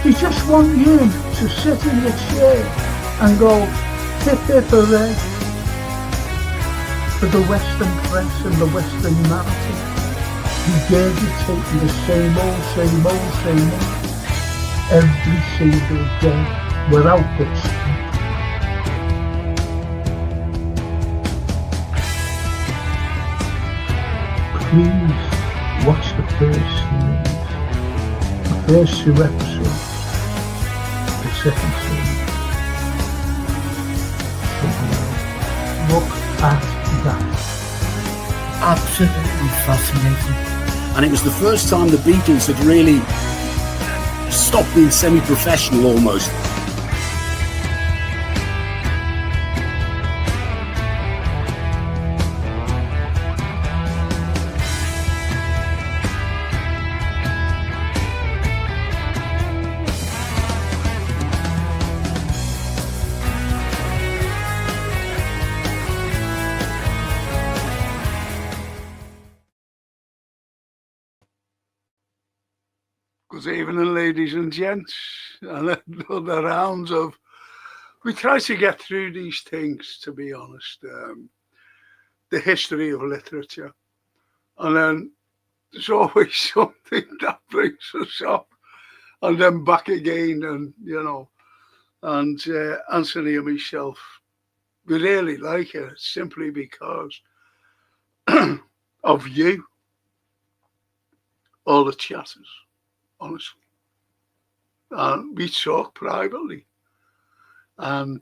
We just want you to sit in your chair and go, hip hip hooray, for the Western press and the Western narrative, regurgitating the same old, same old, same old, every single day, without the Please watch the first two episodes, the second series. Look at that. Absolutely fascinating. And it was the first time the Beatles had really stopped being semi-professional almost. Good evening, ladies and gents, and another round of. We try to get through these things, to be honest. The history of literature, and then there's always something that brings us up, and then back again, and and Anthony and myself, we really like it simply because of you, all the chatters. Honestly, and we talk privately, and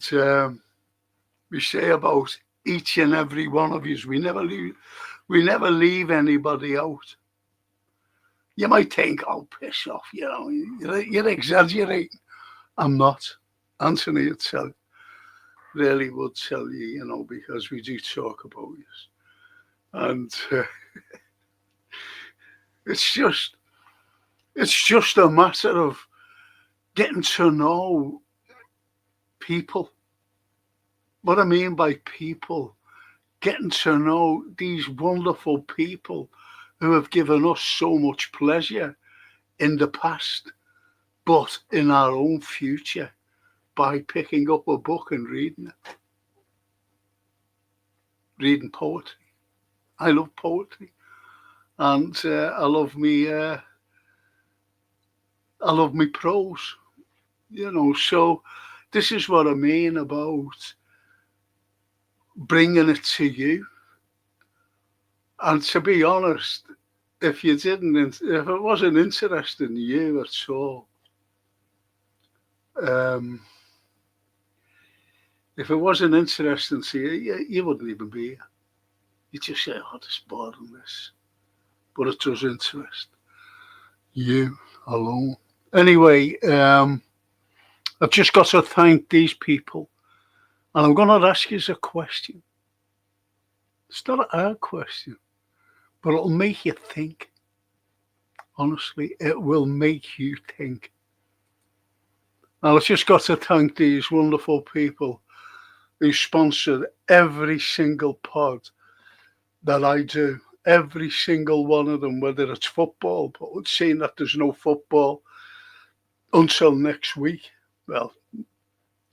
we say about each and every one of you. We never leave anybody out. You might think, "Oh, piss off," you're exaggerating. I'm not. Anthony really would tell you, because we do talk about you, and It's just a matter of getting to know people. What I mean by people, getting to know these wonderful people who have given us so much pleasure in the past, but in our own future, by picking up a book and reading it. Reading poetry. I love poetry. And I love me prose, so this is what I mean about bringing it to you. And to be honest, if it wasn't interesting you at all, if it wasn't interesting to you, you wouldn't even be here. You just say, "Oh, this is boring, this," but it does interest you alone. Anyway, I've just got to thank these people, and I'm going to ask you a question. It's not a hard question, but it'll make you think. Honestly, it will make you think. And I've just got to thank these wonderful people who sponsored every single pod that I do. Every single one of them, whether it's football, but seeing that there's no football until next week, well,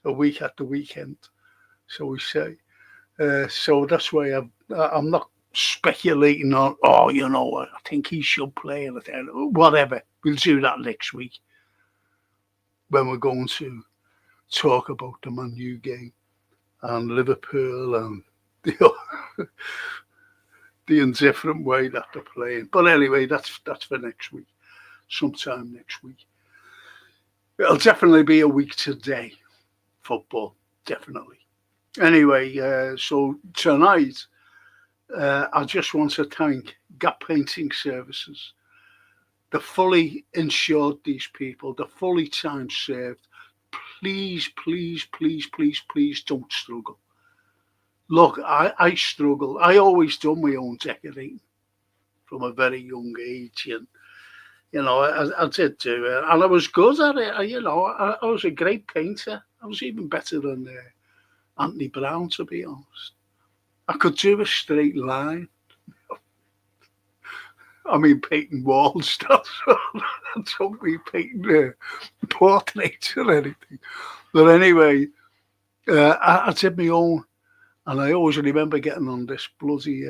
a week at the weekend, so we say. So that's why I'm not speculating on, I think he should play, whatever. We'll do that next week when we're going to talk about the Man U game and Liverpool and the indifferent way that they're playing. But anyway, that's for next week, sometime next week. It'll definitely be a week today, football, definitely. Anyway, so tonight, I just want to thank Gap Painting Services. They're fully insured, these people. They're fully time served. Please, please, please, please, please don't struggle. Look, I struggle. I always done my own decorating from a very young age, and I did do it, and I was good at it. I was a great painter. I was even better than Anthony Brown, to be honest. I could do a straight line. I mean, painting walls. Don't be painting portraits or anything. But anyway, I did my own, and I always remember getting on this bloody,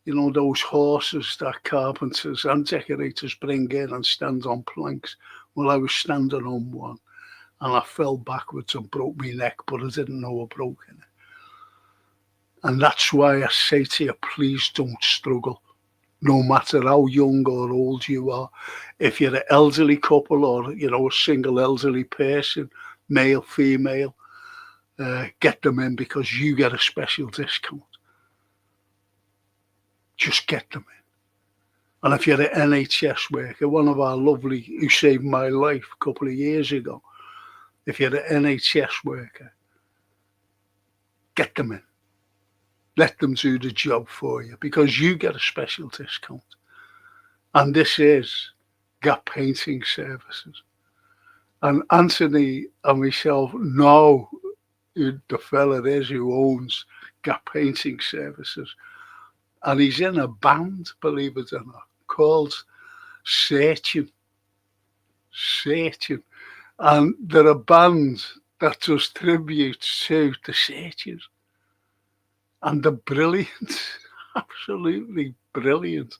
those horses that carpenters and decorators bring in and stand on planks. Well, I was standing on one, and I fell backwards and broke my neck, but I didn't know I broke it. And that's why I say to you, please don't struggle, no matter how young or old you are. If you're an elderly couple or, a single elderly person, male, female, get them in because you get a special discount. Just get them in. And if you're an NHS worker, one of our lovely, who saved my life a couple of years ago, if you're an NHS worker, get them in. Let them do the job for you because you get a special discount. And this is Gap Painting Services. And Anthony and myself know who the fella is who owns Gap Painting Services. And he's in a band, believe it or not, called Searching. And there are bands that does tributes to the Searchers. And they're brilliant, absolutely brilliant.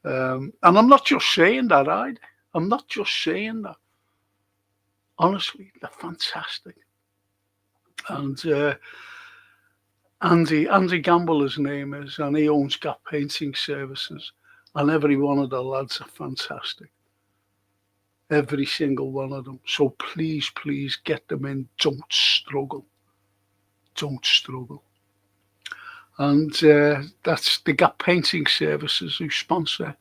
And I'm not just saying that either. I'm not just saying that. Honestly, they're fantastic. And Andy Gamble, his name is, and he owns Gap Painting Services. And every one of the lads are fantastic. Every single one of them. So please get them in. Don't struggle. Don't struggle. And that's the Gap Painting Services who sponsor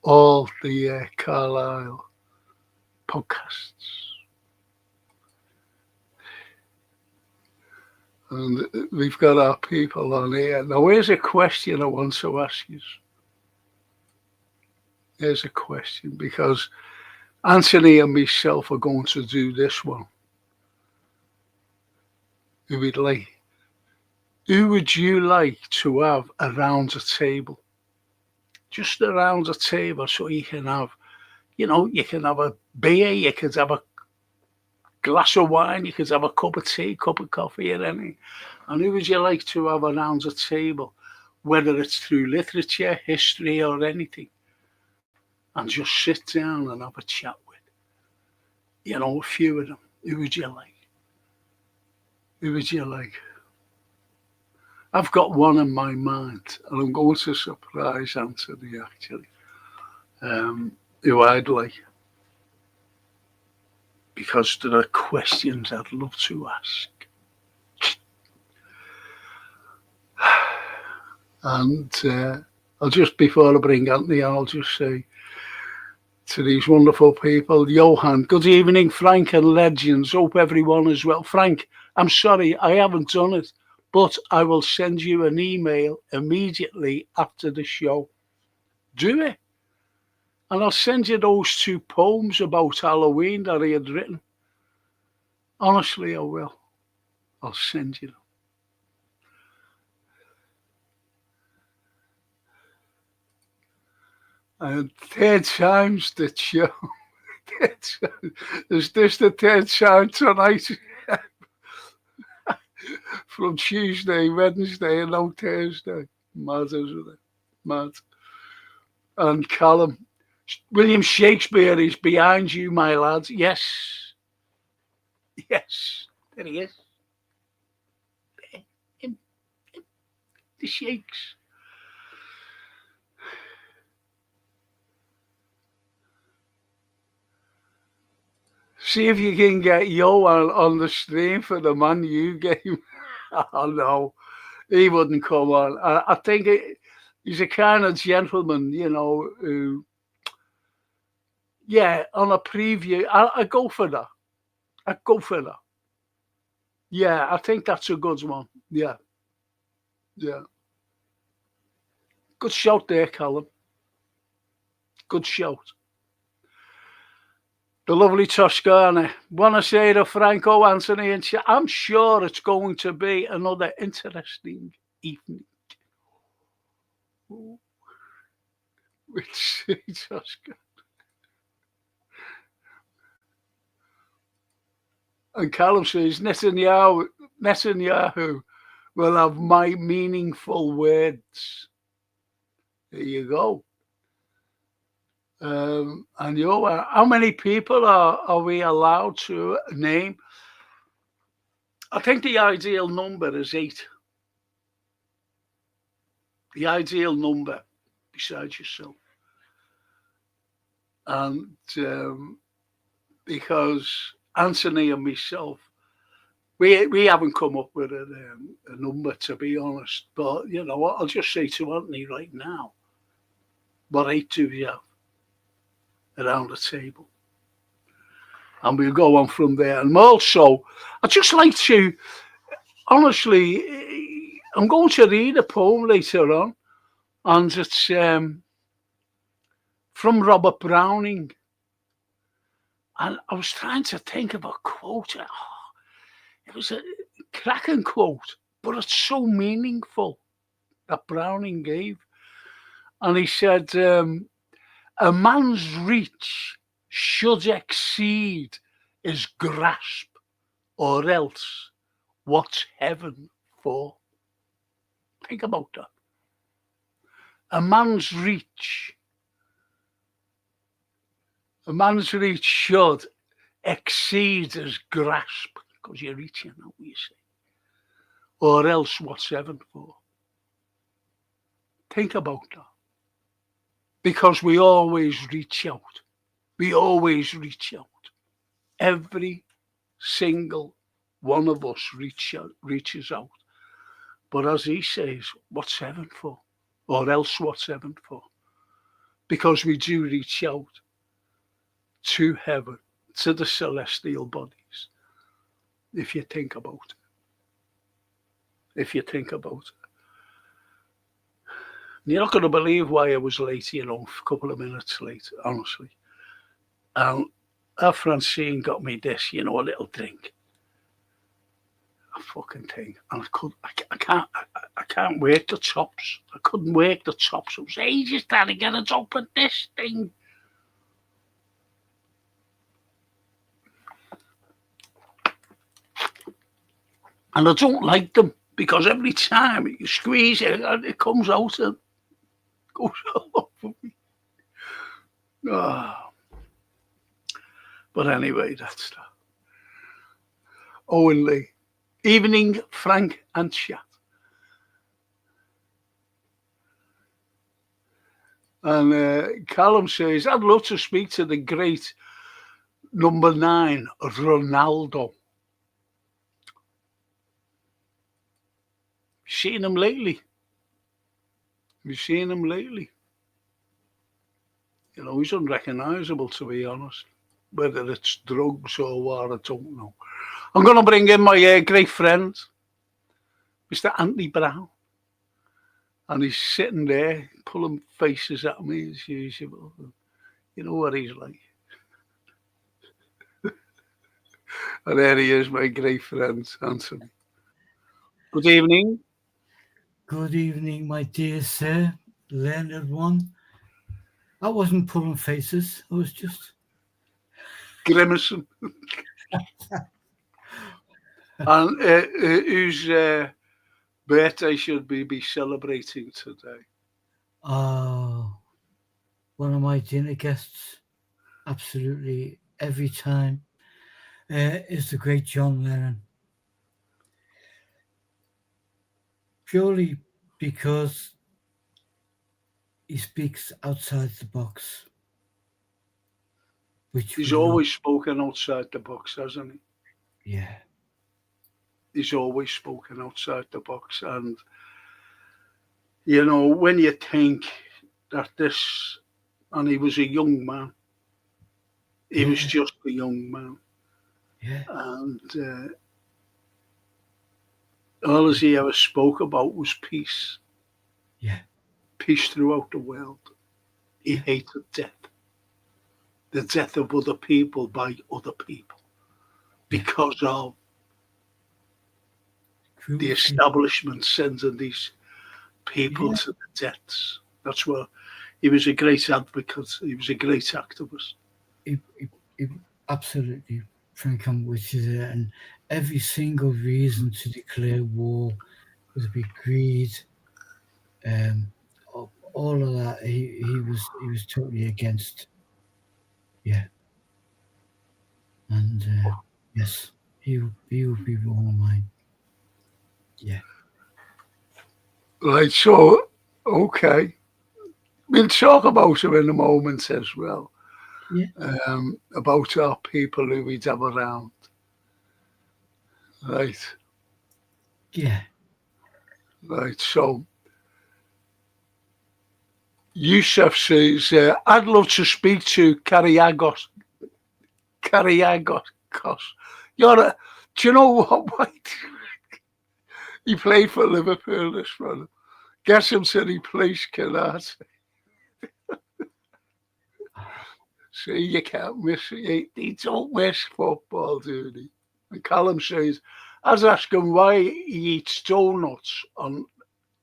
all the Carlyle podcasts. And we've got our people on here. Now, here's a question I want to ask you. Here's a question, because Anthony and myself are going to do this one. Who would you like to have around the table? Just around the table, so you can have, you can have a beer, you could have a glass of wine, you could have a cup of tea, cup of coffee, or anything. And who would you like to have around the table, whether it's through literature, history, or anything? And just sit down and have a chat with, a few of them. Who would you like? Who would you like? I've got one in my mind, and I'm going to surprise Anthony, actually, who I'd like, because there are questions I'd love to ask. And before I bring Anthony, I'll just say to these wonderful people, Johan, good evening, Frank and Legends. Hope everyone is well. Frank, I'm sorry, I haven't done it, but I will send you an email immediately after the show. Do it. And I'll send you those 2 poems about Halloween that I had written. Honestly, I will. I'll send you them. And 3rd time's the show. Is this the 3rd time tonight? From Tuesday, Wednesday, and now Thursday. Mad, isn't it? Mad. And Callum, William Shakespeare is behind you, my lad. Yes. Yes, there he is. Him. The Shakes. See if you can get Johan on the stream for the Man U game. Oh, no, he wouldn't come on. I think he's a kind of gentleman, who, on a preview, I go for that. Yeah, I think that's a good one. Yeah. Good shout there, Callum. Good shout. The lovely Toscana. Want to say to Franco, Anthony, and I'm sure it's going to be another interesting evening. which he just got. And Callum says Netanyahu will have my meaningful words. There you go. And how many people are we allowed to name? I think the ideal number is 8. The ideal number besides yourself. And because Anthony and myself, we haven't come up with a number, to be honest. But, you know what, I'll just say to Anthony right now, what 8 do we have around the table? And we'll go on from there. And also, I'd just like to, honestly, I'm going to read a poem later on, and it's from Robert Browning. And I was trying to think of a quote. It was a cracking quote, but it's so meaningful that Browning gave. And he said, a man's reach should exceed his grasp, or else what's heaven for? Think about that. A man's reach should exceed his grasp, because you're reaching out, you see. Or else what's heaven for? Think about that. Because we always reach out. We always reach out. Every single one of us reaches out. But as he says, what's heaven for? Or else what's heaven for? Because we do reach out to heaven, to the celestial bodies, if you think about it. If you think about it. You're not going to believe why I was late, you know, a couple of minutes late, honestly. And Francine got me this, you know, a little drink. A fucking thing. And I can't work the tops. I couldn't work the tops. It was ages trying to get it open, this thing. And I don't like them, because every time you squeeze it, it comes out and goes all over me. Oh. But anyway, that's that. Owen Lee. Evening, Frank and chat. And Callum says, I'd love to speak to the great number 9, Ronaldo. Seen him lately? Have you seen him lately? You know, he's unrecognisable, to be honest. Whether it's drugs or what, I don't know. I'm going to bring in my great friend, Mr. Anthony Brown. And he's sitting there, pulling faces at me as usual. You know what he's like. And there he is, my great friend, Anthony. Good evening. Good evening, my dear sir, learned one. I wasn't pulling faces. I was just grimacing. And whose birthday should we be celebrating today? One of my dinner guests, absolutely every time, is the great John Lennon. Purely because he speaks outside the box. He's always spoken outside the box, hasn't he? Yeah. He's always spoken outside the box. And, you know, when you think that this, and he was a young man, he was just a young man. Yeah. And all as he ever spoke about was peace. Yeah. Peace throughout the world. He hated death. The death of other people by other people. Because of the establishment sending these people to the deaths. That's what he was a great advocate. He was a great activist. He absolutely, Frank, I'm with you there. And every single reason to declare war, whether it be greed, um, all of that, he was totally against. Yeah, and yes, he would be one of mine. Yeah, Right, so, okay. We'll talk about him in a moment as well, yeah, about our people who we'd have around. Right, yeah. right. So, Yusuf says, I'd love to speak to Carriagos. Carriagos. You're a, do you know what, White? He played for Liverpool, this brother. Guess him said he plays Canard. See, you can't miss it. He don't miss football, do they? And Callum says, I was asking why he eats donuts on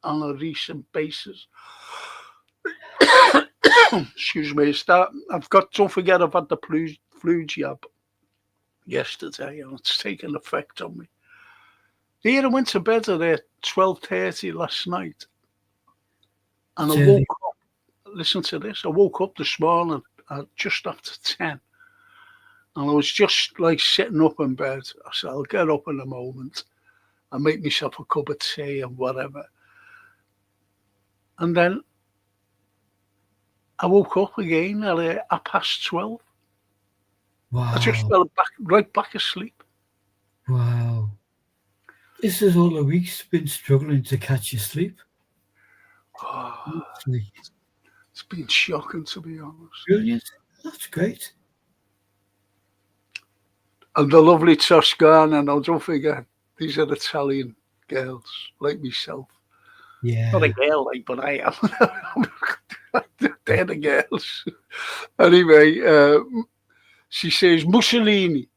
a recent basis. Excuse me, don't forget I've had the flu jab yesterday and it's taken effect on me. Here I went to bed at 12:30 last night and I woke Surely. up, listen to this, I woke up this morning just after 10 and I was just like sitting up in bed. I said, I'll get up in a moment and make myself a cup of tea and whatever. And then I woke up again at 12:30. I just Wow, fell right back asleep. wow. This is all the week's been struggling to catch you sleep. Oh, Honestly. it's been shocking, to be honest. Brilliant. That's great. And the lovely Toscana, now don't forget, these are Italian girls like myself. Not a Yeah. girl like, but I am. They're the girls. Anyway, she says Mussolini,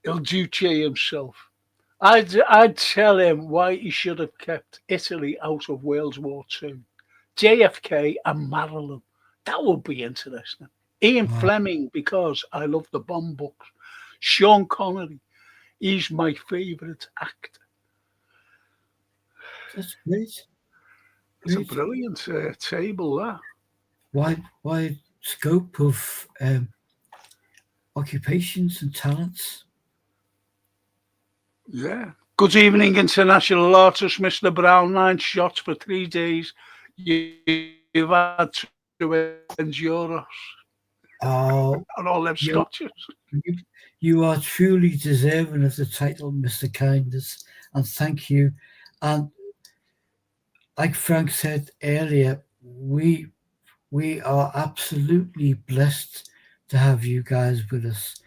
Il Duce himself. I'd tell him why he should have kept Italy out of World War II. JFK and Marilyn. That would be interesting. Ian Wow. Fleming, because I love the Bond books. Sean Connery, he's my favourite actor. That's great. It's a Great. brilliant table, that. Wide scope of occupations and talents. Yeah. Good evening, international artist, Mr. Brown. 9 shots for 3 days. You've had to endure us Oh, and all them you, scotches. you are truly deserving of the title, Mr. Kindness, and thank you. And like Frank said earlier, we are absolutely blessed to have you guys with us.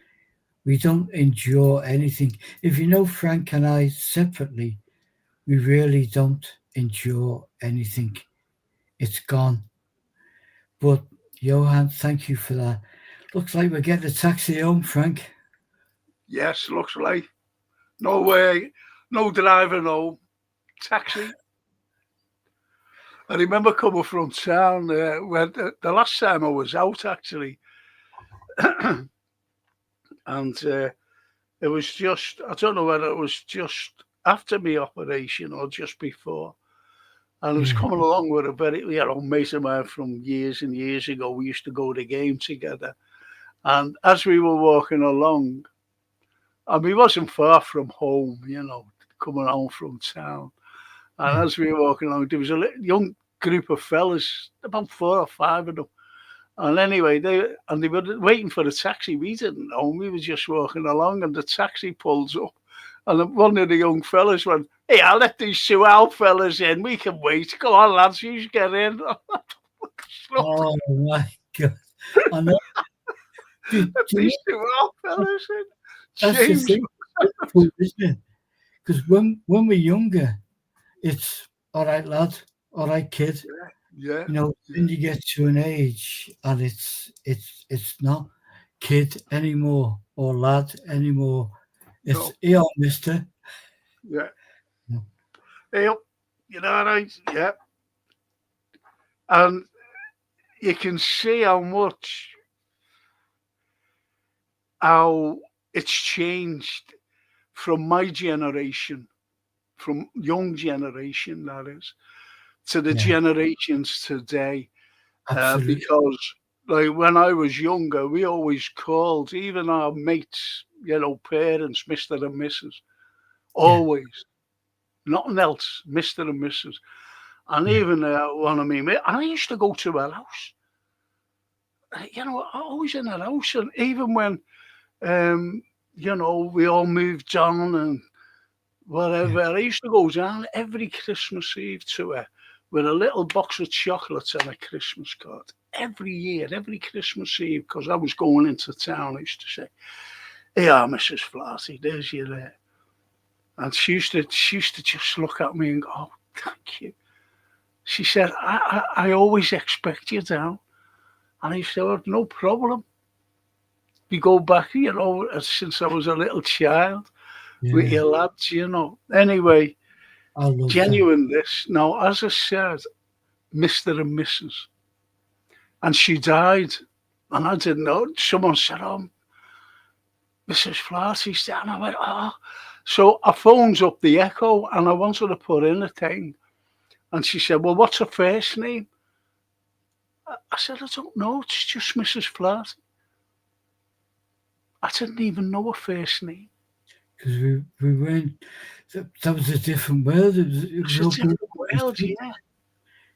We don't endure anything. If you know Frank and I separately, we really don't endure anything. It's gone. But Johan, thank you for that. Looks like we're getting a taxi home, Frank. Yes, looks like. No way. No driving home. Taxi. I remember coming from town when the last time I was out, actually. And it was just, I don't know whether it was just after my operation or just before. And I was Yeah. coming along with a very, mate of mine from years and years ago. We used to go to the game together. And as we were walking along, and we wasn't far from home, coming home from town. And Yeah. as we were walking along, there was a young group of fellas, about 4 or 5 of them. And anyway, they were waiting for the taxi. We didn't know. We were just walking along, and the taxi pulls up. And one of the young fellas went, "Hey, I'll let these 2 old fellas in. We can wait. Go on, lads, you get in." Oh my God. I know. Let these 2 old fellas in. That's the James. thing, isn't it? Because when we're younger, it's all right, lad, all right, kid. Yeah. Then you get to an age and it's not kid anymore or lad anymore. It's No. here, mister. Yeah. No. Hey, you know what I? Yeah. And you can see how it's changed from my generation, from young generation, that is, to the Yeah, generations today. absolutely. Because like when I was younger, we always called even our mates, parents, Mr. and Mrs. Yeah, Always, nothing else, Mr. and Mrs. And yeah, even one of me, and I used to go to her house. Always in her house, and even when um, we all moved on and yeah. whatever, I used to go down every Christmas Eve to her with a little box of chocolates and a Christmas card. Every year, every Christmas Eve, because I was going into town, I used to say, "Yeah, Mrs. Flaherty, there's you there." And she used to just look at me and go, "Oh, thank you." She said, I always expect you down. And I said, "Oh, no problem. We go back, since I was a little child with Yeah. your lads, Anyway, I love that. genuine this. Now, as I said, Mr. and Mrs. And she died. And I didn't know. Someone said, "Oh, Mrs. Flaherty's dead." And I went, "Oh." So I phoned up the Echo and I wanted to put in a thing. And she said, "Well, what's her first name?" I said, "I don't know. It's just Mrs. Flaherty." I didn't even know her first name. Because we weren't, that was a different world. It was It's a all good. different world,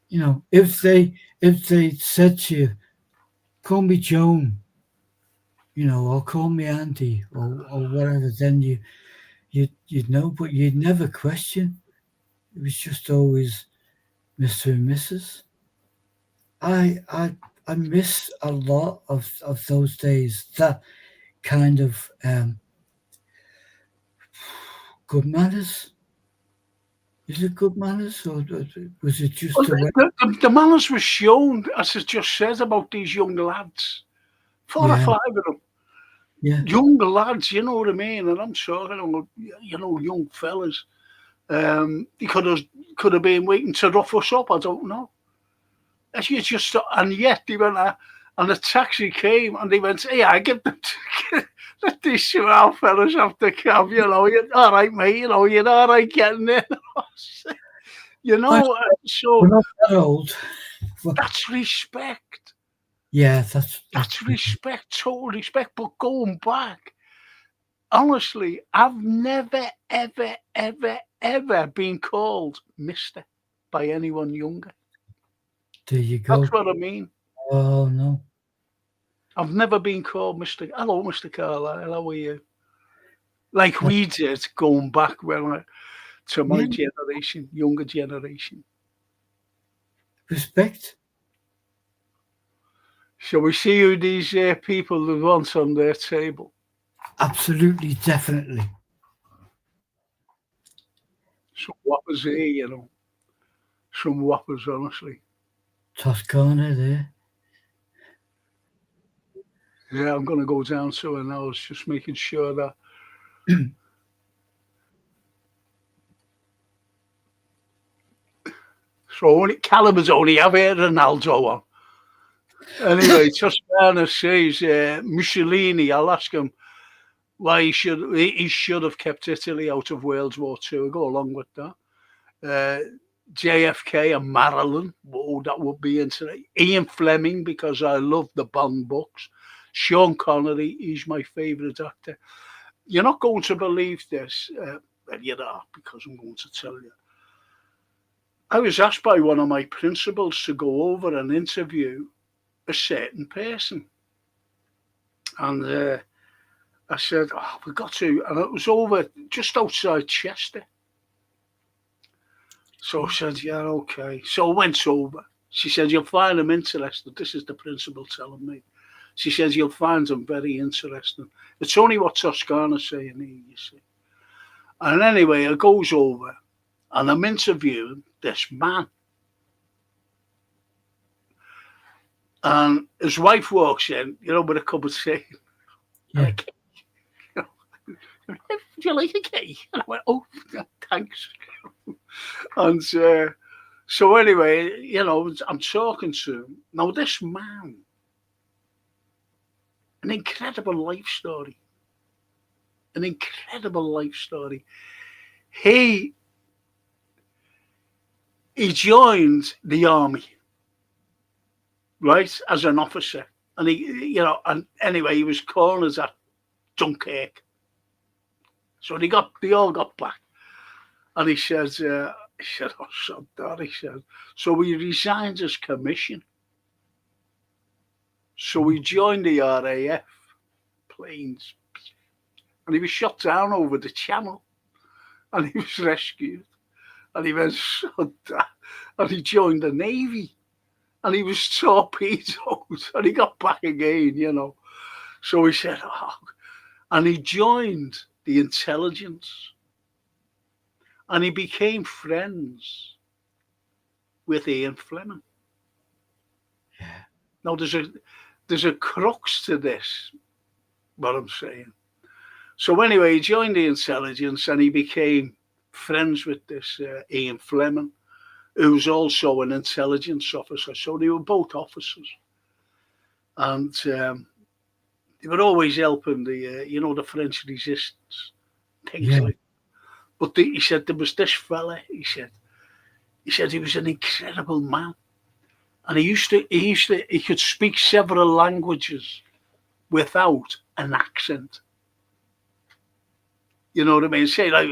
yeah. If they said to you, call me Joan, or call me Andy, or whatever, then you'd know, but you'd never question. It was just always Mr. and Mrs. I miss a lot of those days. That kind of good manners. Is it good manners, or was it just Well, the way? the manners were shown, as I just said, about these young lads. Four or Yeah, five of them. yeah, Young lads, you know what I mean? And I'm talking about, young fellas. He could have been waiting to rough us up, I don't know. As you just and yet they went and the taxi came and they went, "Hey, I get them to let these two old fellas off the cab, you're all right, mate, you're all right getting in." I, we're So not that old. But that's respect. yeah, that's That's respect, total respect. But going back, honestly, I've never, ever, ever, ever been called Mister by anyone younger. there you That's go. what I mean. Oh no, I've never been called Mr. Hello, Mr. Carlyle. How are you? Like that, we did going back to my yeah, generation, younger generation. respect. Shall we see who these people that want on their table? Absolutely, definitely. Some whoppers here, some whoppers, honestly. Toscana there. Yeah, I'm going to go down to her now. I was just making sure that. So only Callum's only have here Ronaldo on. Anyway, Toscana says Mussolini. I'll ask him why he should have kept Italy out of World War II. I'll go along with that. JFK and Marilyn. Whoa, that would be interesting. Ian Fleming, because I love the Bond books. Sean Connery, he's my favourite actor. You're not going to believe this, well, you are, because I'm going to tell you. I was asked by one of my principals to go over and interview a certain person. And I said, "Oh, we've got to." And it was over just outside Chester. So I said, "Yeah, okay." So I went over. She said, "You'll find him interested." This is the principal telling me. She says, "You'll find him very interesting." It's only what Toscana's saying here, you see. And anyway, it goes over and I'm interviewing this man. And his wife walks in, with a cup of tea. And Yeah, a cake. "Would you like a cake?" And I went, "Oh, thanks." And So anyway, you know, I'm talking to him. Now this man, an incredible life story. An incredible life story. He he joined the army, right, as an officer. And and anyway, he was corners at Dunkirk. So they all got back. And he said, oh, so that, he said. So he resigned his commission. So he joined the RAF planes. And he was shot down over the channel. And he was rescued. And he went, so that. And he joined the Navy. And he was torpedoed. And he got back again, you know. So he said, oh. And he joined the intelligence. And he became friends with Ian Fleming. Yeah. Now, there's a crux to this, what I'm saying. So anyway, he joined the intelligence and he became friends with this Ian Fleming, who was also an intelligence officer. So they were both officers. And they were always helping the French resistance, things like that. But he said there was this fella, he said he was an incredible man. And he could speak several languages without an accent. You know what I mean? Say like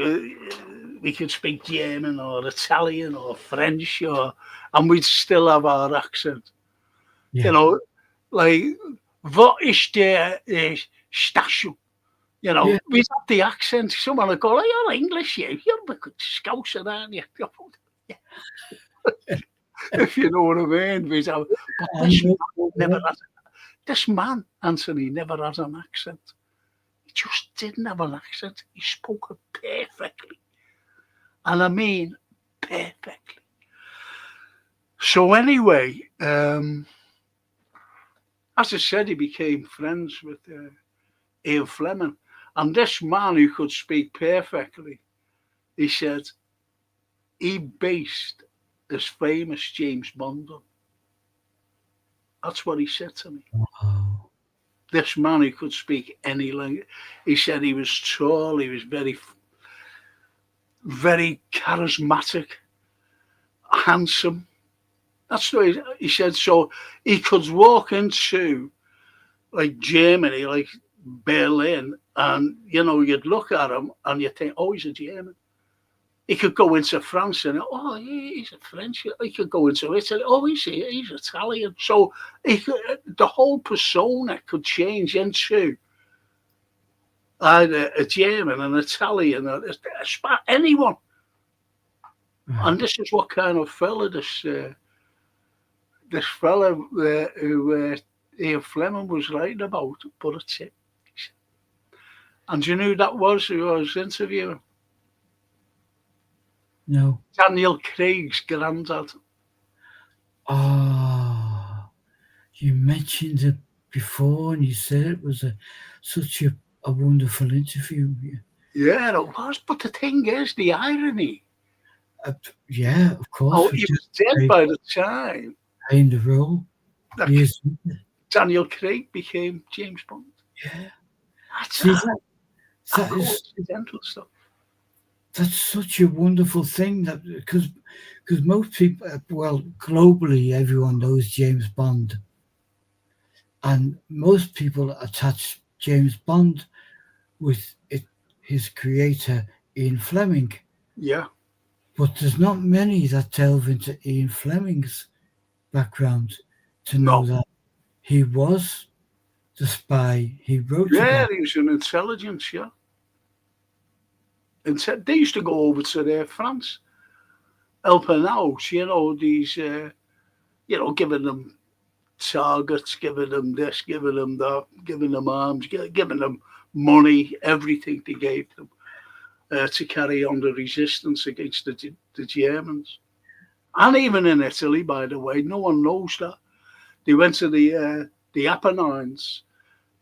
we could speak German or Italian or French, and we'd still have our accent. Yeah. You know, like what is der Station? You know, we'd have the accent. Someone would go, oh, you're English, you're a good Scouser, aren't you? If you know what I mean. But this man, Anthony, never had an accent. He just didn't have an accent. He spoke it perfectly. And I mean perfectly. So anyway, as I said, he became friends with Ian Fleming. And this man who could speak perfectly, he said, he based his famous James Bond on. That's what he said to me. Wow. This man who could speak any language. He said he was tall, he was very, very charismatic, handsome. That's the way he said. So he could walk into like Germany, like Berlin, and you'd look at him and you think, oh, he's a German. He could go into France and he's a French. He could go into Italy. Oh, he's Italian. So the whole persona could change into either a German, an Italian, anyone. Mm. And this is what kind of fella this fella who Ian Fleming was writing about. But it's it. And you knew who that was who I was interviewing? No. Daniel Craig's granddad. Oh, you mentioned it before and you said it was such a wonderful interview. Yeah, it was. But the thing is, the irony. Yeah, of course. Oh, he was dead by the time. In the role. Yes. Daniel Craig became James Bond. Yeah. That is accidental stuff. That's such a wonderful thing because most people, globally, everyone knows James Bond, and most people attach James Bond with his creator Ian Fleming. Yeah, but there's not many that delve into Ian Fleming's background to know that he was the spy. He wrote. Yeah, he was an intelligence. Yeah. And they used to go over to France, helping out, these, giving them targets, giving them this, giving them that, giving them arms, giving them money, everything they gave them to carry on the resistance against the Germans. And even in Italy, by the way, no one knows that. They went to the Apennines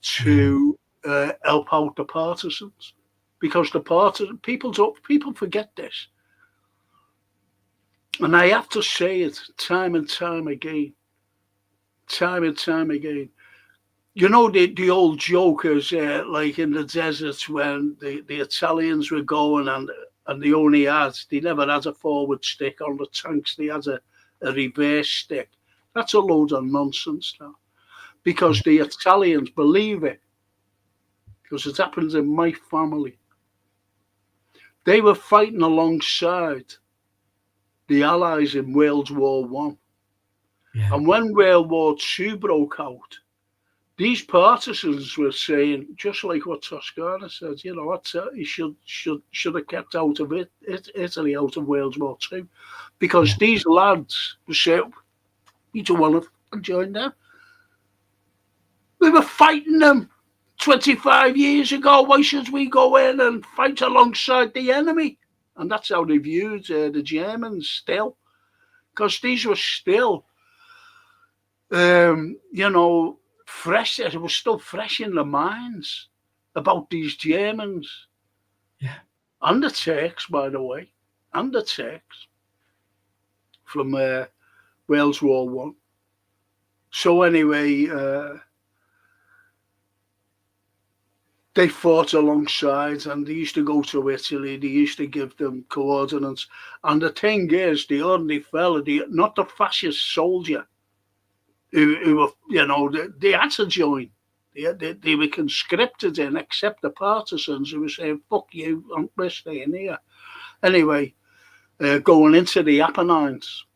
to help out the partisans. Because people forget this. And I have to say it time and time again, time and time again. You know the old jokers like in the deserts when the Italians were going and they never had a forward stick on the tanks. They had a reverse stick. That's a load of nonsense now because the Italians believe it because it happens in my family. They were fighting alongside the Allies in World War One, and when World War Two broke out, these partisans were saying, just like what Toscana said, you know, he should have kept out of Italy out of World War Two, because these lads were saying, "We don't want to join them. We were fighting them 25 years ago. Why should we go in and fight alongside the enemy?" And that's how they viewed the Germans still, because these were still, you know, fresh. It was still fresh in their minds about these Germans. Yeah. And the Turks, by the way, and the Turks from World War One. So anyway, they fought alongside, and they used to go to Italy. They used to give them coordinates. And the thing is, the ordinary fella, not the fascist soldier, who were, you know, they had to join. They were conscripted in, except the partisans who were saying, "Fuck you, we're staying here." Anyway, going into the Apennines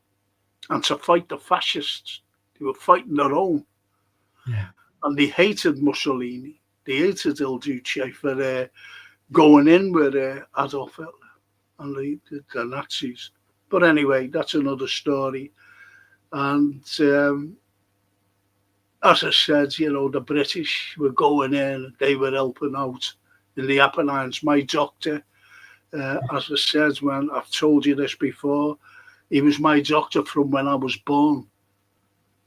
and to fight the fascists. They were fighting their own. Yeah. And they hated Mussolini. They hated Il Duce for going in with Adolf Hitler and the Nazis. But anyway, that's another story. And as I said, you know, the British were going in, they were helping out in the Apennines. My doctor, as I said, when I've told you this before, he was my doctor from when I was born.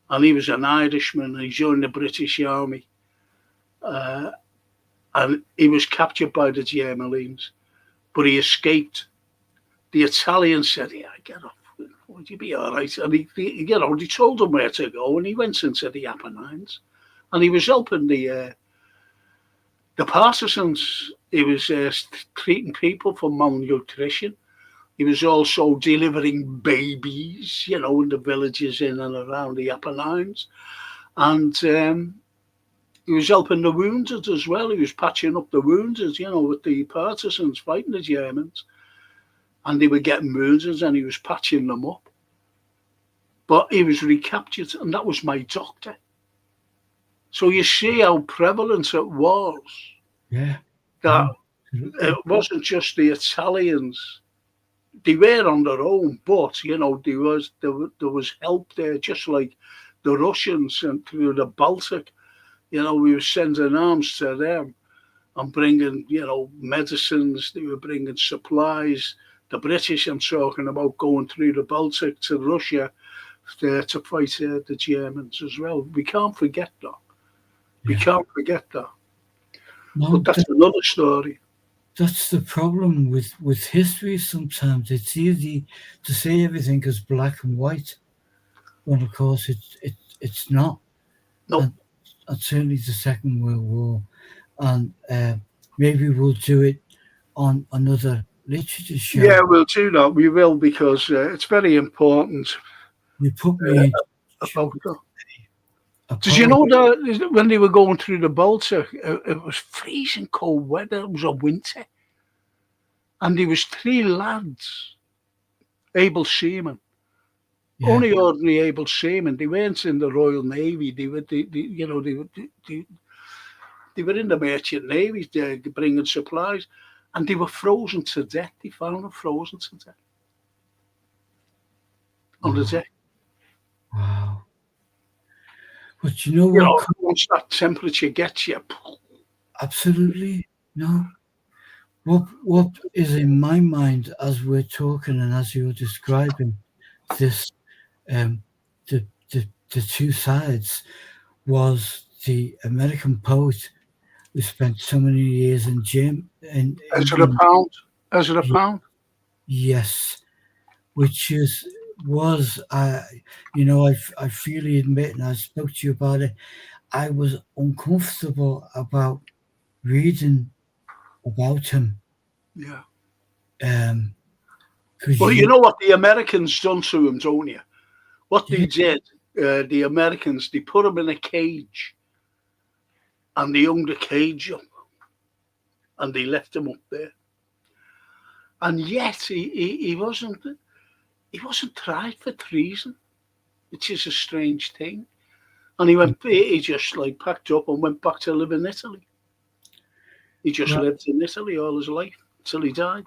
And he was an Irishman, and he joined the British Army. And he was captured by the Germans, but he escaped. The Italians said, "Yeah, get off. Would you be all right?" And he told them where to go, and he went into the Apennines, and he was helping the partisans. He was treating people for malnutrition. He was also delivering babies, you know, in the villages in and around the Apennines, and he was helping the wounded as well. He was patching up the wounded, you know, with the partisans fighting the Germans. And they were getting wounded and he was patching them up. But he was recaptured, and that was my doctor. So you see how prevalent it was. Yeah. That it wasn't just the Italians. They were on their own, but, you know, there was help there, just like the Russians and through the Baltic. You know, we were sending arms to them and bringing, you know, medicines. They were bringing supplies. The British, I'm talking about, going through the Baltic to Russia to fight the Germans as well. We can't forget that. We can't forget that. No, but that's another story. That's the problem with history sometimes. It's easy to say everything is black and white, when of course it's not. No. And certainly the Second World War. And maybe we'll do it on another literature show. Yeah, we'll do that. We will, because it's very important. You put me about that. Did you know that when they were going through the Baltic, it was freezing cold weather. It was a winter. And there was 3 lads, able seamen. Yeah. Only ordinary able seamen. They weren't in the Royal Navy. They were, they were in the Merchant Navy, bringing supplies, and they were frozen to death. They found them frozen to death on the deck. Wow! But you know what? Once that temperature gets you, absolutely no. What is in my mind as we're talking and as you're describing this? The 2 sides was the American poet who spent so many years in Ezra Pound. Yes, which is was, I freely admit, and I spoke to you about it, I was uncomfortable about reading about him. Yeah. Because Well, you know what the Americans done to him, don't you? What they yeah, did, the Americans, they put him in a cage and they hung the cage up and they left him up there. And yet he wasn't tried for treason, which is a strange thing. And he just like packed up and went back to live in Italy. He just well, lived in Italy all his life till he died.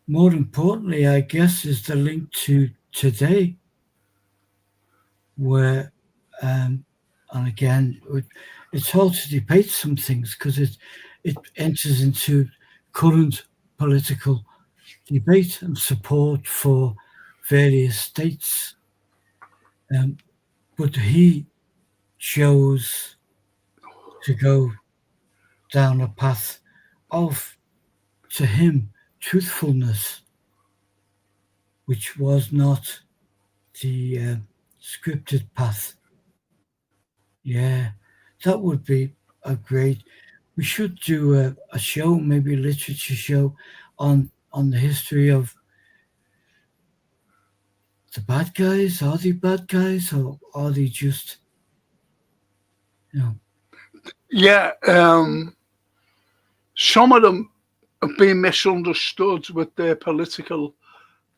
more importantly, I guess, is the link to today, where, and again, it's hard to debate some things because it enters into current political debate and support for various states. But he chose to go down a path of, to him, truthfulness, which was not the scripted path. Yeah, that would be a great. We should do a show, maybe a literature show, on the history of the bad guys. Are they bad guys, or are they just, you know? Yeah, some of them have been misunderstood with their political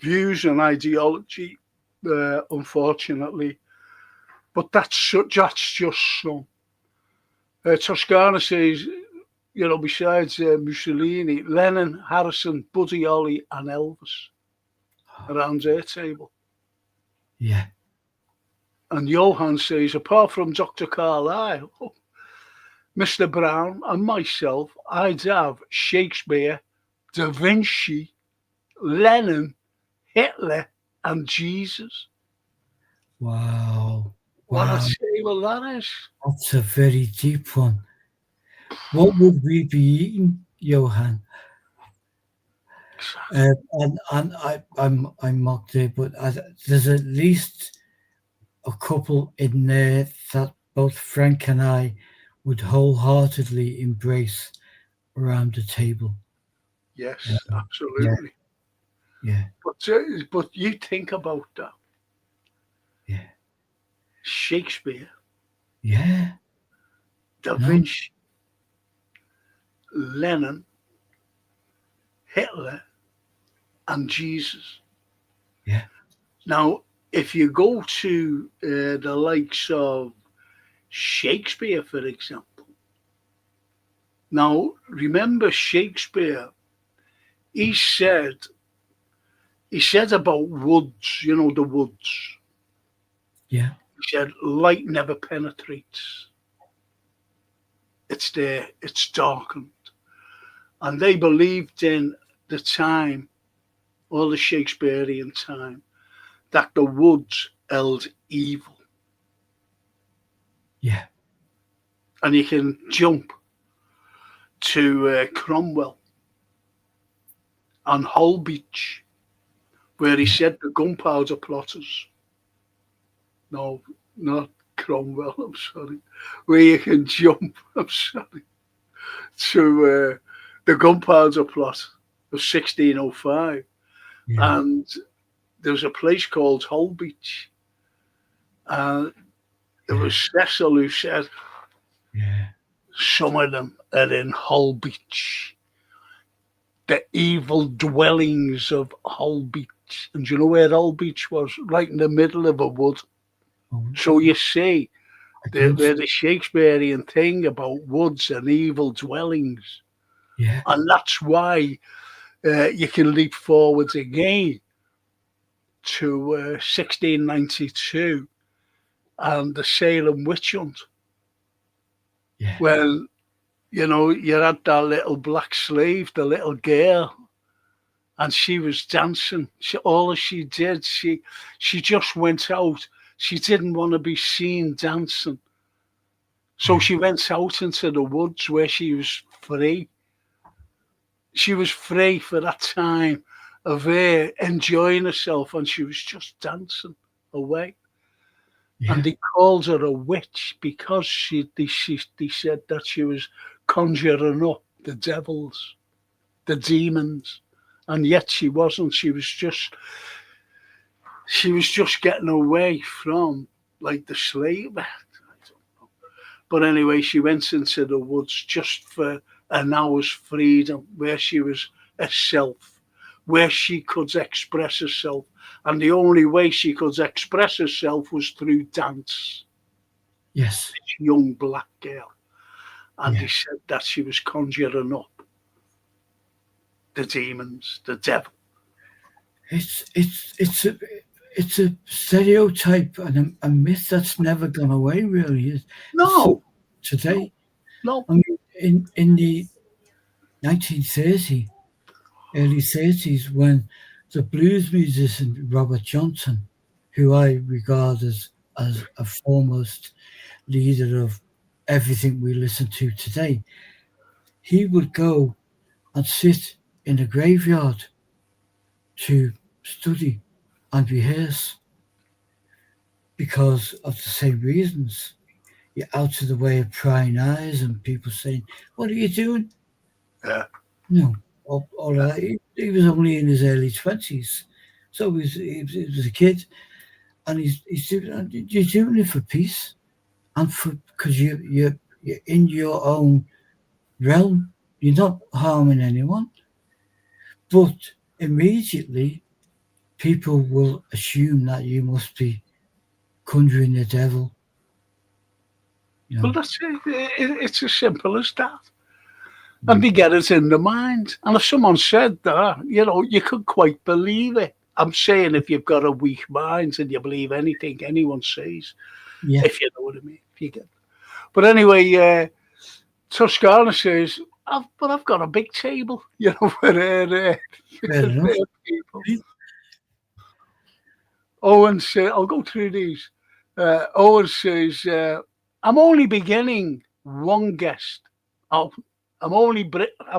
views and ideology, unfortunately. But that's just some. Toscana says, besides Mussolini, Lenin, Harrison, Buddy Holly, and Elvis around their table. Yeah, And Johan says, apart from Dr. Carlyle, Mr. Brown, and myself, I'd have Shakespeare, Da Vinci, Lenin, Hitler, and Jesus. wow, What a wow, table that is. that's a very deep one. What would we be eating, Johan? I'm mocked there, but there's at least a couple in there that both Frank and I would wholeheartedly embrace around the table. Yes, Yeah, absolutely. yeah, But you think about that. yeah, Shakespeare, yeah. Da No, Vinci, Lenin, Hitler, and Jesus. yeah, Now, if you go to the likes of Shakespeare, for example, now remember Shakespeare, he said he said about woods, the woods. yeah, He said light never penetrates. It's there, it's darkened. And they believed in the time, all the Shakespearean time, that the woods held evil. yeah, And you can jump to Cromwell on Hull Beach, where he said the gunpowder plotters. No, not Cromwell, I'm sorry. Where you can jump, I'm sorry, to the gunpowder plot of 1605. yeah, And there was a place called Hull Beach. And there yeah, was Cecil who said, yeah, some of them are in Hull Beach, the evil dwellings of Hull Beach. And do you know where Hull Beach was? Right in the middle of a wood. oh, So you see, I do. the Shakespearean thing about woods and evil dwellings. Yeah, And that's why you can leap forwards again to 1692 and the Salem witch hunt. yeah, When, you had that little black slave, the little girl, and she was dancing. All she did, she just went out. She didn't want to be seen dancing. So yeah, she went out into the woods where she was free. She was free for that time. of her enjoying herself, and she was just dancing away. Yeah. And they called her a witch because they said that she was conjuring up the devils, the demons, and yet she wasn't. She was just getting away from like the slave. I don't know. But anyway, she went into the woods just for an hour's freedom, where she was herself, where she could express herself, and the only way she could express herself was through dance. Yes. This young black girl, and Yeah. they said that she was conjuring up the demons, the devil. It's a stereotype and a myth that's never gone away. Really, No, today. no. I mean, in the 1930s, early 30s, when the blues musician Robert Johnson, who I regard as a foremost leader of everything we listen to today, he would go and sit in a graveyard to study and rehearse because of the same reasons. You're out of the way of prying eyes and people saying, "What are you doing?" Yeah. No, all of that. He was only in his early 20s, so he was a kid, and he's doing, you're doing it for peace and for because you're in your own realm. You're not harming anyone, but immediately people will assume that you must be conjuring the devil. You Well, know, that's it. It's as simple as that. And they get it in the mind. And if someone said that, you could quite believe it. I'm saying if you've got a weak mind and you believe anything anyone says, yeah, if you know what I mean. If you get. But anyway, Toscana says, I've got a big table, for fair enough. people. Owen says, I'll go through these. Owen says, I'm only beginning one guest. Oh, I've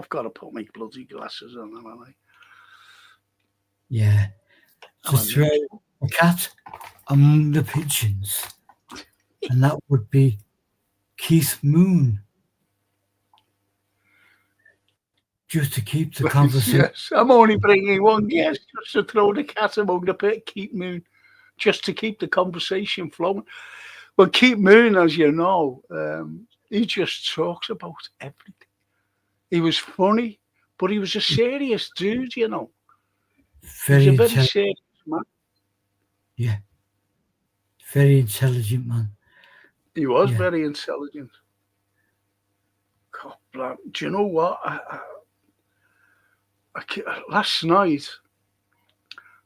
got to put my bloody glasses on, haven't I? Yeah, to throw a cat among the pigeons, and that would be Keith Moon. Just to keep the conversation. Yes, I'm only bringing one guest just to throw the cat among the pit, Keith Moon, just to keep the conversation flowing. But Keith Moon, as you know, he just talks about everything. He was funny, but he was a serious dude, He was a very serious man. Yeah. Very intelligent man. He was very intelligent. God, do you know what? Last night,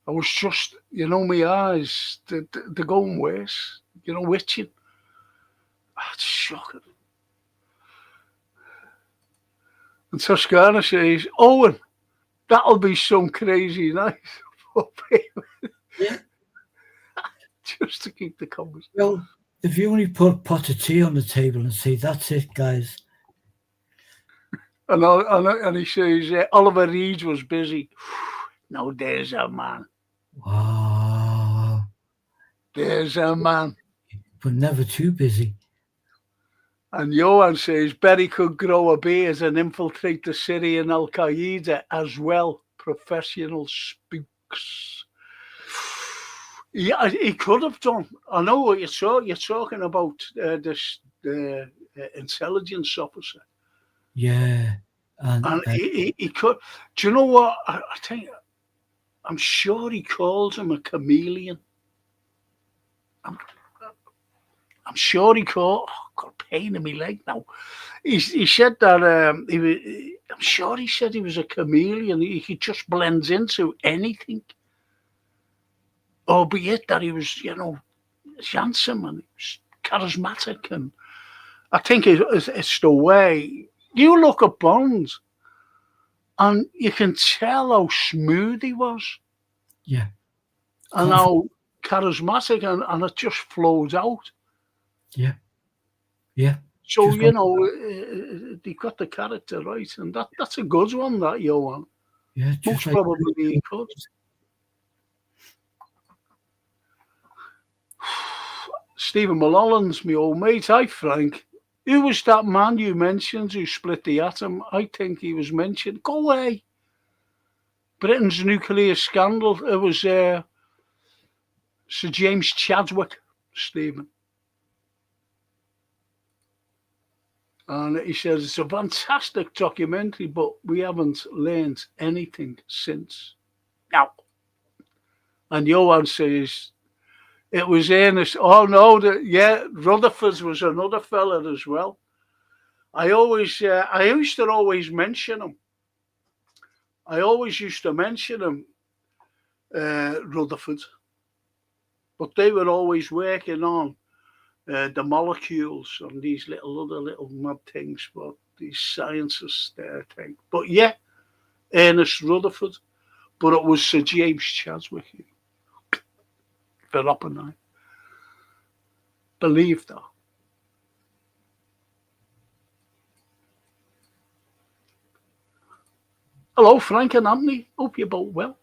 I was just, my eyes, they're going worse, itching. It's shocking. And Toscana says, Owen, that'll be some crazy night for people. Yeah. Just to keep the conversation. Well, if you only put a pot of tea on the table and say, that's it, guys. And he says, Oliver Reed was busy. Now there's a man. Wow. There's a man. But never too busy. And Johan says, Berry could grow a beard and infiltrate the Syrian Al-Qaeda as well. Professional spooks. Yeah, he could have done. I know what you're talking about, this intelligence officer. Yeah. And he could. Do you know what? I think, I'm sure he calls him a chameleon. I'm sure he called. Oh, got pain in my leg now. He said that I'm sure he said he was a chameleon. He just blends into anything. Albeit that he was, handsome and he was charismatic, and I think it's the way you look at Bond, and you can tell how smooth he was. Yeah. And how charismatic, and it just flows out. Yeah. Yeah. So, they got the character right, and that's a good one, that Johan. Yeah, just Most like probably he could. Stephen Mulholland's my old mate. Hi, Frank. Who was that man you mentioned who split the atom? I think he was mentioned. Go away. Britain's nuclear scandal. It was Sir James Chadwick, Stephen. And he says it's a fantastic documentary, but we haven't learned anything since. Now, and Johan says it was Ernest. Oh no, Rutherford was another fella as well. I used to always mention him. I always used to mention him, Rutherford, but they were always working on the molecules and these little mad things, but these scientists there thing. But yeah, Ernest Rutherford, but it was Sir James Chadwick for Oppenheimer. Believe that. Hello, Frank and Anthony. Hope you're both well.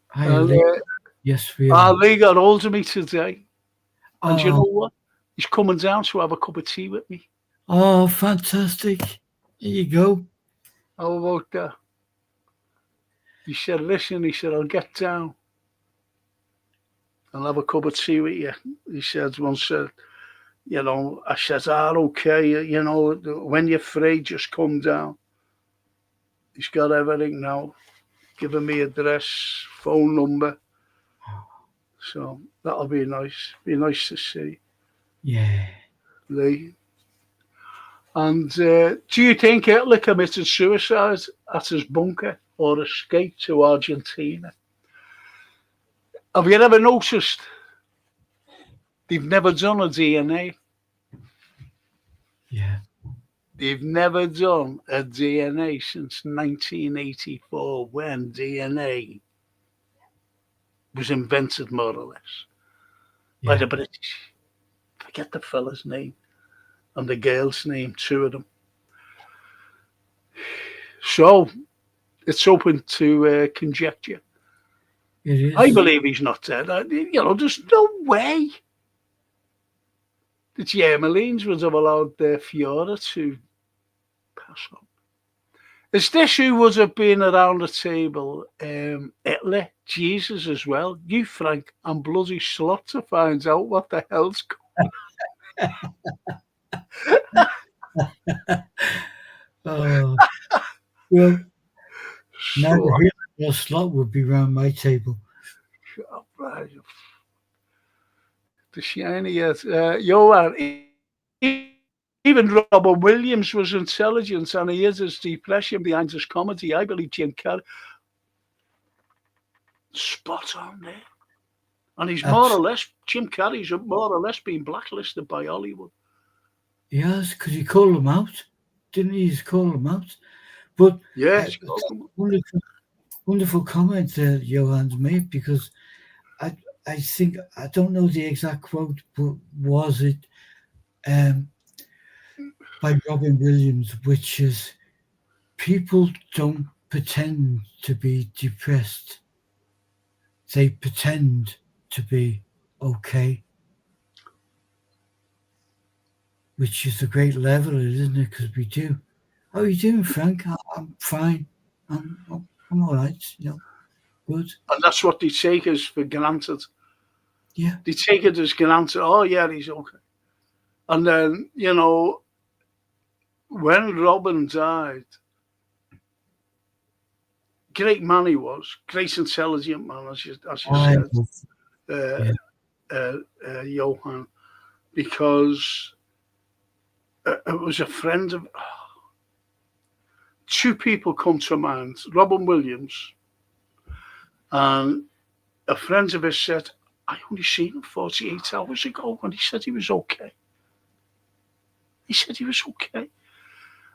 Hi, Lee. Yes, we are. Lee got hold of me today. And you know Oh, what? He's coming down to have a cup of tea with me. oh, fantastic. Here you go. How about that? He said, listen, he said, I'll get down. I'll have a cup of tea with you. He said, once, you know, I said, okay, you know, when you're free, just come down. He's got everything now, giving me address, phone number. So that'll be nice. Be nice to see. Yeah. Lee. And do you think Hitler committed suicide at his bunker or escaped to Argentina? Have you ever noticed they've never done a DNA? Yeah. They've never done a DNA since 1984 when DNA was invented, more or less, by the British. Forget the fella's name and the girl's name, two of them. So it's open to conjecture. It is. I believe he's not dead. You know, there's no way the Germans would have allowed their Fiora to pass on. Is this who would have been around the table? Hitler, Jesus as well, you, Frank, and bloody Slot to find out what the hell's going on. Oh, well, neither Hitler nor Slot would be round my table. Right. The shiny, Johan. Even Robin Williams was intelligent, and he is his depression behind his comedy. I believe Jim Carrey. Spot on there. And he's more or less, Jim Carrey's more or less been blacklisted by Hollywood. Yes, because he called them out. Didn't he? He's called them out. But yes, wonderful comment there, Johan's made, because I think, I don't know the exact quote, but was it by Robin Williams, which is, people don't pretend to be depressed. They pretend to be okay. Which is a great level, isn't it? Because we do. How are you doing, Frank? I'm fine. I'm all right. You know, good. And that's what they take as for granted. Yeah. They take it as granted. Oh, yeah, he's okay. And then, you know, when Robin died, great man he was, great intelligent man, as you said, Johan, because it was a friend of. Two people come to mind, Robin Williams, and a friend of his said, I only seen him 48 hours ago, and he said he was okay. He said he was okay.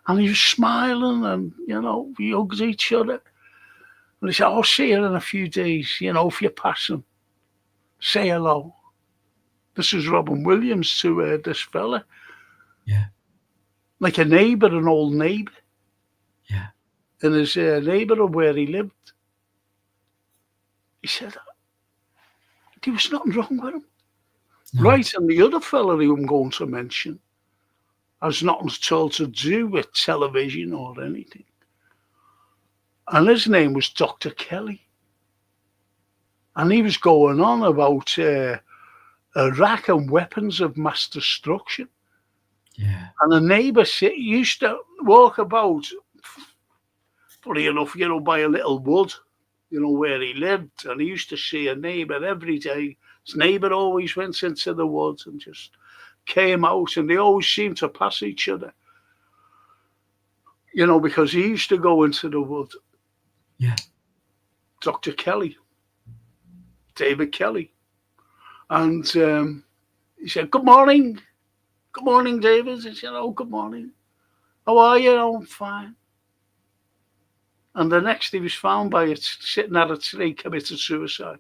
And he was smiling, and, you know, we hugged each other. And he said, I'll see you in a few days, you know, if you're passing. Say hello. This is Robin Williams to this fella. Yeah. Like a neighbour, an old neighbour. in his neighbourhood where he lived. He said there was nothing wrong with him. No. Right, and the other fella who I'm going to mention has nothing at all to do with television or anything. And his name was Dr. Kelly. And he was going on about Iraq and weapons of mass destruction. Yeah. And a neighbour used to walk about, funny enough, by a little wood, where he lived. And he used to see a neighbour every day. His neighbour always went into the woods and just came out, and they always seemed to pass each other. Because he used to go into the wood. Yeah. Dr. Kelly, David Kelly. And he said, "Good morning. Good morning, David." He said, "Oh, good morning. How are you?" "Oh, I'm fine." And the next he was found sitting at a tree, committed suicide.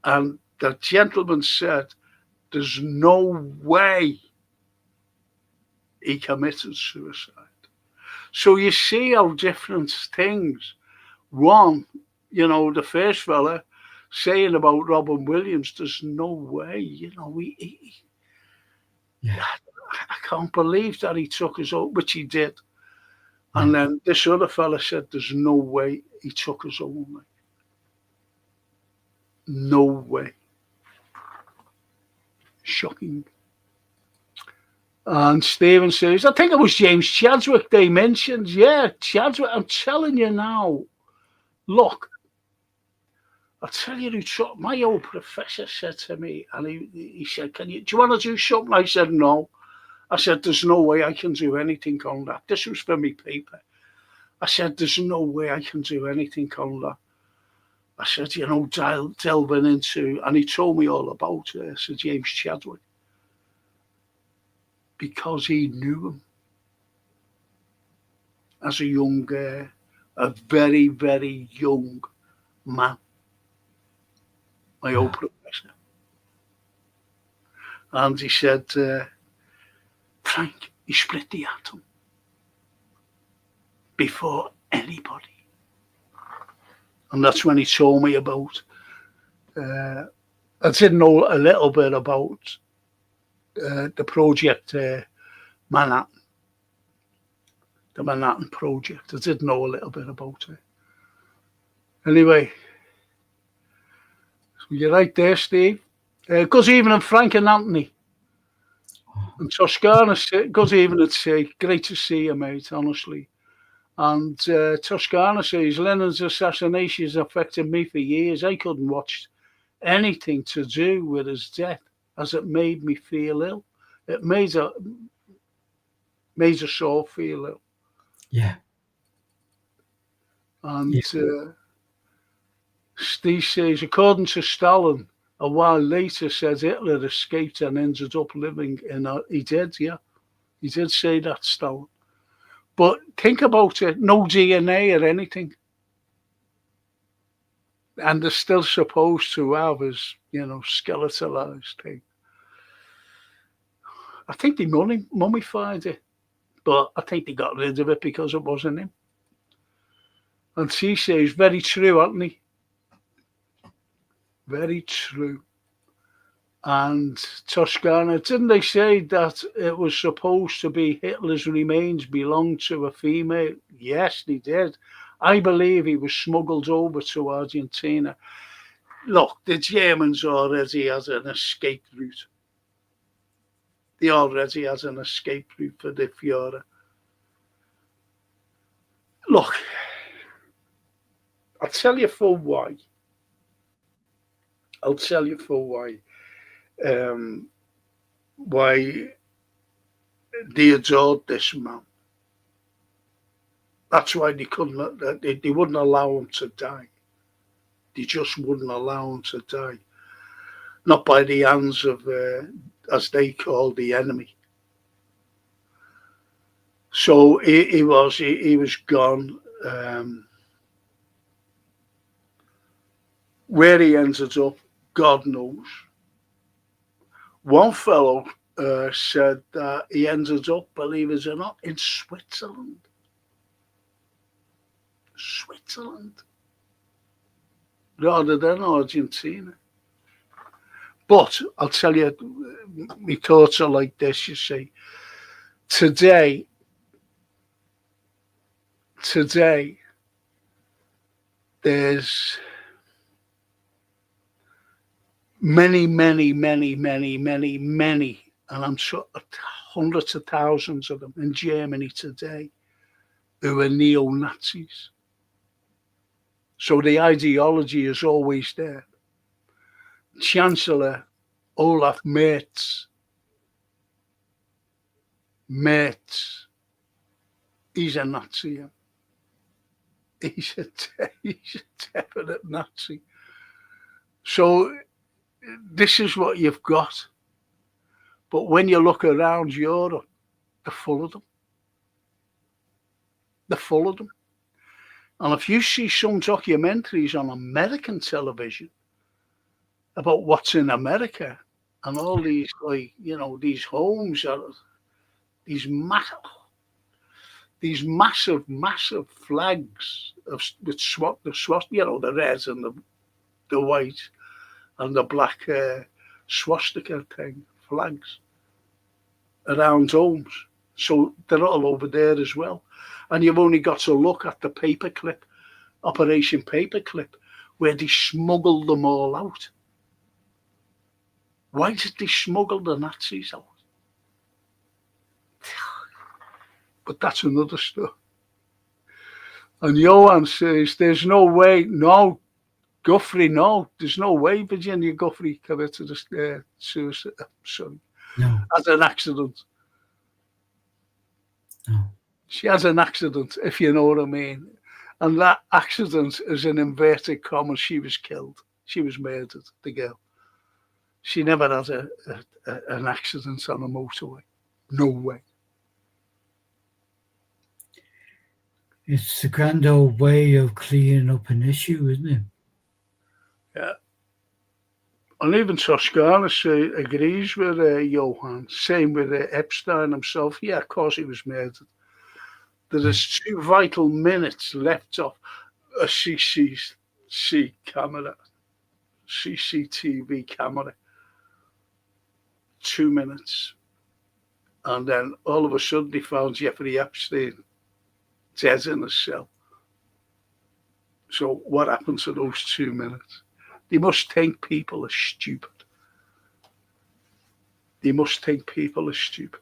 And the gentleman said, "There's no way he committed suicide." So you see how different things. One, the first fella saying about Robin Williams, there's no way, Yeah. I can't believe that he took his own, which he did. And then this other fella said, there's no way he took his own life. No way. Shocking. And Stephen says, I think it was James Chadwick they mentioned. Yeah, Chadwick. I'm telling you now. Look, I'll tell you who my old professor said to me, and he said, do you want to do something? I said, no. I said, there's no way I can do anything on that. This was for me paper. I said, there's no way I can do anything on that. I said, delving into, and he told me all about Sir James Chadwick. Because he knew him as a young, a very, very young man. My old professor. And he said, Frank, he split the atom before anybody. And that's when he told me about, I did know a little bit about the project Manhattan, the Manhattan Project. I did know a little bit about it. Anyway, so you're right there, Steve. Good evening, Frank and Anthony. And Toscana, good evening, great to see you, mate, honestly. And Toscana says, Lennon's assassination has affected me for years. I couldn't watch anything to do with his death, as it made me feel ill. It made us all feel ill. Yeah. And Steve says, according to Stalin, a while later said Hitler escaped and ended up living in he did, yeah. He did say that, Stalin. But think about it, no DNA or anything. And they're still supposed to have his, skeletalized thing. I think they mummified it, but I think they got rid of it because it wasn't him. And she says, very true, Anthony. Very true. And Toscana, didn't they say that it was supposed to be Hitler's remains belonged to a female? Yes, they did. I believe he was smuggled over to Argentina. Look, the Germans already had an escape route. They already had an escape route for the Führer. Look, I'll tell you for why. Why they adored this man. That's why they wouldn't allow him to die. They just wouldn't allow him to die. Not by the hands of, as they called, the enemy. So he was gone. Where he ended up, God knows. One fellow said that he ended up, believe it or not, in Switzerland. Switzerland rather than Argentina. But I'll tell you, my thoughts are like this, you see. Today, there's many, and I'm sure hundreds of thousands of them in Germany today who are neo-Nazis. So the ideology is always there. Chancellor Olaf Merz, he's a Nazi. He's a definite Nazi. So this is what you've got. But when you look around Europe, they're full of them. They're full of them. And if you see some documentaries on American television about what's in America and all these, like, you know, these homes are these massive flags with you know, the red and the white and the black swastika thing flags around homes. So they're all over there as well. And you've only got to look at the paperclip, Operation Paperclip, where they smuggled them all out. Why did they smuggle the Nazis out? But that's another story. And Johan says, there's no way, no, Guthrie, no, there's no way Virginia Guthrie committed suicide, sorry, No. as an accident. No. She has an accident, if you know what I mean. And that accident is in inverted commas. She was killed. She was murdered, the girl. She never had an accident on a motorway. No way. It's the grand old way of cleaning up an issue, isn't it? Yeah. And even Toscana agrees with Johan. Same with Epstein himself. Yeah, of course he was murdered. There is 2 vital minutes left of a CCTV camera. 2 minutes. And then all of a sudden they found Jeffrey Epstein dead in a cell. So what happened to those 2 minutes? They must think people are stupid. They must think people are stupid.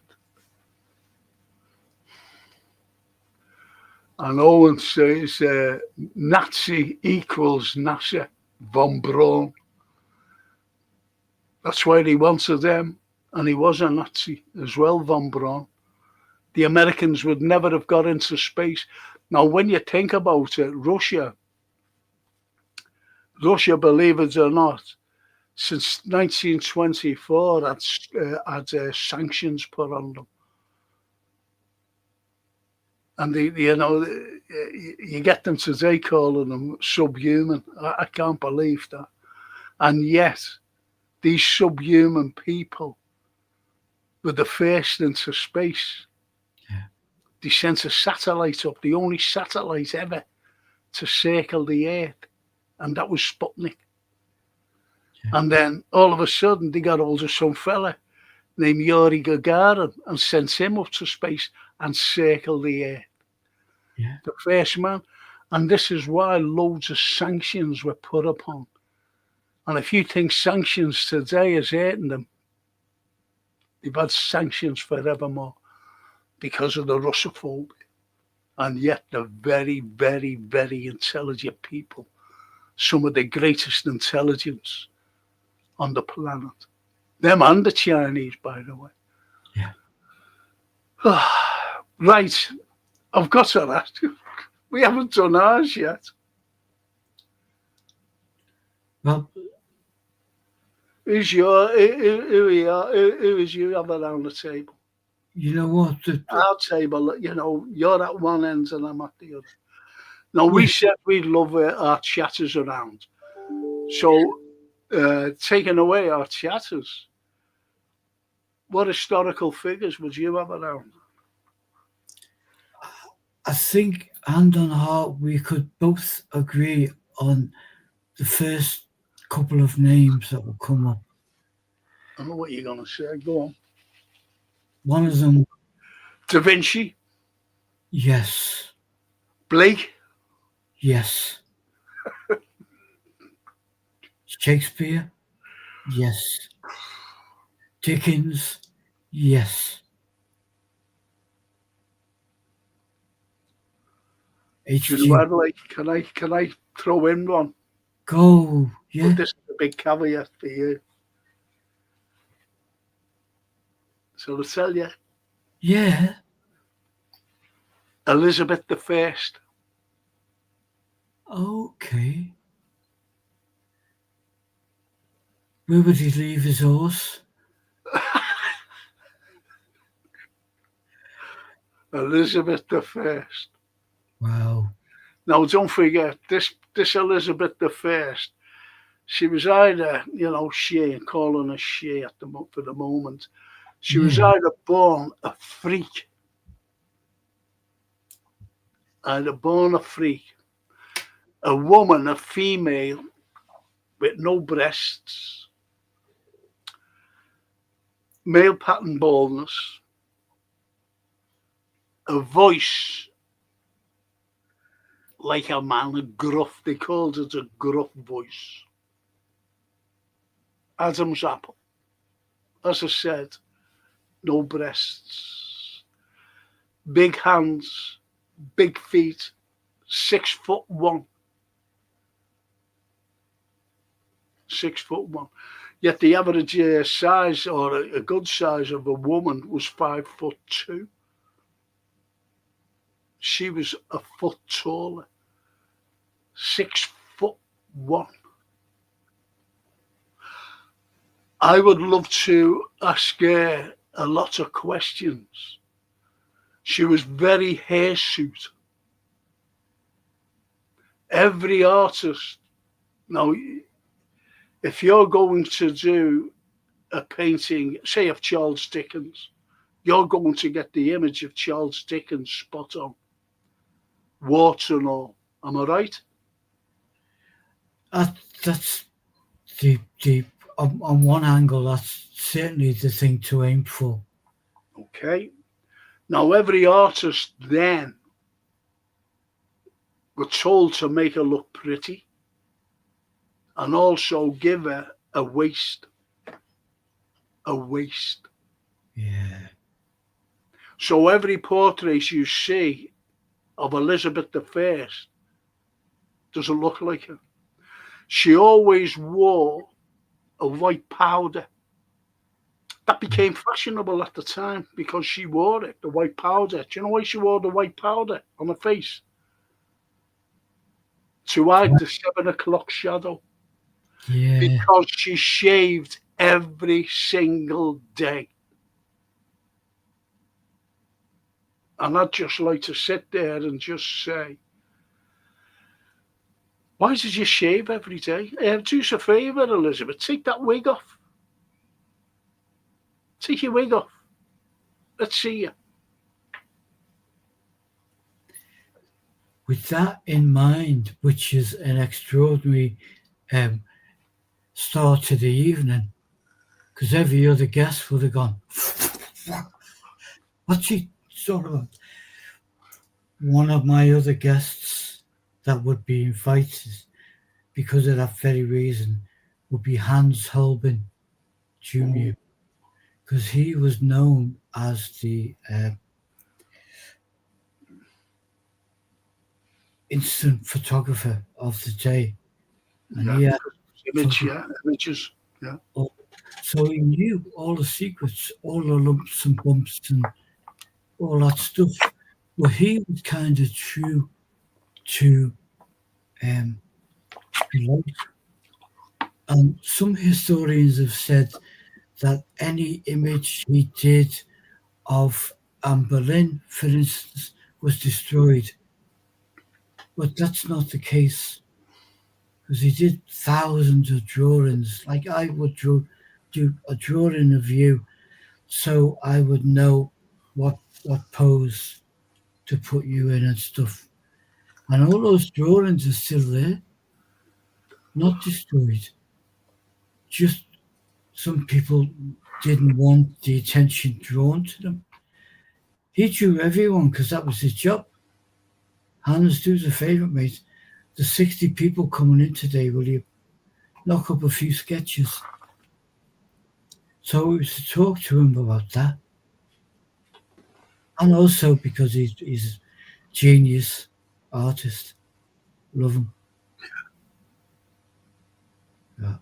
And Owen says Nazi equals NASA, von Braun. That's why he wanted them. And he was a Nazi as well, von Braun. The Americans would never have got into space. Now, when you think about it, Russia, believe it or not, since 1924 had sanctions put on them. And you get them today calling them subhuman. I can't believe that. And yet, these subhuman people were the first into space. Yeah. They sent a satellite up, the only satellite ever to circle the Earth, and that was Sputnik. Yeah. And then all of a sudden, they got hold of some fella named Yuri Gagarin and sent him up to space and circled the Earth. Yeah. The first man. And this is why loads of sanctions were put upon. And if you think sanctions today is hurting them, they've had sanctions forevermore because of the Russophobia. And yet they're very, very, very intelligent people. Some of the greatest intelligence on the planet. Them and the Chinese, by the way. Yeah. Right. I've got to ask you. We haven't done ours yet. Well, who is you have around the table? You know what? Our table, you're at one end and I'm at the other. Now, we said we'd love our chatters around. So, taking away our chatters, what historical figures would you have around? I think, hand on heart, we could both agree on the first couple of names that will come up. I know what you're going to say. Go on. One of them, Da Vinci, yes, Blake, yes. Shakespeare, yes. Dickens, yes. do you H.G. know what, like, can I throw in one? Go, yeah, But this is a big caveat for you. So I'll tell you, yeah. Elizabeth the First. Okay. Where would he leave his horse? Elizabeth the First. Wow. Now, don't forget, this Elizabeth the First, she was either, she, calling her she at for the moment, she was Yeah, either born a freak, a woman, a female with no breasts, male pattern baldness, a voice like a man, a gruff, they called it a gruff voice. Adam's apple, as I said, no breasts, big hands, big feet, 6'1", 6'1". Yet the average size or a good size of a woman was 5'2". She was a foot taller, 6'1". I would love to ask her a lot of questions. She was very hirsute. Every artist, now, if you're going to do a painting, say of Charles Dickens, you're going to get the image of Charles Dickens spot on, warts and all. Am I right? that's deep, deep. On one angle, that's certainly the thing to aim for. Okay. Now, every artist then were told to make her look pretty and also give her a waist. A waist. Yeah. So every portrait you see of Elizabeth I doesn't look like her. She always wore a white powder. That became fashionable at the time because she wore it, the white powder. Do you know why she wore the white powder on her face? To hide the 7 o'clock shadow. Yeah. Because she shaved every single day. And I'd just like to sit there and just say, why did you shave every day? Do us a favour, Elizabeth. Take that wig off. Take your wig off. Let's see you. With that in mind, which is an extraordinary start to the evening, because every other guest would have gone, what's she sort of? One of my other guests that would be invited because of that very reason would be Hans Holbein Jr., because he was known as the instant photographer of the day. And Yeah. he had Images. Yeah. so he knew all the secrets, all the lumps and bumps and all that stuff. But he was kind of true to life. And some historians have said that any image he did of Berlin, for instance, was destroyed. But that's not the case, because he did thousands of drawings. Like I would do a drawing of you, so I would know what pose to put you in and stuff. And all those drawings are still there, not destroyed. Just some people didn't want the attention drawn to them. He drew everyone because that was his job. Hans, do us a favour, mate. There's 60 people coming in today. Will you knock up a few sketches? So we was to talk to him about that. And also because he's a genius artist. Love him. Yeah.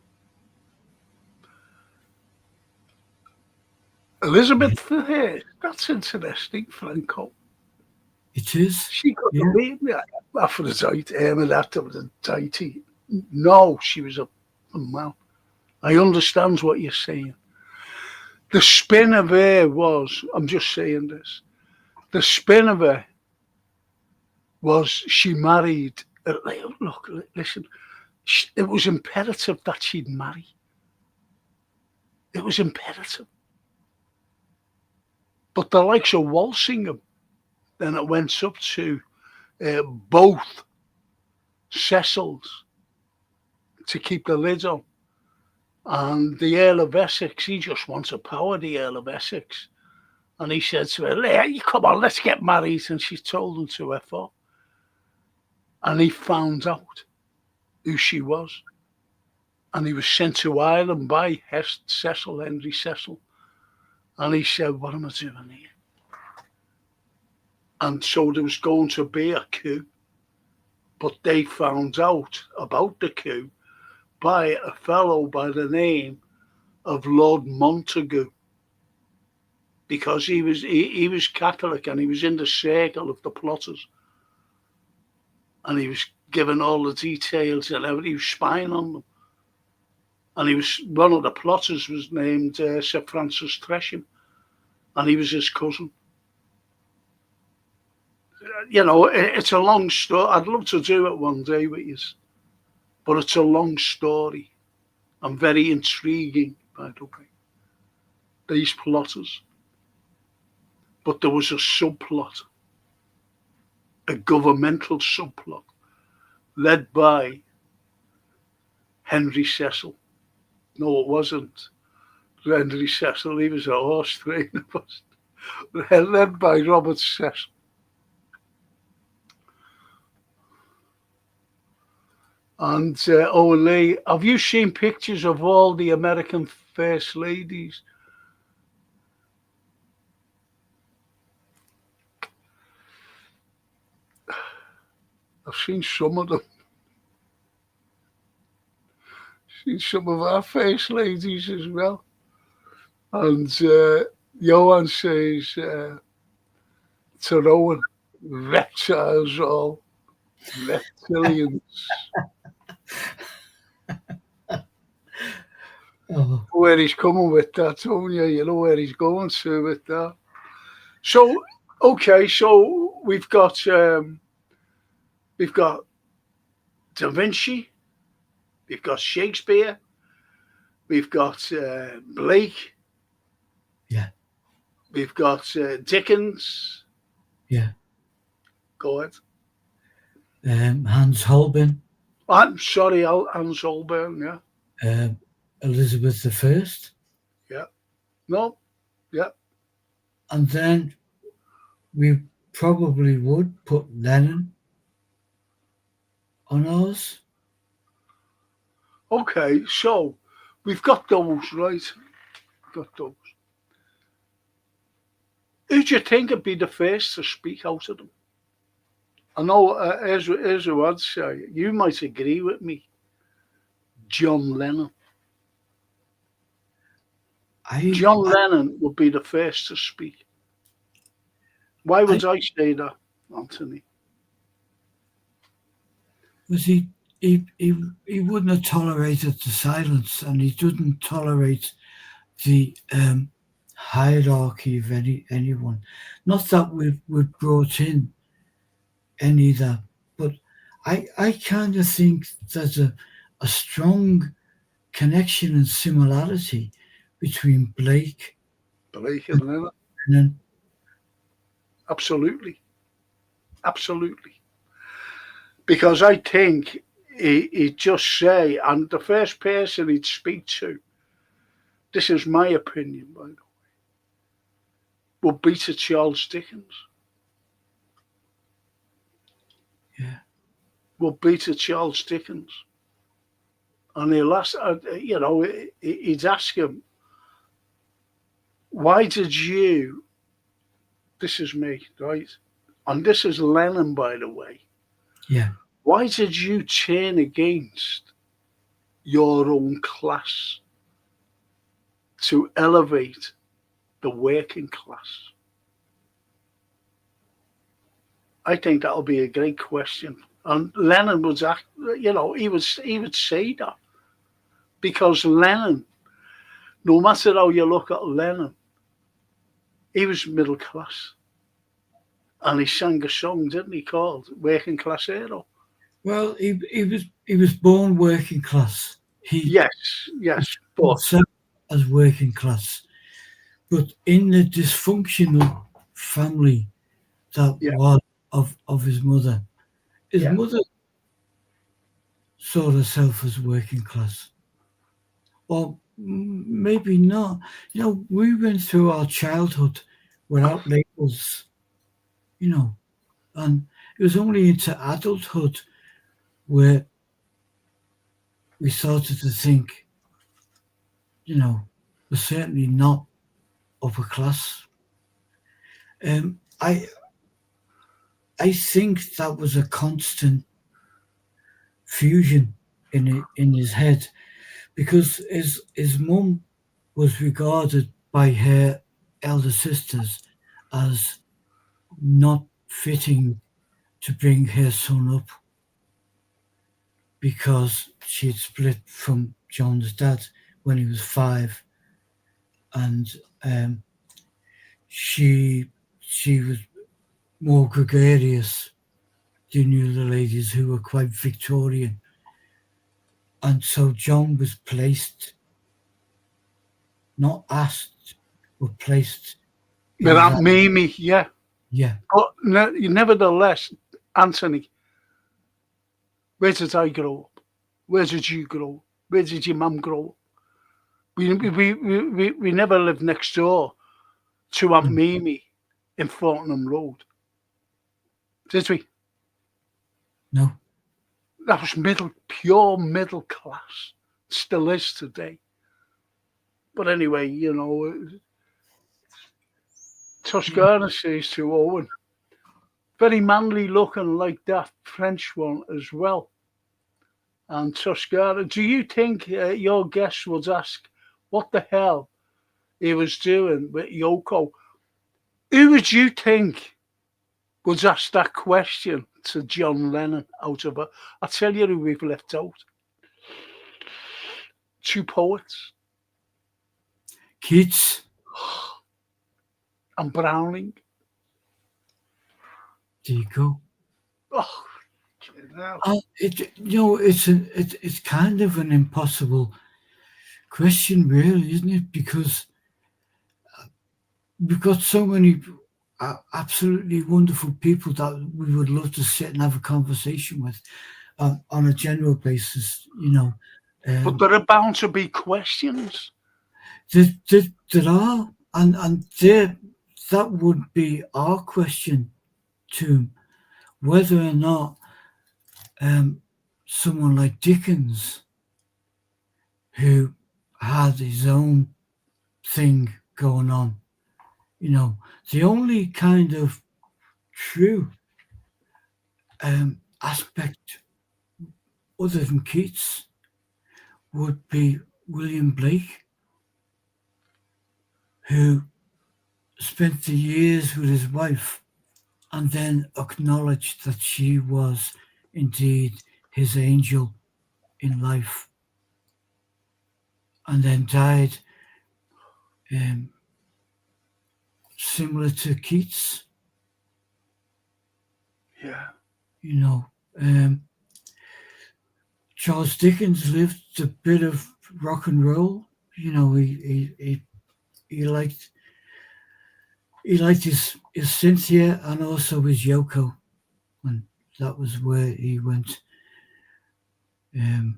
Elizabeth Hearst, that's interesting, Franco. It is. She got to leave me after the tight, after the tighty. No, she was a man. I understand what you're saying. The spin of her was, I'm just saying this, the spin of her was she married, look, listen, it was imperative that she'd marry. It was imperative. But the likes of Walsingham, then it went up to both Cecils to keep the lid on. And the Earl of Essex, he just wants to power the Earl of Essex. And he said to her, hey, come on, let's get married. And she told him to F off. And he found out who she was. And he was sent to Ireland by Henry Cecil. And he said, what am I doing here? And so there was going to be a coup. But they found out about the coup by a fellow by the name of Lord Montagu, because he was Catholic and he was in the circle of the plotters, and he was given all the details and everything. He was spying on them, and he was one of the plotters was named Sir Francis Tresham, and he was his cousin. You know, it's a long story. I'd love to do it one day with you. But it's a long story and very intriguing, by the way, these plotters. But there was a subplot, a governmental subplot, led by Henry Cecil. No, it wasn't Henry Cecil. He was a horse trainer. Led by Robert Cecil. And Owen Lee, have you seen pictures of all the American first ladies? I've seen some of them. Seen some of our first ladies as well. And Johan says to Owen, reptiles all, reptilians. Oh. Where he's coming with that, don't you? You know where he's going to with that. So, okay, so we've got Da Vinci, we've got Shakespeare, we've got Blake, yeah, we've got Dickens, yeah. Go ahead. Hans Holbein. I'm sorry, Hans Holbein, yeah. Elizabeth I. Yeah. No. Yeah. And then we probably would put Lennon on ours. Okay, so we've got those, right? Got those. Who do you think would be the first to speak out of them? I know, here's what I'd say. You might agree with me. John Lennon. John Lennon would be the first to speak. Why would I say that, Anthony? Because he wouldn't have tolerated the silence, and he didn't tolerate the hierarchy of anyone. Not that we've brought in any of that, but I kind of think there's a strong connection and similarity between Blake and Lennon. And absolutely. absolutely. Because I think he'd just say, and the first person he'd speak to, this is my opinion, by the way, would be to Charles Dickens. Yeah. Would be to Charles Dickens. And he'll ask, he'd ask him, why did you, this is me, right? And this is Lennon, by the way. Yeah. Why did you turn against your own class to elevate the working class? I think that'll be a great question. And Lennon would, he would say that, because Lennon, no matter how you look at Lennon, he was middle class, and he sang a song, didn't he, called "Working Class Hero"? Well, he was born working class. Yes, but as working class, but in the dysfunctional family that was of his mother. His mother saw herself as working class. Or maybe not. We went through our childhood without labels, and it was only into adulthood where we started to think, we're certainly not upper class. I think that was a constant fusion in his head, because his mum was regarded by her elder sisters as not fitting to bring her son up, because she'd split from John's dad when he was 5, and she was more gregarious than the other ladies, who were quite Victorian. And so John was placed, not asked, but placed. Without Mimi, yeah. Yeah. But nevertheless, Anthony, where did I grow up? Where did you grow up? Where did your mum grow up? We never lived next door to Aunt Mimi in Fortnum Road, did we? No. That was pure middle class. Still is today. But anyway, Toscana says to Owen, very manly looking, like that French one as well. And Toscana, do you think your guest would ask what the hell he was doing with Yoko? Who would you think would ask that question to John Lennon out of it? I'll tell you who we've left out. 2 poets. Keats and Browning. There you go. Oh, it's kind of an impossible question, really, isn't it? Because we've got so many absolutely wonderful people that we would love to sit and have a conversation with on a general basis, but there are bound to be questions. There are, and that would be our question to him, whether or not someone like Dickens, who had his own thing going on, the only kind of true aspect other than Keats would be William Blake, who spent the years with his wife and then acknowledged that she was indeed his angel in life, and then died similar to Keats. Yeah. Charles Dickens lived a bit of rock and roll. He liked his Cynthia and also his Yoko. and that was where he went. I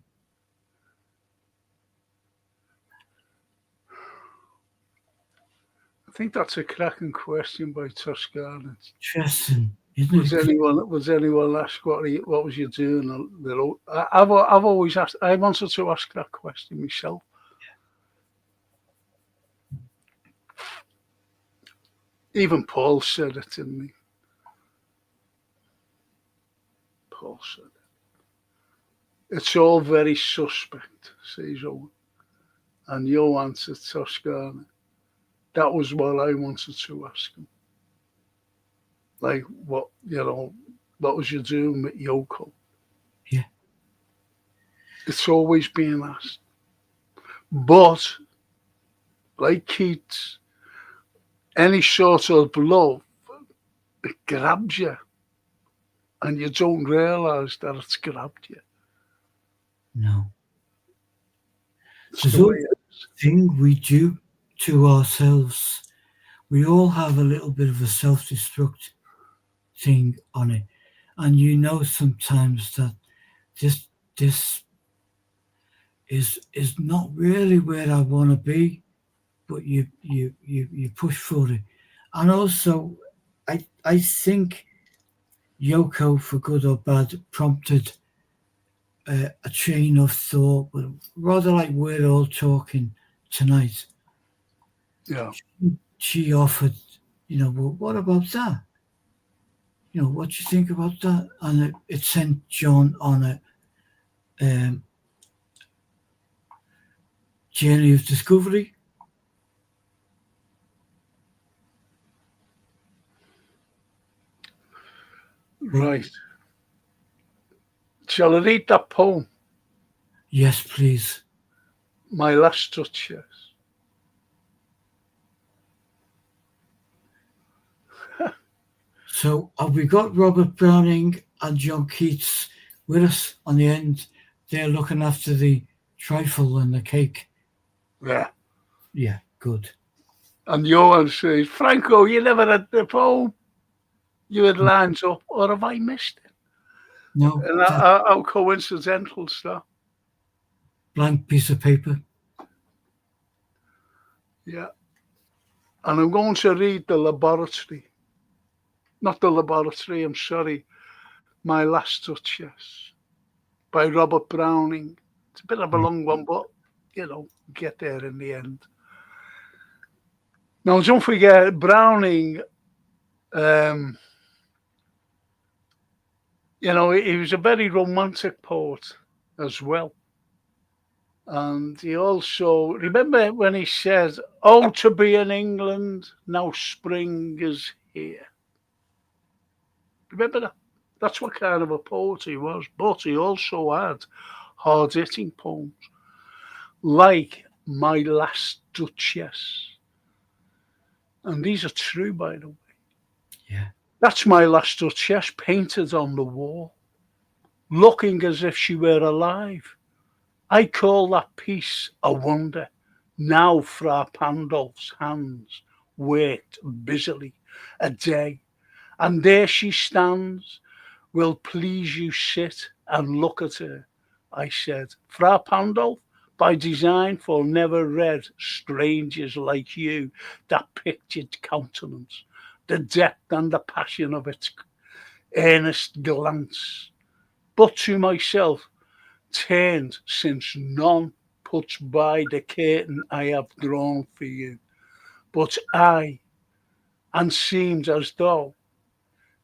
think that's a cracking question by Toscana. Interesting, isn't it? Was anyone asked what was you doing? I've always asked. I wanted to ask that question myself. Even Paul said it, didn't he? Paul said it. It's all very suspect, says Owen. And you answered Toscana. That was what I wanted to ask him. Like, what was you doing with Yoko? Yeah. It's always being asked. But, like Keats, any sort of love, it grabs you. And you don't realise that it's grabbed you. No. It's There's the way always a thing we do to ourselves. We all have a little bit of a self-destruct thing on it. And you know sometimes that this is not really where I want to be, but you push for it. And also I think Yoko, for good or bad, prompted a chain of thought, but rather like we're all talking tonight. Yeah. She offered, well, what about that? What do you think about that? And it sent John on a journey of discovery. Right. Shall I read that poem? Yes, please. My Last Duchess. So have we got Robert Browning and John Keats with us on the end? They're looking after the trifle and the cake. Yeah. Yeah, good. And Johan says, Franco, you never had the poem. You had lines up, or have I missed it? No. And how coincidental is that? Blank piece of paper. Yeah. And I'm going to read The Laboratory. Not The Laboratory, I'm sorry. My Last Duchess by Robert Browning. It's a bit of a long one, but, get there in the end. Now, don't forget, Browning, he was a very romantic poet as well. And he also, remember when he says, oh, to be in England, now spring is here. Remember that? That's what kind of a poet he was. But he also had hard-hitting poems, like My Last Duchess. And these are true, by the way. Yeah. That's my last Duchess painted on the wall, looking as if she were alive. I call that piece a wonder. Now Fra Pandolf's hands worked busily a day, and there she stands. Will please you sit and look at her, I said. Fra Pandolf, by design, for never read strangers like you, that pictured countenance, the depth and the passion of its earnest glance. But to myself, turned, since none puts by the curtain I have drawn for you. But and seemed as though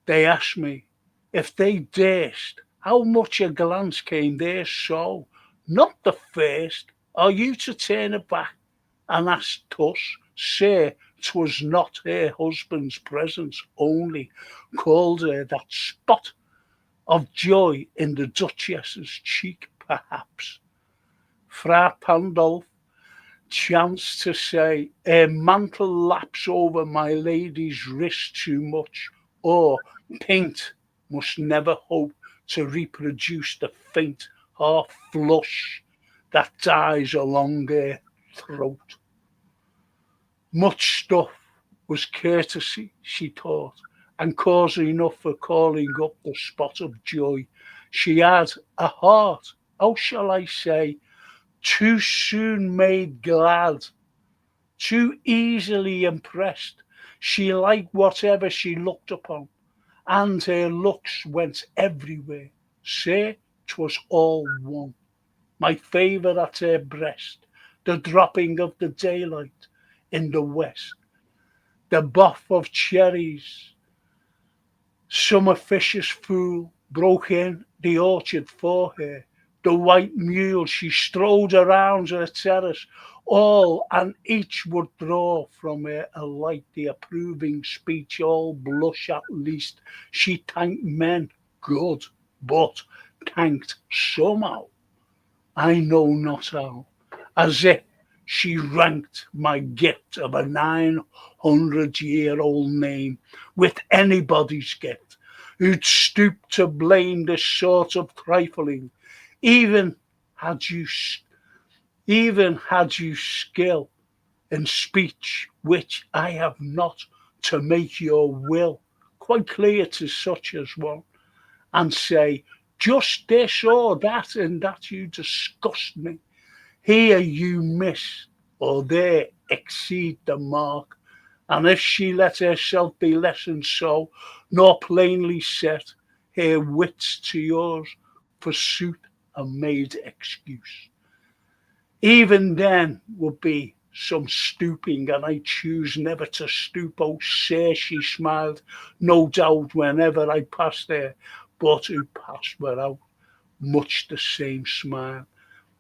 they asked me if they durst, how much a glance came there so, not the first, are you to turn it back and ask thus, sir, 'twas not her husband's presence only called her that spot of joy in the Duchess's cheek, perhaps. Fra Pandolf chanced to say, her mantle laps over my lady's wrist too much, or paint must never hope to reproduce the faint half flush that dies along her throat. Much stuff was courtesy, she thought, and cause enough for calling up the spot of joy. She had a heart, how shall I say, too soon made glad, too easily impressed. She liked whatever she looked upon, and her looks went everywhere. Say 'twas all one. My favour at her breast, the dropping of the daylight in the west, the bough of cherries, summer fisher's fool broke in the orchard for her, the white mule she strode around her terrace, all and each would draw from her alike the approving speech, all blush at least. She thanked men good, but thanked somehow, I know not how, as if she ranked my gift of a 900-year-old name with anybody's gift, who'd stoop to blame this sort of trifling, even had you, even had you skill in speech, which I have not, to make your will quite clear to such as one, and say just this or that, and that you disgust me. Here you miss, or there exceed the mark. And if she let herself be lessened so, nor plainly set her wits to yours, forsooth a maid excuse, even then would be some stooping, and I choose never to stoop. Oh, sir, she smiled, no doubt, whenever I passed there, but who passed without much the same smile.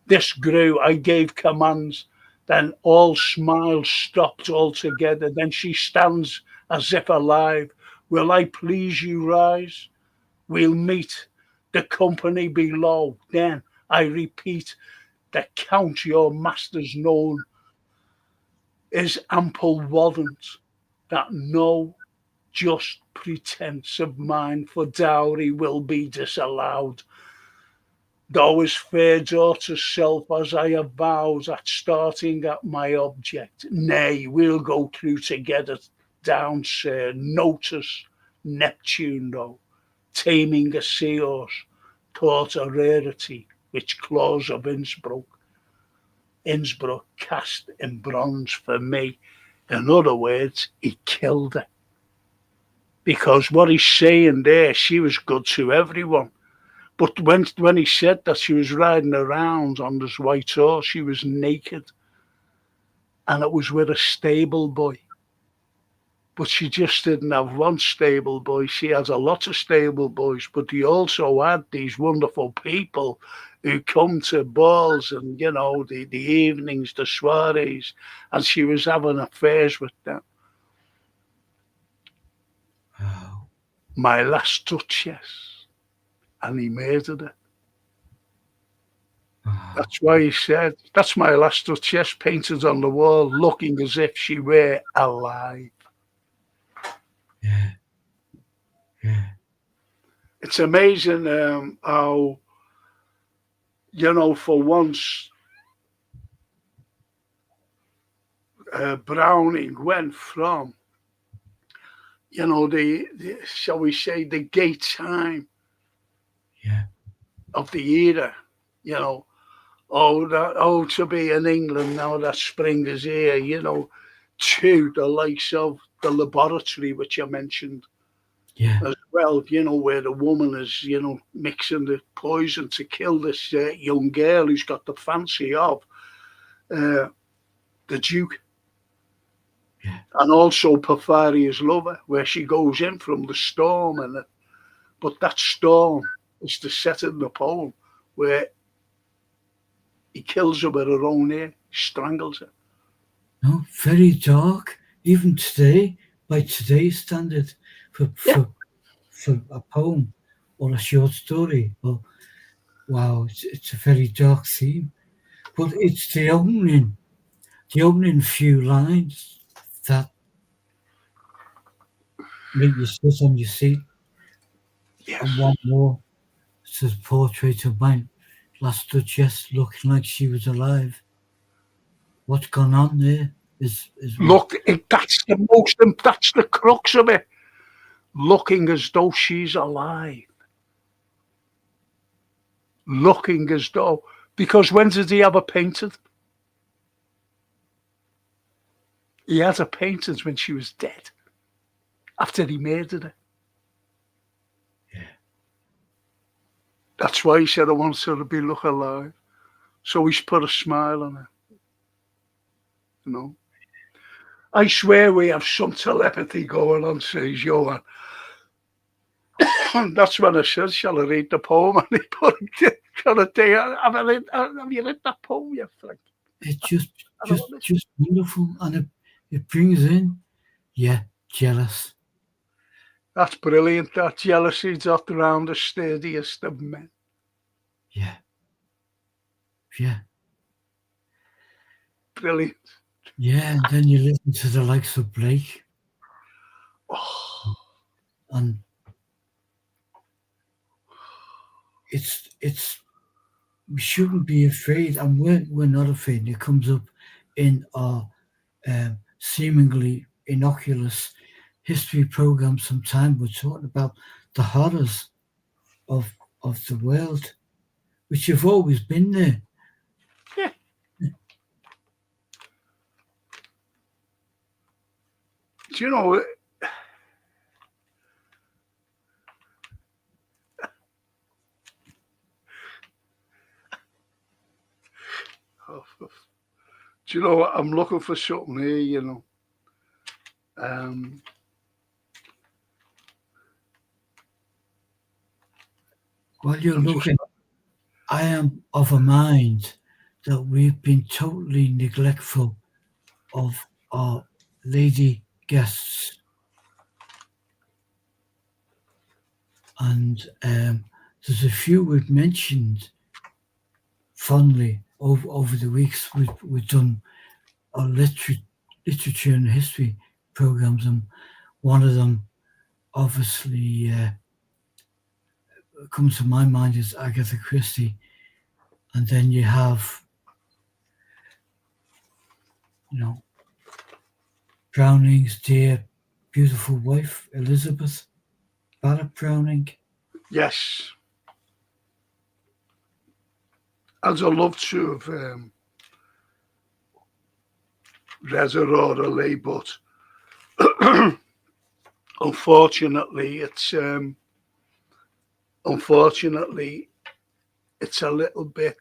This grew, I gave commands, then all smiles stopped altogether. Then she stands as if alive. Will I please you rise? We'll meet the company below. Then I repeat, the count your master's known is ample warrant that no just pretence of mine for dowry will be disallowed. Though his fair daughter's self, as I have vowed at starting at my object, nay, we'll go through together down, sir. Notice Neptune, though, taming a seahorse, taught a rarity, which claws of Innsbruck cast in bronze for me. In other words, he killed her. Because what he's saying there, she was good to everyone. But when he said that she was riding around on this white horse, she was naked. And it was with a stable boy. But she just didn't have one stable boy. She had a lot of stable boys, but he also had these wonderful people who come to balls and, you know, the evenings, the soirees, and she was having affairs with them. Wow. My last duchess. And he murdered her. Wow. That's why he said, that's my last duchess painted on the wall, looking as if she were alive. Yeah. Yeah. It's amazing how, you know, for once, Browning went from, you know, the shall we say, the gay time Yeah. of the era, you know, to be in England now that spring is here, you know, to the likes of the laboratory, which I mentioned, Yeah. as well, you know, where the woman is, you know, mixing the poison to kill this young girl who's got the fancy of the Duke. Yeah. And also Porphyria's lover, where she goes in from the storm, but that storm is the set in the poem where he kills her with her own hair, strangles her. No, very dark. Even today, by today's standard, for a poem or a short story. Well, wow, it's a very dark theme. But it's the opening few lines that make you sit on your seat. Yes. And one more, it's a portrait of my last duchess looking like she was alive. What's gone on there is Look, that's the crux of it. looking as though she's alive. Looking as though, because when did he have her painted? He had her painted when she was dead, after he murdered her. Yeah. That's why he said, I want her to be look alive. So he's put a smile on her. You know? I swear we have some telepathy going on, says Johan. That's when I said, shall I read the poem? And he put it on a day. Have you read that poem yet, Frank? It's just wonderful, and it brings in, jealous. That's brilliant. That jealousy doth around the sturdiest of men. Yeah. Brilliant. Yeah, and then you listen to the likes of Blake. Oh. And it's we shouldn't be afraid, and we're not afraid. It comes up in our seemingly innocuous history program sometime. We're talking about the horrors of the world, which have always been there. Yeah. Do you know, do you know what? I'm looking for something here, you know. While you're looking, I am of a mind that we've been totally neglectful of our lady guests. And there's a few we've mentioned fondly over the weeks. We've done our literature and history programs, and one of them obviously comes to my mind is Agatha Christie. And then you have, Browning's dear, beautiful wife, Elizabeth Barrett Browning. Yes. I'd love to have read her orally, but unfortunately, it's a little bit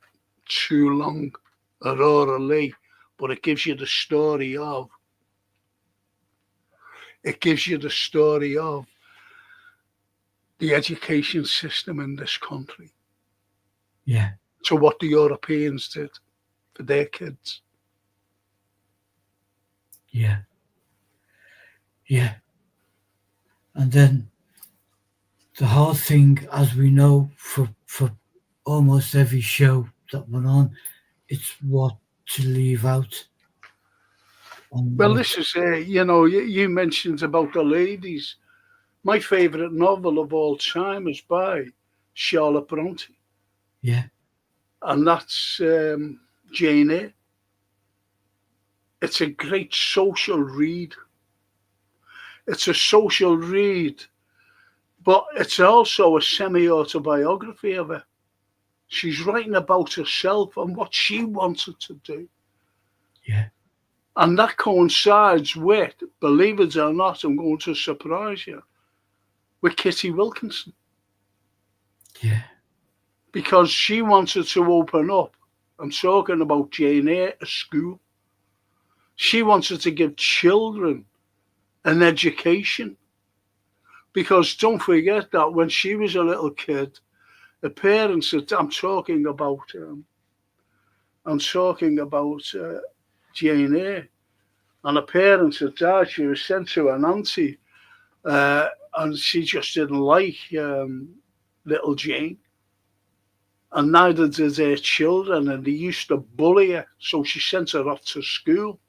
too long, Aurora Leigh, but it gives you the story of the education system in this country. Yeah. To what the Europeans did for their kids. Yeah. And then the hard thing, as we know, for almost every show that we're on, it's what to leave out. Well, this is, you mentioned about the ladies. My favourite novel of all time is by Charlotte Bronte. Yeah. And that's Jane Eyre. It's a great social read. It's a social read, but it's also a semi-autobiography of her. She's writing about herself and what she wanted to do. Yeah. And that coincides with, believe it or not, I'm going to surprise you, with Kitty Wilkinson. Yeah. Because she wanted to open up, I'm talking about Jane Eyre, a school. She wanted to give children an education. Because don't forget that when she was a little kid, her parents, I'm talking about Jane Eyre, and her parents had died. She was sent to an auntie, and she just didn't like little Jane. And neither did her children, and they used to bully her, so she sent her off to school.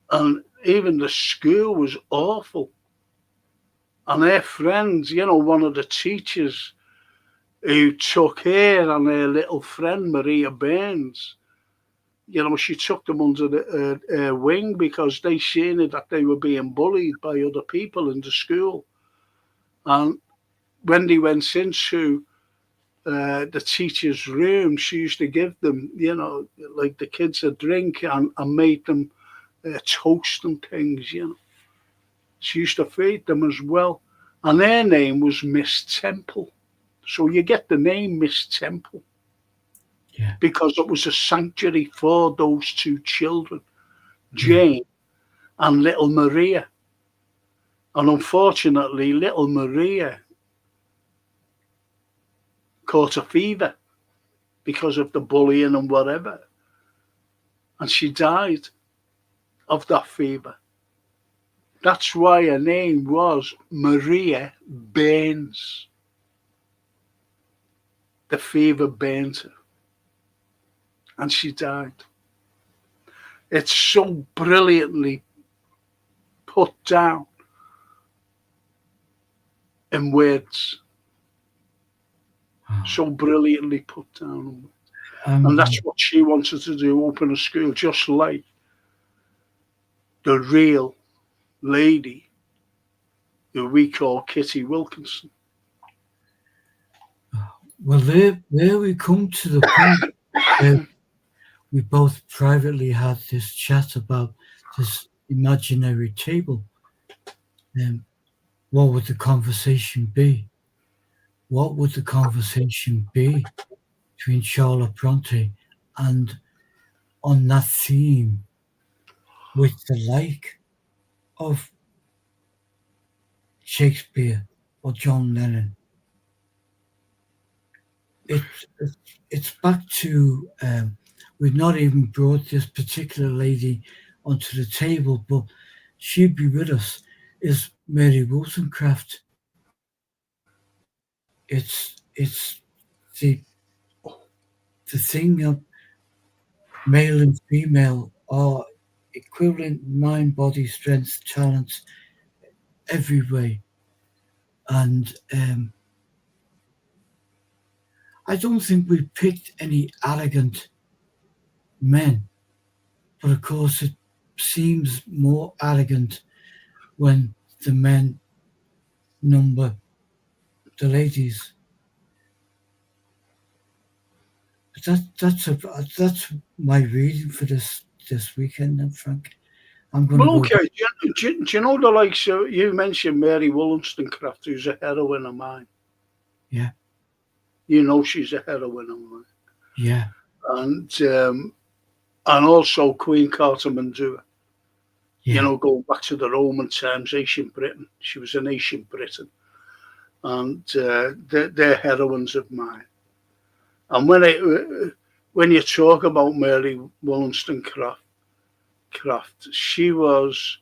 And even the school was awful. And her friends, one of the teachers who took her and her little friend, Maria Burns, she took them under her wing because they seen it that they were being bullied by other people in the school. And when they went into the teacher's room, she used to give them, like the kids a drink and made them toast and things, She used to feed them as well. And their name was Miss Temple. So you get the name Miss Temple. Yeah. Because it was a sanctuary for those two children, Jane and little Maria. And unfortunately, little Maria caught a fever because of the bullying and whatever. And she died of that fever. That's why her name was Maria Baines. The fever burned her. And she died. It's so brilliantly put down in words. So brilliantly put down. And that's what she wanted to do, open a school, just like the real lady who we call Kitty Wilkinson. Well, there we come to the point where we both privately had this chat about this imaginary table. What would the conversation be? What would the conversation be between Charlotte Bronte and on that theme with the like of Shakespeare or John Lennon? It's back to we've not even brought this particular lady onto the table, but she'd be with us. Is Mary Wollstonecraft. It's the thing of male and female are equivalent mind, body, strength, talents, every way. And I don't think we picked any arrogant men, but of course it seems more arrogant when the men number the ladies. But that's my reading for this weekend, then, Frank. I'm going to go. Okay, do you know the likes of, you mentioned Mary Wollstonecraft, who's a heroine of mine. Yeah. She's a heroine of mine. Yeah. And also Queen Cartamandua. Yeah. Going back to the Roman times, ancient Britain. She was in ancient Britain. And they're heroines of mine. And when you talk about Mary Wollstonecraft, she was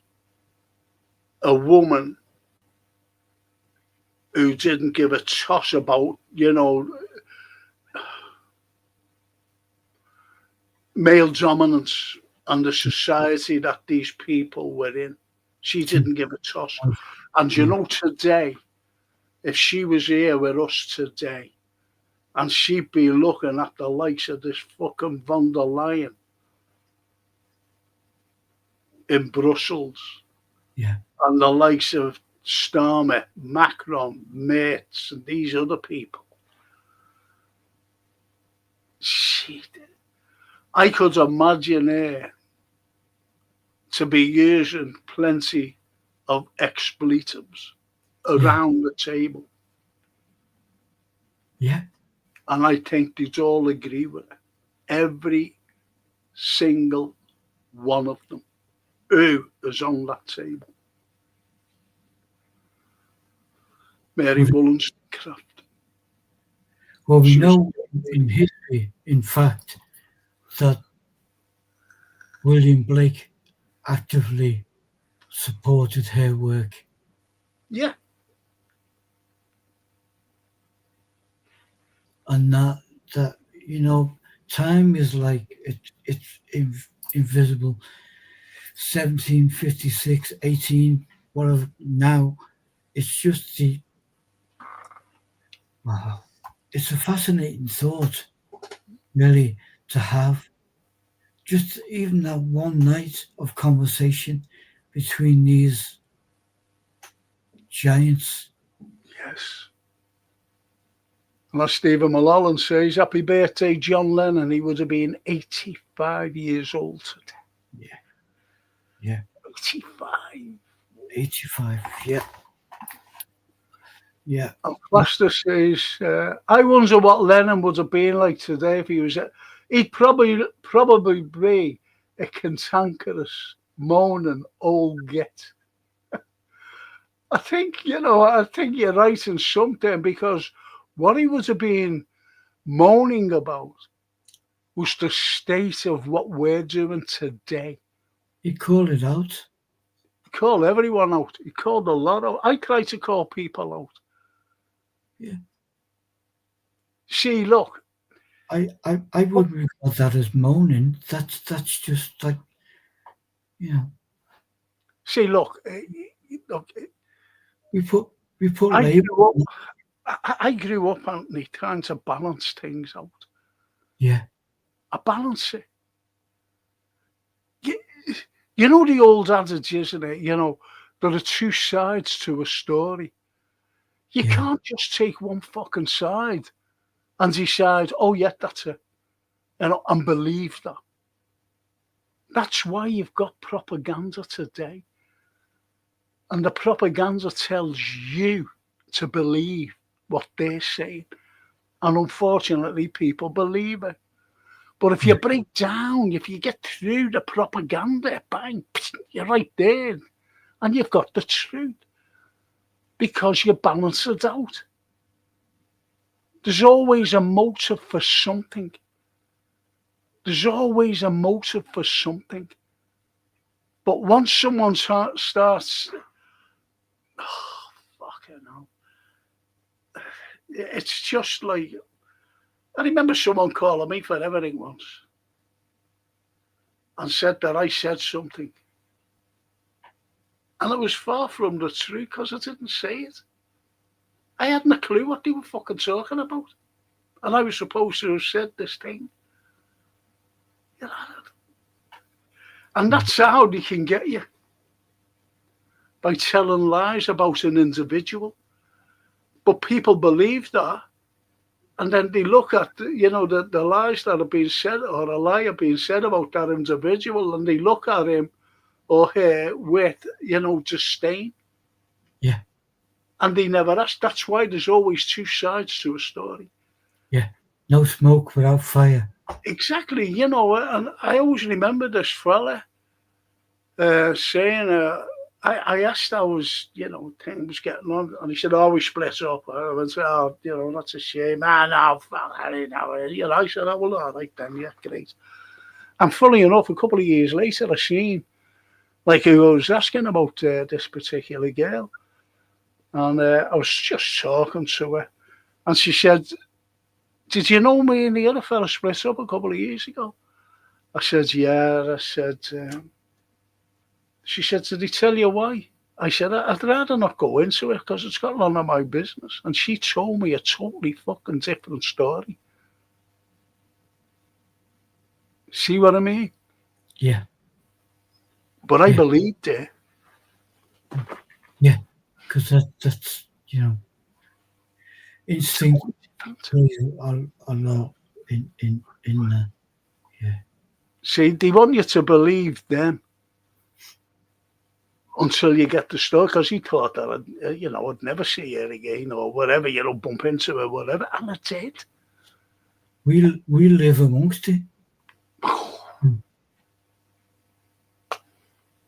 a woman who didn't give a toss about, male dominance and the society that these people were in. She didn't give a toss. And today, if she was here with us today, and she'd be looking at the likes of this fucking von der Leyen in Brussels, and the likes of Starmer, Macron, Merz, and these other people, I could imagine her to be using plenty of expletives around the table. Yeah. And I think they'd all agree with her. Every single one of them who is on that table. Mary Wollstonecraft. Well, we know in history, in fact, that William Blake actively supported her work. Yeah. And that time is like it's invisible. 1756, 18, whatever. Now, it's just it's a fascinating thought, really, to have just even that one night of conversation between these giants. Yes. And as Stephen Mulholland says, happy birthday, John Lennon. He would have been 85 years old today. Yeah. Yeah. 85. 85. Yeah. Yeah. And Foster says, I wonder what Lennon would have been like today if he was. He'd probably be a cantankerous, moaning old git. I think you're right in something, because what he would have been moaning about was the state of what we're doing today. He called it out. He called everyone out. He called a lot out. I try to call people out. Yeah. See, look. I wouldn't regard that as moaning. That's just like, you know. See, look. We put I label. grew up, Anthony, trying to balance things out. Yeah. I balance it. You know the old adage, isn't it? You know, there are two sides to a story. You can't just take one fucking side and decide, oh yeah, that's it, and believe that. That's why you've got propaganda today. And the propaganda tells you to believe what they're saying. And unfortunately, people believe it. But if you break down, if you get through the propaganda, bang, you're right there. And you've got the truth. Because you balance it out. There's always a motive for something. There's always a motive for something. But once someone starts, oh, fucking hell. It's just like, I remember someone calling me for everything once and said that I said something. And it was far from the truth, because I didn't say it. I hadn't a clue what they were fucking talking about. And I was supposed to have said this thing. You know, and that's how they can get you. By telling lies about an individual. But people believe that. And then they look at, the lies that have been said, or a lie have been said about that individual, and they look at him or her with, disdain. Yeah. And they never ask. That's why there's always two sides to a story. Yeah. No smoke without fire. Exactly. And I always remember this fella saying, I asked how thing was getting on, and he said, we split up. I went, that's a shame. No, fuck, I didn't know it. I said, well, all right then, yeah, great. And funny enough, a couple of years later, I seen, like, I was asking about this particular girl, and I was just talking to her, and she said, did you know me and the other fella split up a couple of years ago? I said, yeah. I said, she said, did he tell you why? I said, I'd rather not go into it because it's got none of my business. And she told me a totally fucking different story. See what I mean? Yeah. But I believed it. Yeah, because that's, instinct plays a lot in that. Yeah. See, they want you to believe them until you get the story, because he thought that I'd never see her again, or whatever, bump into her, whatever, and I did. We live amongst it.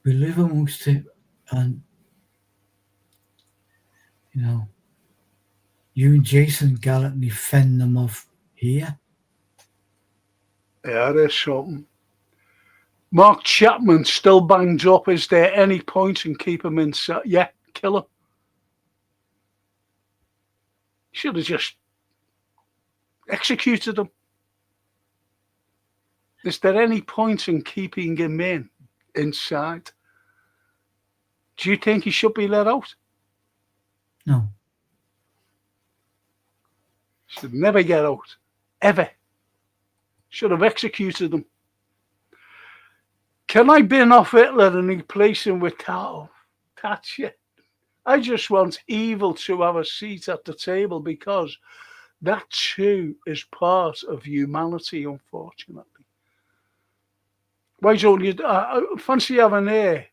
We live amongst it, and you and Jason gallantly fend them off here. Yeah, there's something. Mark Chapman still banged up. Is there any point in keeping him inside? Yeah, kill him. Should have just executed him. Is there any point in keeping him inside? Do you think he should be let out? No. Should never get out. Ever. Should have executed him. Can I bin off Hitler and replace him with Thatcher? I just want evil to have a seat at the table, because that too is part of humanity, unfortunately. Why don't you fancy having a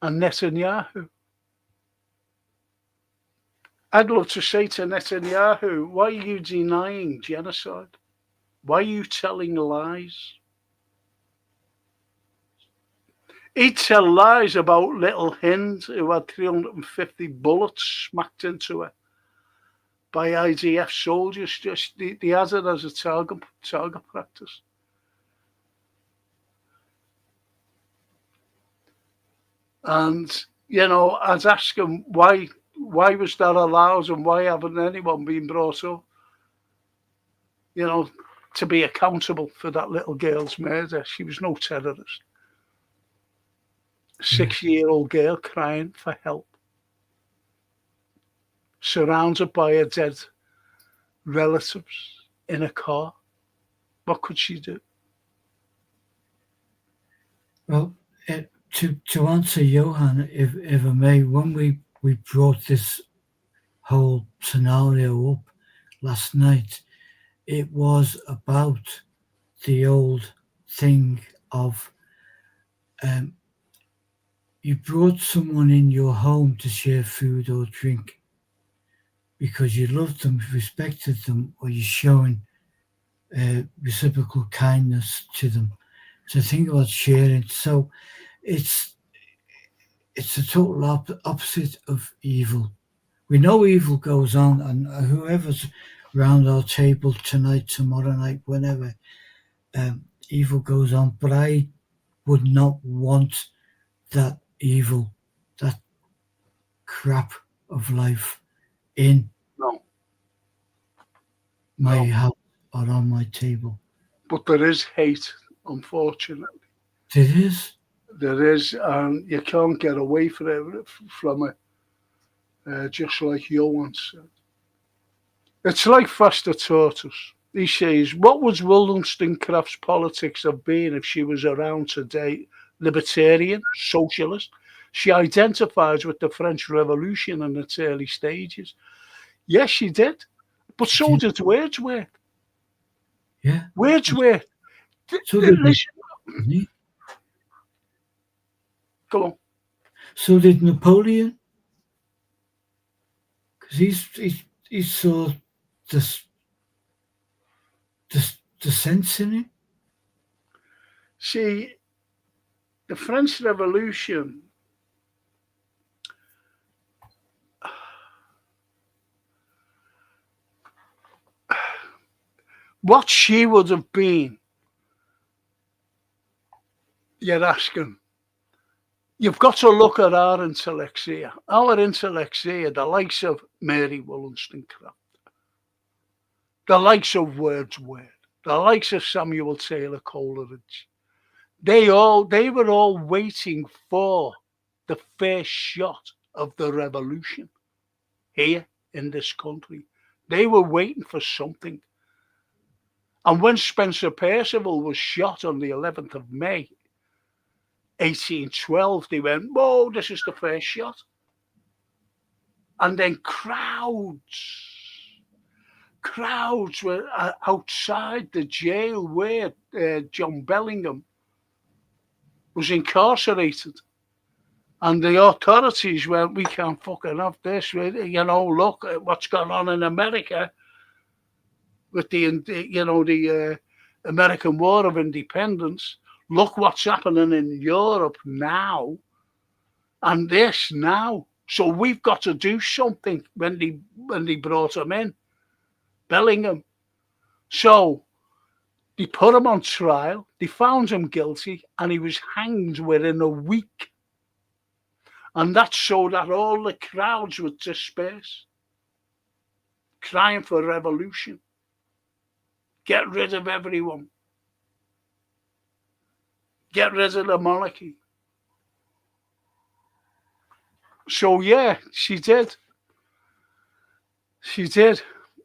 Netanyahu? I'd love to say to Netanyahu, why are you denying genocide? Why are you telling lies? He'd tell lies about little Hind, who had 350 bullets smacked into her by IDF soldiers. Just they had it as a target practice. And, I'd ask him, why was that allowed, and why haven't anyone been brought up, to be accountable for that little girl's murder? She was no terrorist. 6-year-old girl crying for help, surrounded by her dead relatives in a car. What could she do? Well, to answer Johan, if I may, when we brought this whole scenario up last night, it was about the old thing of you brought someone in your home to share food or drink because you loved them, respected them, or you're showing reciprocal kindness to them. So think about sharing. So it's the total opposite of evil. We know evil goes on, and whoever's around our table tonight, tomorrow night, whenever, evil goes on. But I would not want that evil, that crap of life in my house or on my table. But there is hate, unfortunately. There is. There is, and you can't get away from it, just like Johan said. It's like Foster taught us. He says, what would Wollstonecraft's politics have been if she was around today? Libertarian, socialist. She identifies with the French Revolution in its early stages. Yes, she did. But so did Wordsworth. Yeah. Wordsworth. So did Go on. So did Napoleon. Because he saw the sense in it. See, the French Revolution, what she would have been, you're asking. You've got to look at our intellects here. Our intellects here, the likes of Mary Wollstonecraft, the likes of Wordsworth, the likes of Samuel Taylor Coleridge. They were all waiting for the first shot of the revolution here in this country. They were waiting for something. And when Spencer Perceval was shot on the 11th of May, 1812, they went, whoa, this is the first shot. And then crowds were outside the jail where John Bellingham was incarcerated. And the authorities went, we can't fucking have this. Look at what's gone on in America with the American War of Independence. Look what's happening in Europe now, and this now. So we've got to do something when they brought him in, Bellingham. So they put him on trial, they found him guilty, and he was hanged within a week. And that's so that all the crowds would disperse, crying for revolution. Get rid of everyone. Get rid of the monarchy. So, yeah, she did. She did.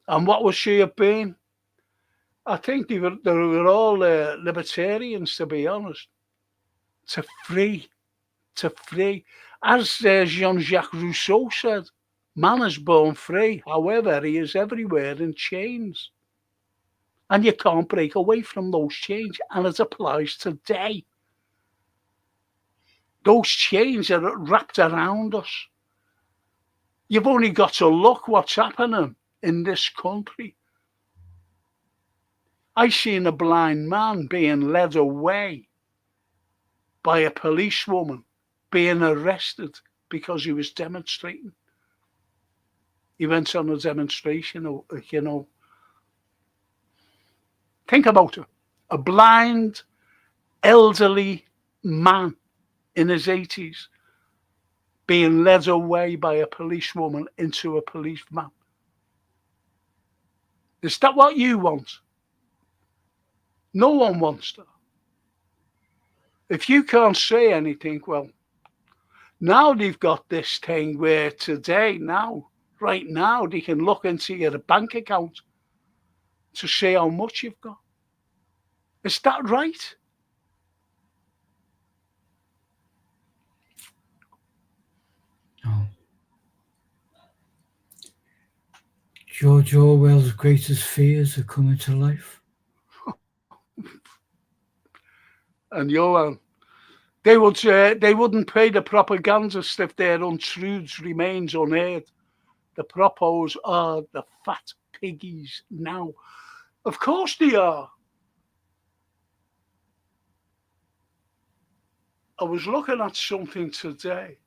And what would she have been? I think they were all libertarians, to be honest. To free. As Jean-Jacques Rousseau said, man is born free. However, he is everywhere in chains. And you can't break away from those chains. And it applies today. Those chains are wrapped around us. You've only got to look what's happening in this country. I seen a blind man being led away by a policewoman, being arrested because he was demonstrating. He went on a demonstration, you know. Think about it. A blind, elderly man in his 80s being led away by a policewoman into a police van. Is that what you want? No one wants that. If you can't say anything, well, now they've got this thing where today, right now, they can look into your bank account to see how much you've got. Is that right? No. George Orwell's greatest fears are coming to life. And Johan, they wouldn't pay the propagandists if their untruths remains unheard. The propos are the fat piggies now. Of course they are. I was looking at something today.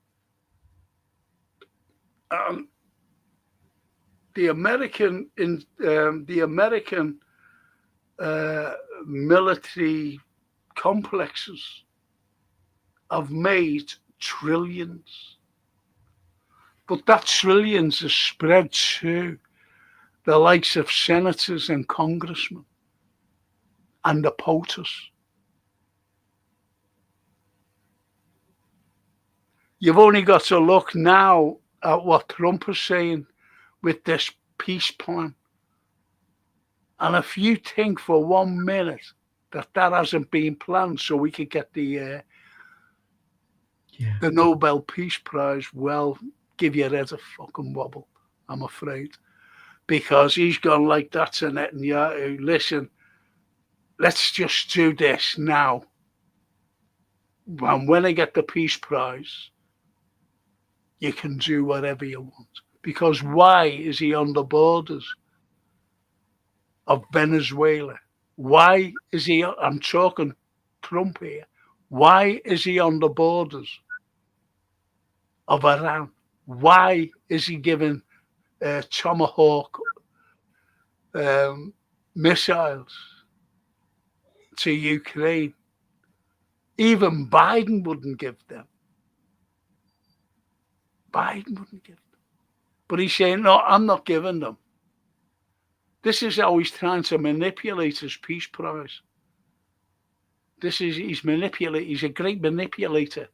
The American military complexes have made trillions. But that trillions is spread to the likes of senators and congressmen and the POTUS. You've only got to look now at what Trump is saying with this peace plan. And if you think for 1 minute that hasn't been planned so we could get the Nobel Peace Prize, well, give your head a fucking wobble, I'm afraid. Because he's gone like that to Netanyahu. Listen, let's just do this now. And when I get the Peace Prize, you can do whatever you want. Because why is he on the borders of Venezuela? Why is he, I'm talking Trump here, why is he on the borders of Iran? Why is he giving Tomahawk missiles to Ukraine? Even Biden wouldn't give them. Biden wouldn't give them. But he's saying, no, I'm not giving them. This is how he's trying to manipulate his peace prize. He's a great manipulator.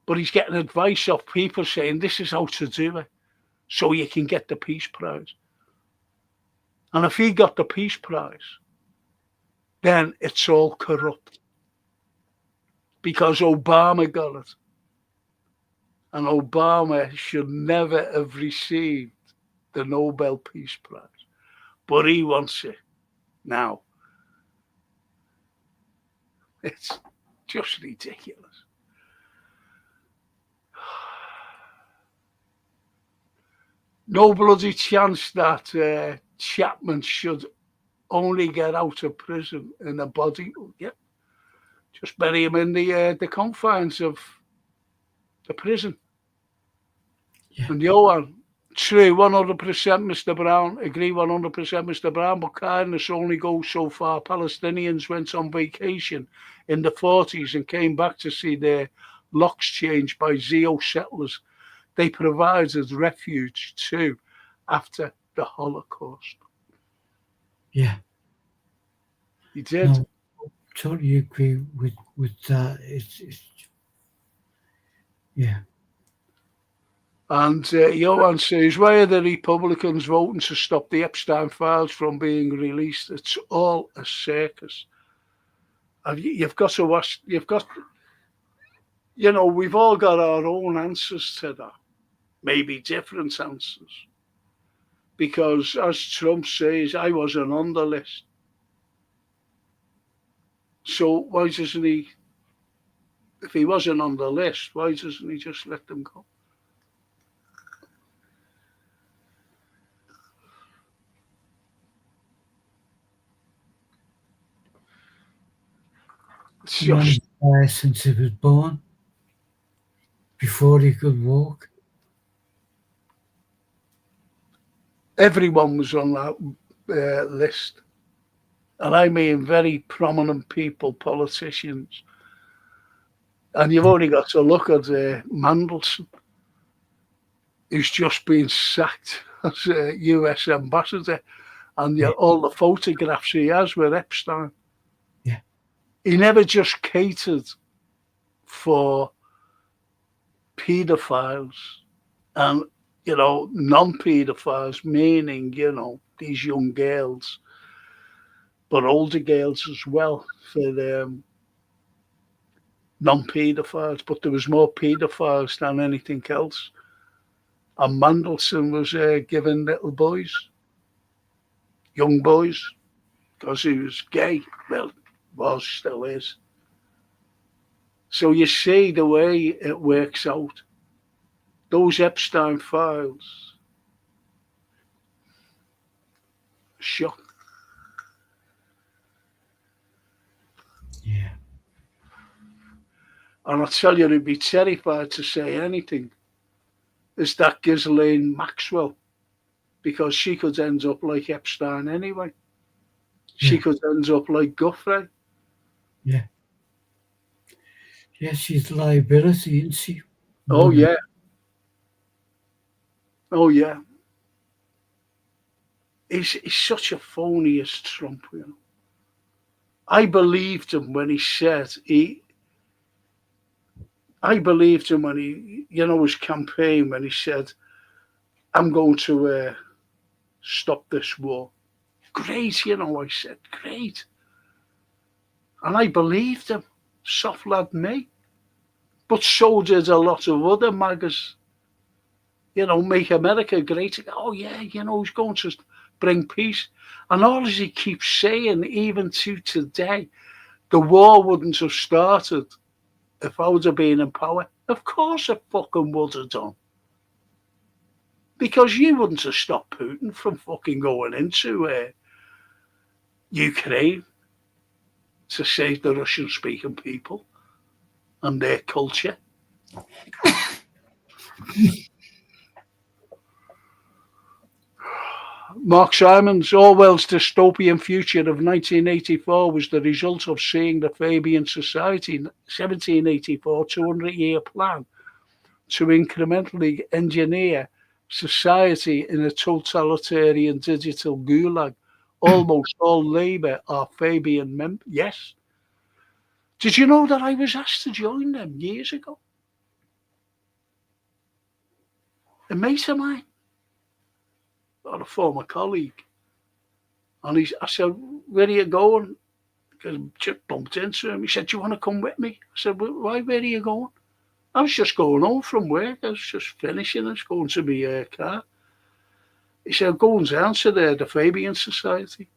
But he's getting advice off people saying this is how to do it so you can get the peace prize. And if he got the peace prize, then it's all corrupt. Because Obama got it. And Obama should never have received the Nobel Peace Prize. But he wants it now. It's just ridiculous. No bloody chance that Chapman should only get out of prison in a body. Yep. Just bury him in the confines of the prison. Yeah. And Johan, true, 100%, Mr. Brown, agree 100%, Mr. Brown, but kindness only goes so far. Palestinians went on vacation in the 40s and came back to see their locks changed by Zio settlers. They provided refuge too after the Holocaust. Yeah. He did. No, totally agree with that. It's yeah. And Johan says, why are the Republicans voting to stop the Epstein files from being released? It's all a circus. And you've got to watch, we've all got our own answers to that, maybe different answers. Because as Trump says, I wasn't on the list. So why doesn't he, if he wasn't on the list, why doesn't he just let them go? Man died since he was born, before he could walk. Everyone was on that list. And I mean very prominent people, politicians. And you've only got to look at Mandelson, who's just been sacked as a US ambassador. And all the photographs he has with Epstein. Yeah. He never just catered for paedophiles and, non-paedophiles, meaning, these young girls, but older girls as well, for the non-paedophiles. But there was more paedophiles than anything else. And Mandelson was given little boys, young boys, because he was gay. Well, was, still is. So you see the way it works out. Those Epstein files, shock. Yeah. And I tell you, he'd be terrified to say anything. Is that Ghislaine Maxwell? Because she could end up like Epstein anyway. She could end up like Guthrie. Yeah. Yeah, she's liability, isn't she? Oh, yeah. Oh, yeah. He's such a phony as Trump, I believed him when he said I believed him when he, his campaign, when he said, I'm going to stop this war. Great, I said, great. And I believed him, soft lad me. But so did a lot of other MAGAs. Make America great. Oh, yeah, he's going to bring peace. And all as he keeps saying, even to today, the war wouldn't have started if I would have been in power. Of course it fucking would have done. Because you wouldn't have stopped Putin from fucking going into Ukraine to save the Russian-speaking people and their culture. Mark Simons, Orwell's dystopian future of 1984 was the result of seeing the Fabian Society 1784 200-year plan to incrementally engineer society in a totalitarian digital gulag. Almost all Labour are Fabian members. Yes. Did you know that I was asked to join them years ago? A mate of mine, or a former colleague. And I said, where are you going? Because I just bumped into him. He said, do you want to come with me? I said, well, why, where are you going? I was just going home from work. I was just finishing. I was going to my car. He said, going down to the Fabian Society.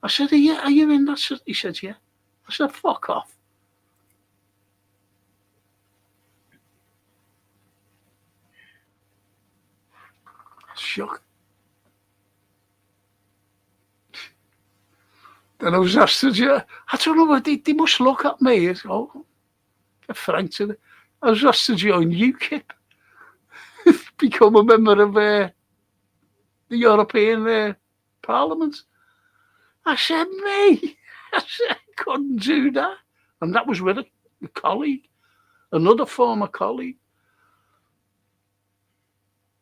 I said, yeah, are you in that? He said, yeah. I said, fuck off. Shock. Then I was asked, I don't know, what they must look at me. Oh, get frank to them. I was asked to join UKIP, become a member of the European Parliament. I said, me. I said, I couldn't do that. And that was with a colleague, another former colleague.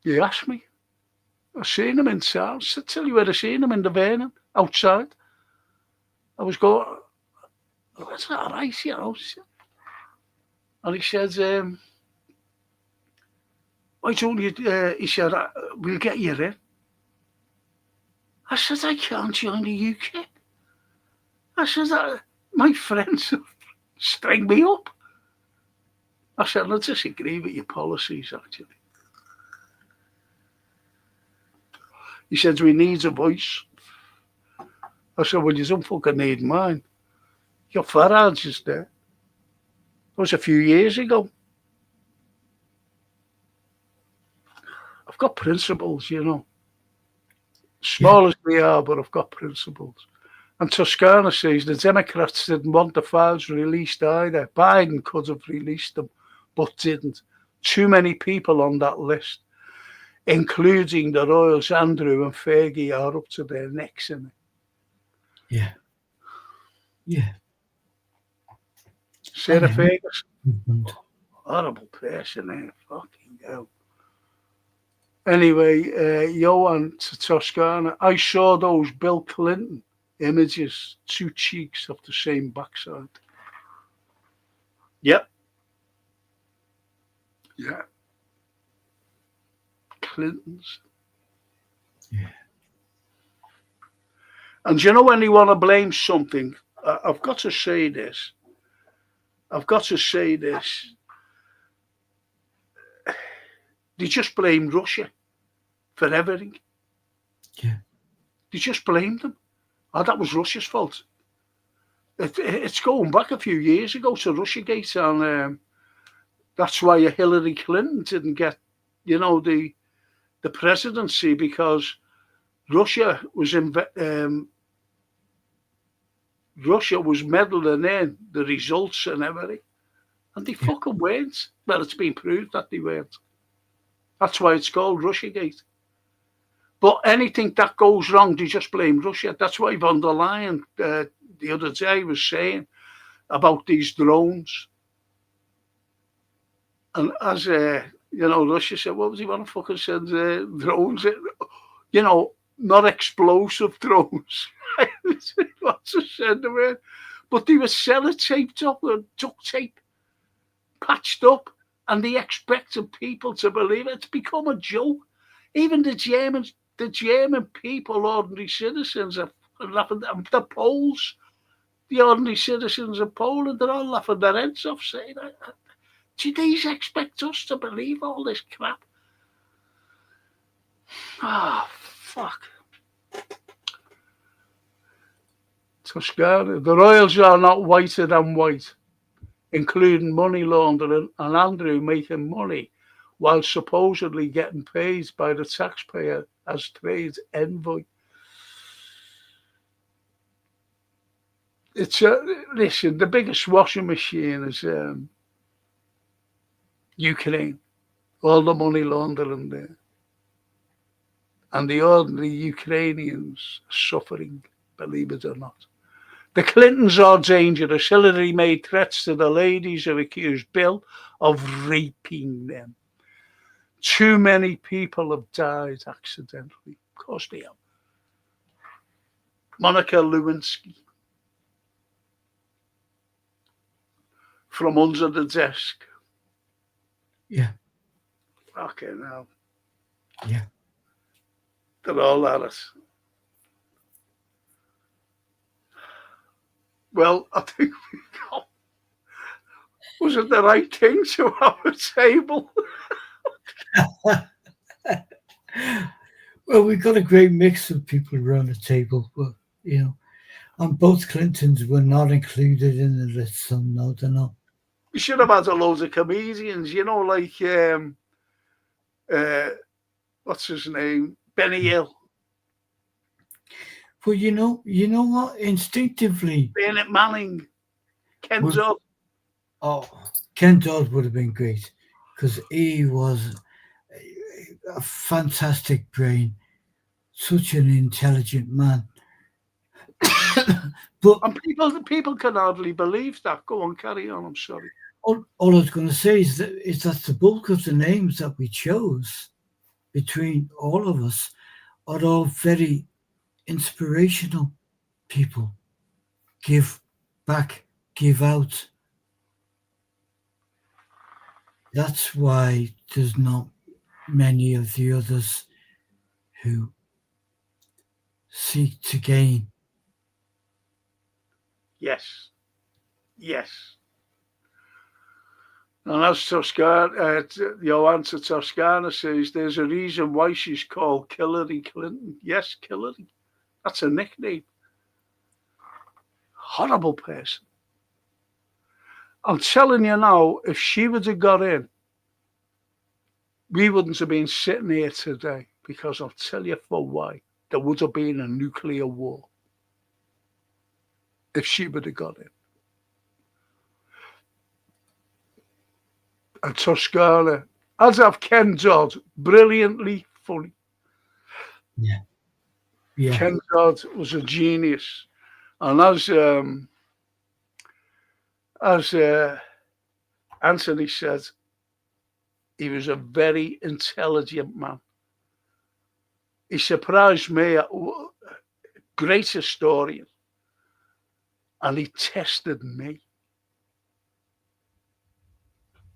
He asked me. I seen him in town. I tell you where I seen him, in the Vernon, outside. I was going, oh, that's all right, And he said, I told you, he said, we'll get you in. I said, I can't join the UKIP. I said, my friends string me up. I said, I disagree with your policies, actually. He said, we need a voice. I said, well, you don't fucking need mine. Your Farage is there. That was a few years ago. I've got principles, you know. Small as they are, but I've got principles. And Toscana says the Democrats didn't want the files released either. Biden could have released them, but didn't. Too many people on that list, including the Royals, Andrew and Fergie, are up to their necks in it. Yeah. Yeah. Sarah Ferguson. Horrible person, eh? Fucking hell. Anyway, Johan to Toscana. I saw those Bill Clinton images, 2 cheeks of the same backside. Yep. Yeah. Clintons. Yeah. And you know when you want to blame something, I've got to say this. They just blame Russia for everything. Yeah. They just blamed them. Oh, that was Russia's fault. It's going back a few years ago to Russiagate, and that's why Hillary Clinton didn't get, the presidency, because Russia was meddling in the results and everything, and they fucking weren't. Well, it's been proved that they weren't. That's why it's called Russiagate. But anything that goes wrong, they just blame Russia. That's why von der Leyen the other day was saying about these drones. And as, Russia said, what was he want to fucking send drones in? Not explosive drones. What's to send them in? But they were sellotaped up with duct tape, patched up, and they expected people to believe it. It's become a joke. Even the German people, ordinary citizens, are laughing. The Poles, the ordinary citizens of Poland, they're all laughing their heads off, saying, do these expect us to believe all this crap? Ah, fuck. Toscana. The Royals are not whiter than white, including money laundering and Andrew making money while supposedly getting paid by the taxpayer as trade envoy. It's listen, the biggest washing machine is Ukraine. All the money laundering there. And the ordinary Ukrainians are suffering, believe it or not. The Clintons are dangerous. Hillary made threats to the ladies who accused Bill of raping them. Too many people have died accidentally. Of course they have. Monica Lewinsky. From under the desk. Yeah. Fucking hell. Yeah. They're all at it. Well, I think we got. Was it the right thing to have a table? Well, we've got a great mix of people around the table, but and both Clintons were not included in the list, so no, they're not. We should have had a load of comedians, like what's his name? Benny Hill. But you know what? Instinctively, Bernard Manning, Ken Dodd. Oh, Ken Dodd would have been great because he was a fantastic brain, such an intelligent man. But and people can hardly believe that. Go on, carry on. I'm sorry. All I was going to say is that the bulk of the names that we chose between all of us are all very inspirational people. Give back, give out. That's why there's not many of the others who seek to gain. Yes. Yes. And as Toscana, your answer Toscana says, there's a reason why she's called Hillary Clinton. Yes, Hillary. That's a nickname. Horrible person. I'm telling you now, if she would have got in, we wouldn't have been sitting here today, because I'll tell you for why. There would have been a nuclear war if she would have got in. And Toscana, as have Ken Dodd, brilliantly funny. Yeah. Ken Dodd was a genius. And as Anthony said, he was a very intelligent man. He surprised me, great historian, and he tested me.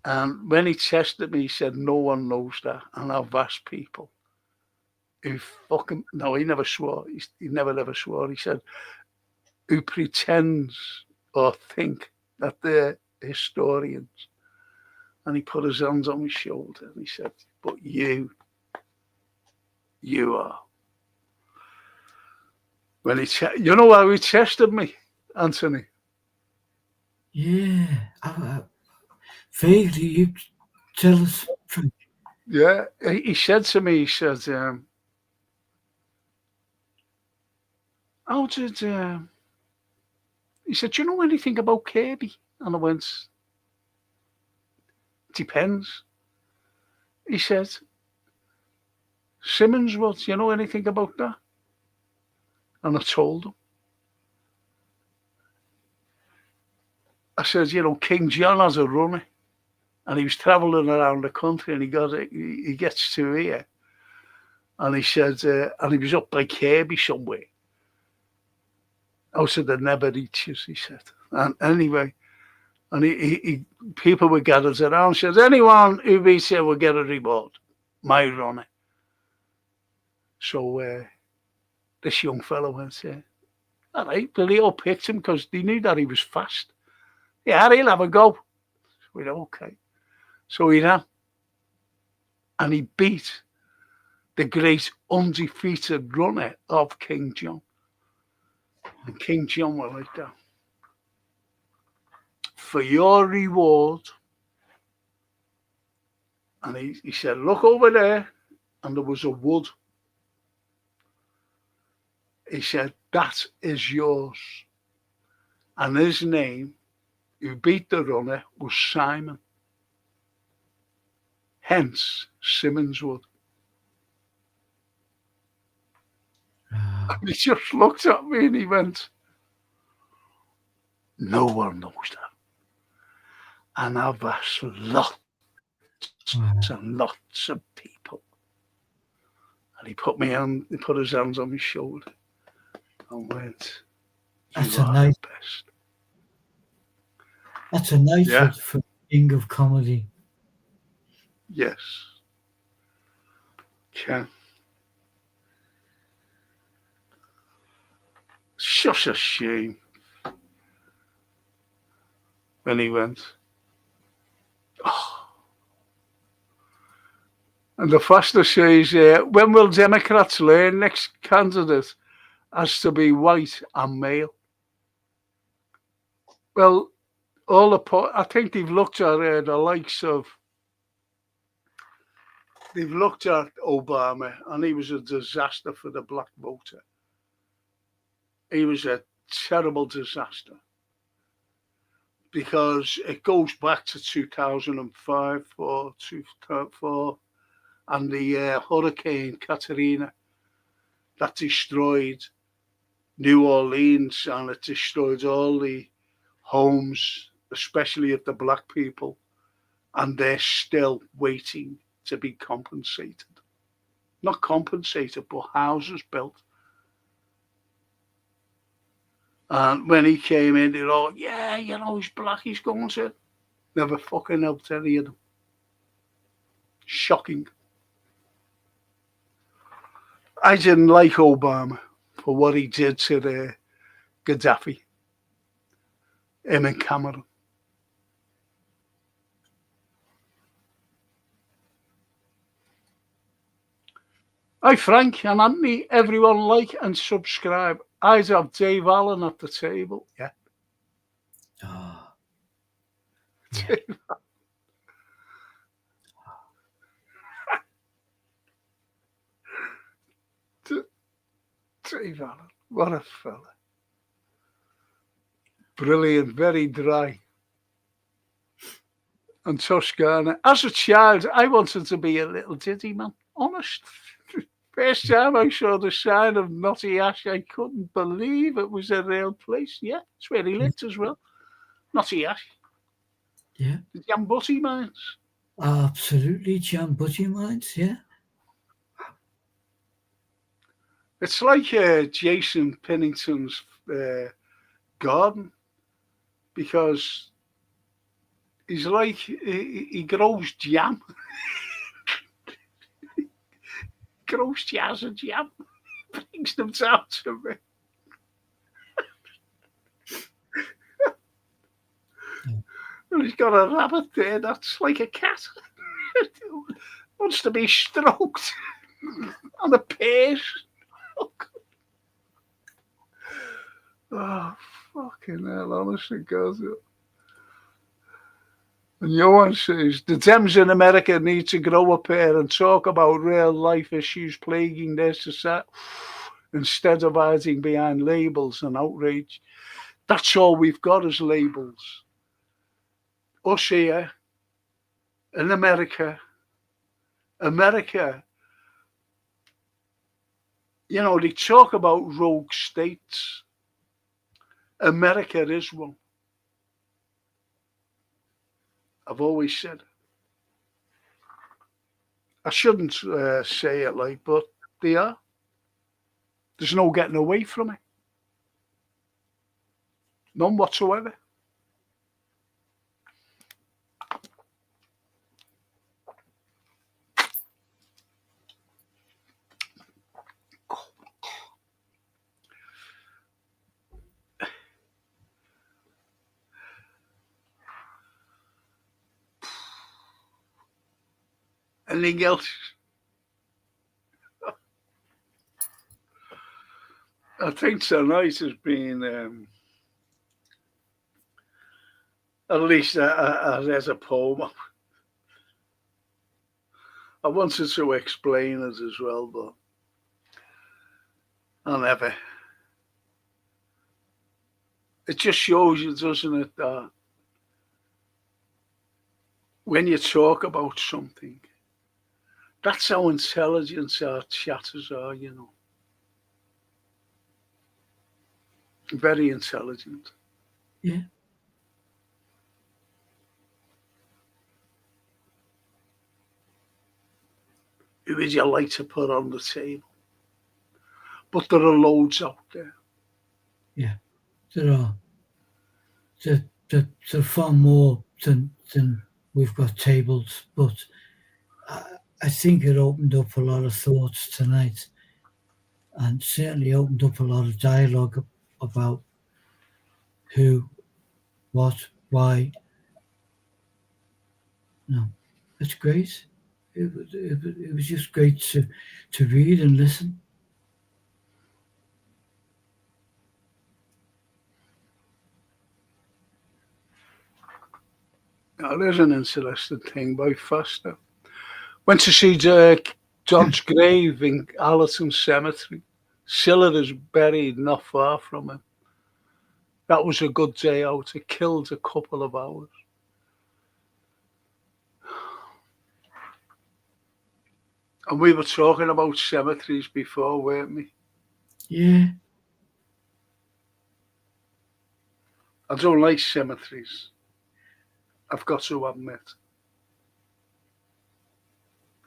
And when he tested me, he said, no one knows that. And I've asked people who fucking, no, he never swore. He never ever swore. He said, who pretends or think that they're historians. And he put his hands on my shoulder and he said, but you are. When you know how he tested me, Anthony? Yeah. Vaguely, you tell us, Frank. Yeah, he said to me, he said, how did, he said, do you know anything about Kirby? And I went, depends. He said, Simmons, what, do you know anything about that? And I told him. I said, you know, King John has a runner. And he was travelling around the country and he gets to here. And he said, and he was up by Kirby somewhere. Out of the Never Reaches, he said. And anyway, and he people were gathered around. Says, anyone who beats him will get a reward. My runner. So this young fellow went, all right, well, they all picked him because they knew that he was fast. Yeah, he'll have a go. We went, okay. So he ran. And he beat the great undefeated runner of King John. And King John were like that. For your reward. And he said, look over there. And there was a wood. He said, that is yours. And his name, who beat the runner, was Simon. Hence, Simmons Wood. And he just looked at me and he went, no one knows that. And I've asked lots and lots of people. And he put his hands on my shoulder and went, That's you a are nice, the best. That's a nice for King of Comedy. Yes. Ken. Such a shame when he went. Oh. And the faster says, when will Democrats learn next candidate has to be white and male? Well, I think they've looked at the likes of, they've looked at Obama, and he was a disaster for the black voter. He was a terrible disaster because it goes back to 2005 or 2004 and the Hurricane Katrina that destroyed New Orleans, and it destroyed all the homes, especially of the black people, and they're still waiting to be compensated. Not compensated, but houses built. And when he came in, they're all, yeah, you know, he's black, he's going to. Never fucking helped any of them. Shocking. I didn't like Obama for what he did to the Gaddafi, him and Cameron. Hi, Frank and Anthony. Everyone like and subscribe. I'd have Dave Allen at the table. Yeah. Oh, yeah. Dave Allen, what a fella. Brilliant, very dry. And Toscana. As a child, I wanted to be a little ditty man. Honest. First time I saw the sign of Knotty Ash, I couldn't believe it was a real place. Yeah, it's where he lived as well. Knotty Ash. Yeah. The Jambutti mines. Absolutely, Jambutti mines, yeah. It's like Jason Pennington's garden, because he's like, he grows jam. Grows jazz and jam. Brings them down to me. And he's got a rabbit there that's like a cat. Wants to be stroked. And a pears. Oh, fucking hell, honestly, God. And Johan says, the Dems in America need to grow up here and talk about real life issues plaguing their society instead of hiding behind labels and outrage. That's all we've got is labels. Us here in America, you know, they talk about rogue states. America is one. I've always said. I shouldn't say it like, but they are. There's no getting away from it. None whatsoever. Anything else? I think tonight has been, at least there's a poem. I wanted to explain it as well, but I never. It just shows you, doesn't it, that when you talk about something, that's how intelligent our chatters are, you know. Very intelligent. Yeah. Who would you like to put on the table? But there are loads out there. Yeah, there are. There are far more than we've got tables, but I think it opened up a lot of thoughts tonight, and certainly opened up a lot of dialogue about who, what, why. No, it's great. It was just great to read and listen. Now, there's an interesting thing by Foster. Went to see John's grave in Allerton Cemetery. Siller is buried not far from him. That was a good day out. It killed a couple of hours. And we were talking about cemeteries before, weren't we? Yeah. I don't like cemeteries. I've got to admit.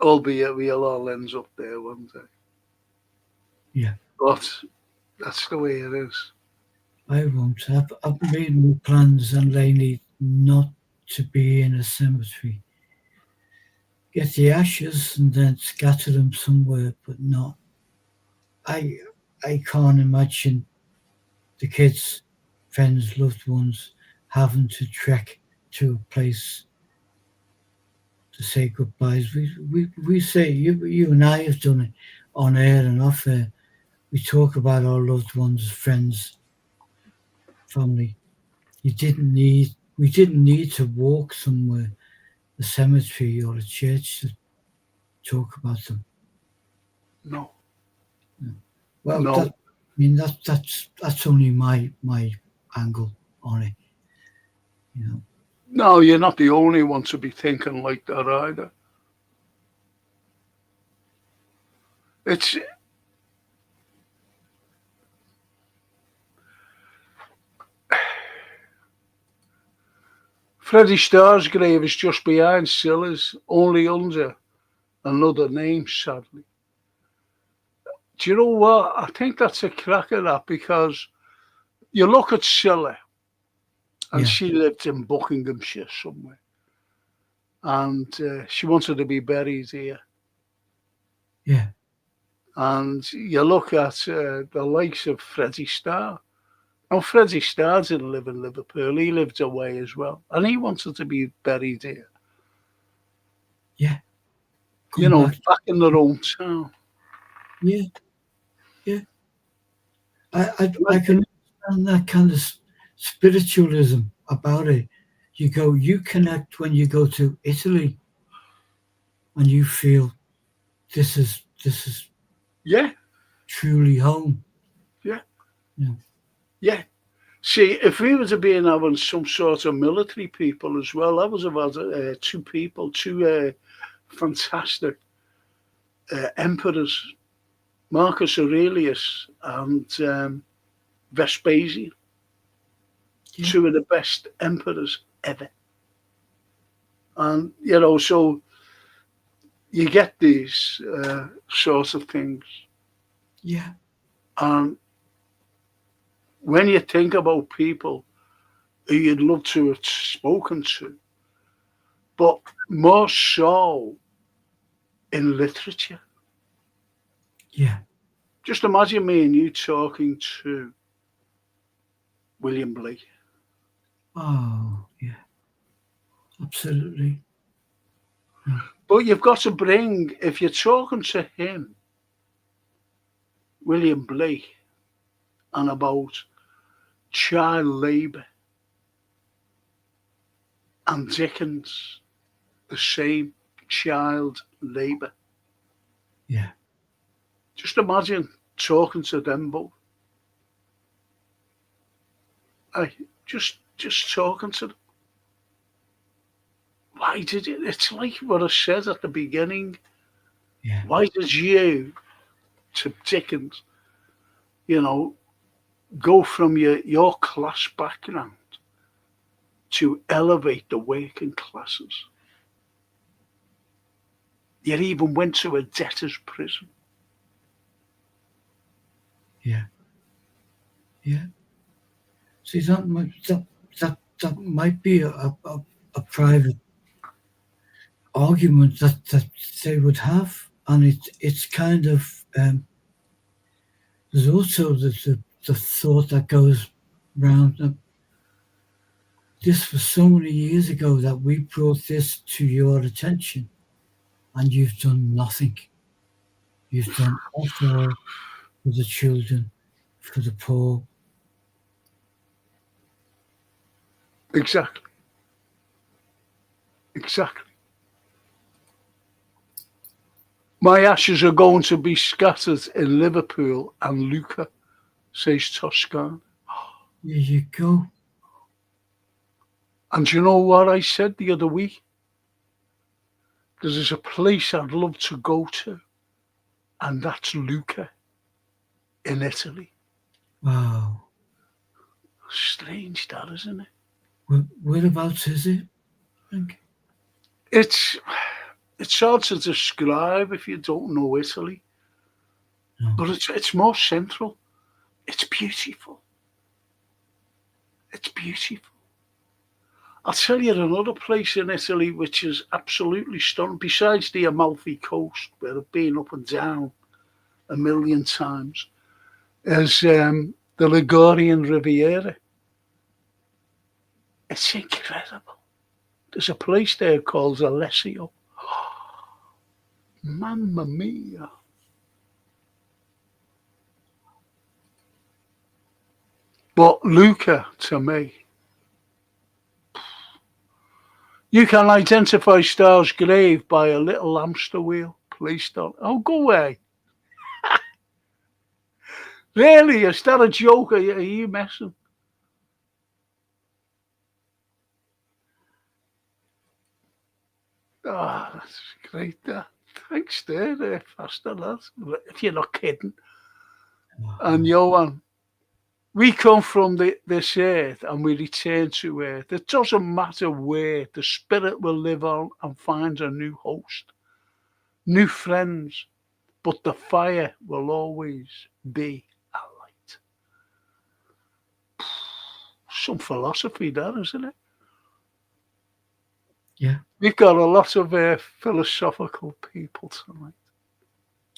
Albeit we'll all end up there one day. Yeah. But that's the way it is. I won't. I've made no plans and lately not to be in a cemetery. Get the ashes and then scatter them somewhere, but not I can't imagine the kids, friends, loved ones having to trek to a place to say goodbyes. We say you and I have done it on air and off air. We talk about our loved ones, friends, family. We didn't need to walk somewhere, a cemetery or a church to talk about them. No. Well, No. that's only my angle on it. You know. No, you're not the only one to be thinking like that either. It's Freddie Starr's grave is just behind Silla's, only under another name, sadly. Do you know what? I think that's a crack at that because you look at Silla and Yeah, she lived in Buckinghamshire somewhere and she wanted to be buried here. yeah, And you look at the likes of Freddie Starr. Now, Freddie Starr didn't live in Liverpool. He lived away as well. And he wanted to be buried here, yeah. Come back. back in their own town. Yeah, yeah. I Like, can understand that kind of spiritualism about it. You connect when you go to Italy and you feel this is yeah, truly home. yeah, Yeah, yeah. See, if we were to be in having some sort of military people as well, I was about two fantastic emperors, Marcus Aurelius and Vespasian, yeah, two of the best emperors ever. And, so you get these sorts of things. yeah, And when you think about people who you'd love to have spoken to, but more so in literature. yeah. Just imagine me and you talking to William Blake. Oh, yeah. Absolutely. Yeah, But you've got to bring, if you're talking to him, William Blake, and about child labour, and Dickens, the same child labour. yeah, Just imagine talking to them both. Just talking to them. Why did it? It's like what I said at the beginning. yeah, Why did you, to Dickens, go from your class background to elevate the working classes? You even went to a debtor's prison. yeah, yeah. See, that might be a private argument that they would have, and it's kind of there's also the thought that goes round that this was so many years ago that we brought this to your attention, and you've done nothing. You've done all for the children, for the poor. Exactly. Exactly. My ashes are going to be scattered in Liverpool and Lucca, says Toscan. There you go. And you know what I said the other week? There's a place I'd love to go to, and that's Lucca in Italy. Wow. Strange that, isn't it? Whereabouts is it? I think. It's hard to describe if you don't know Italy, No. but it's more central. It's beautiful. It's beautiful. I'll tell you another place in Italy which is absolutely stunning, besides the Amalfi Coast, where I've been up and down a million times, is the Ligurian Riviera. It's incredible. There's a place there called Alessio. Mamma mia. But Luca, to me, you can identify Star's grave by a little hamster wheel. Please don't. Oh, go away. Really? Is that a joke? Are you messing? Oh, that's great. Thanks there, faster lads. If you're not kidding. And Johan, we come from this earth and we return to earth. It doesn't matter where, the spirit will live on and find a new host, new friends, but the fire will always be a light. Some philosophy there, isn't it? Yeah. We've got a lot of philosophical people tonight.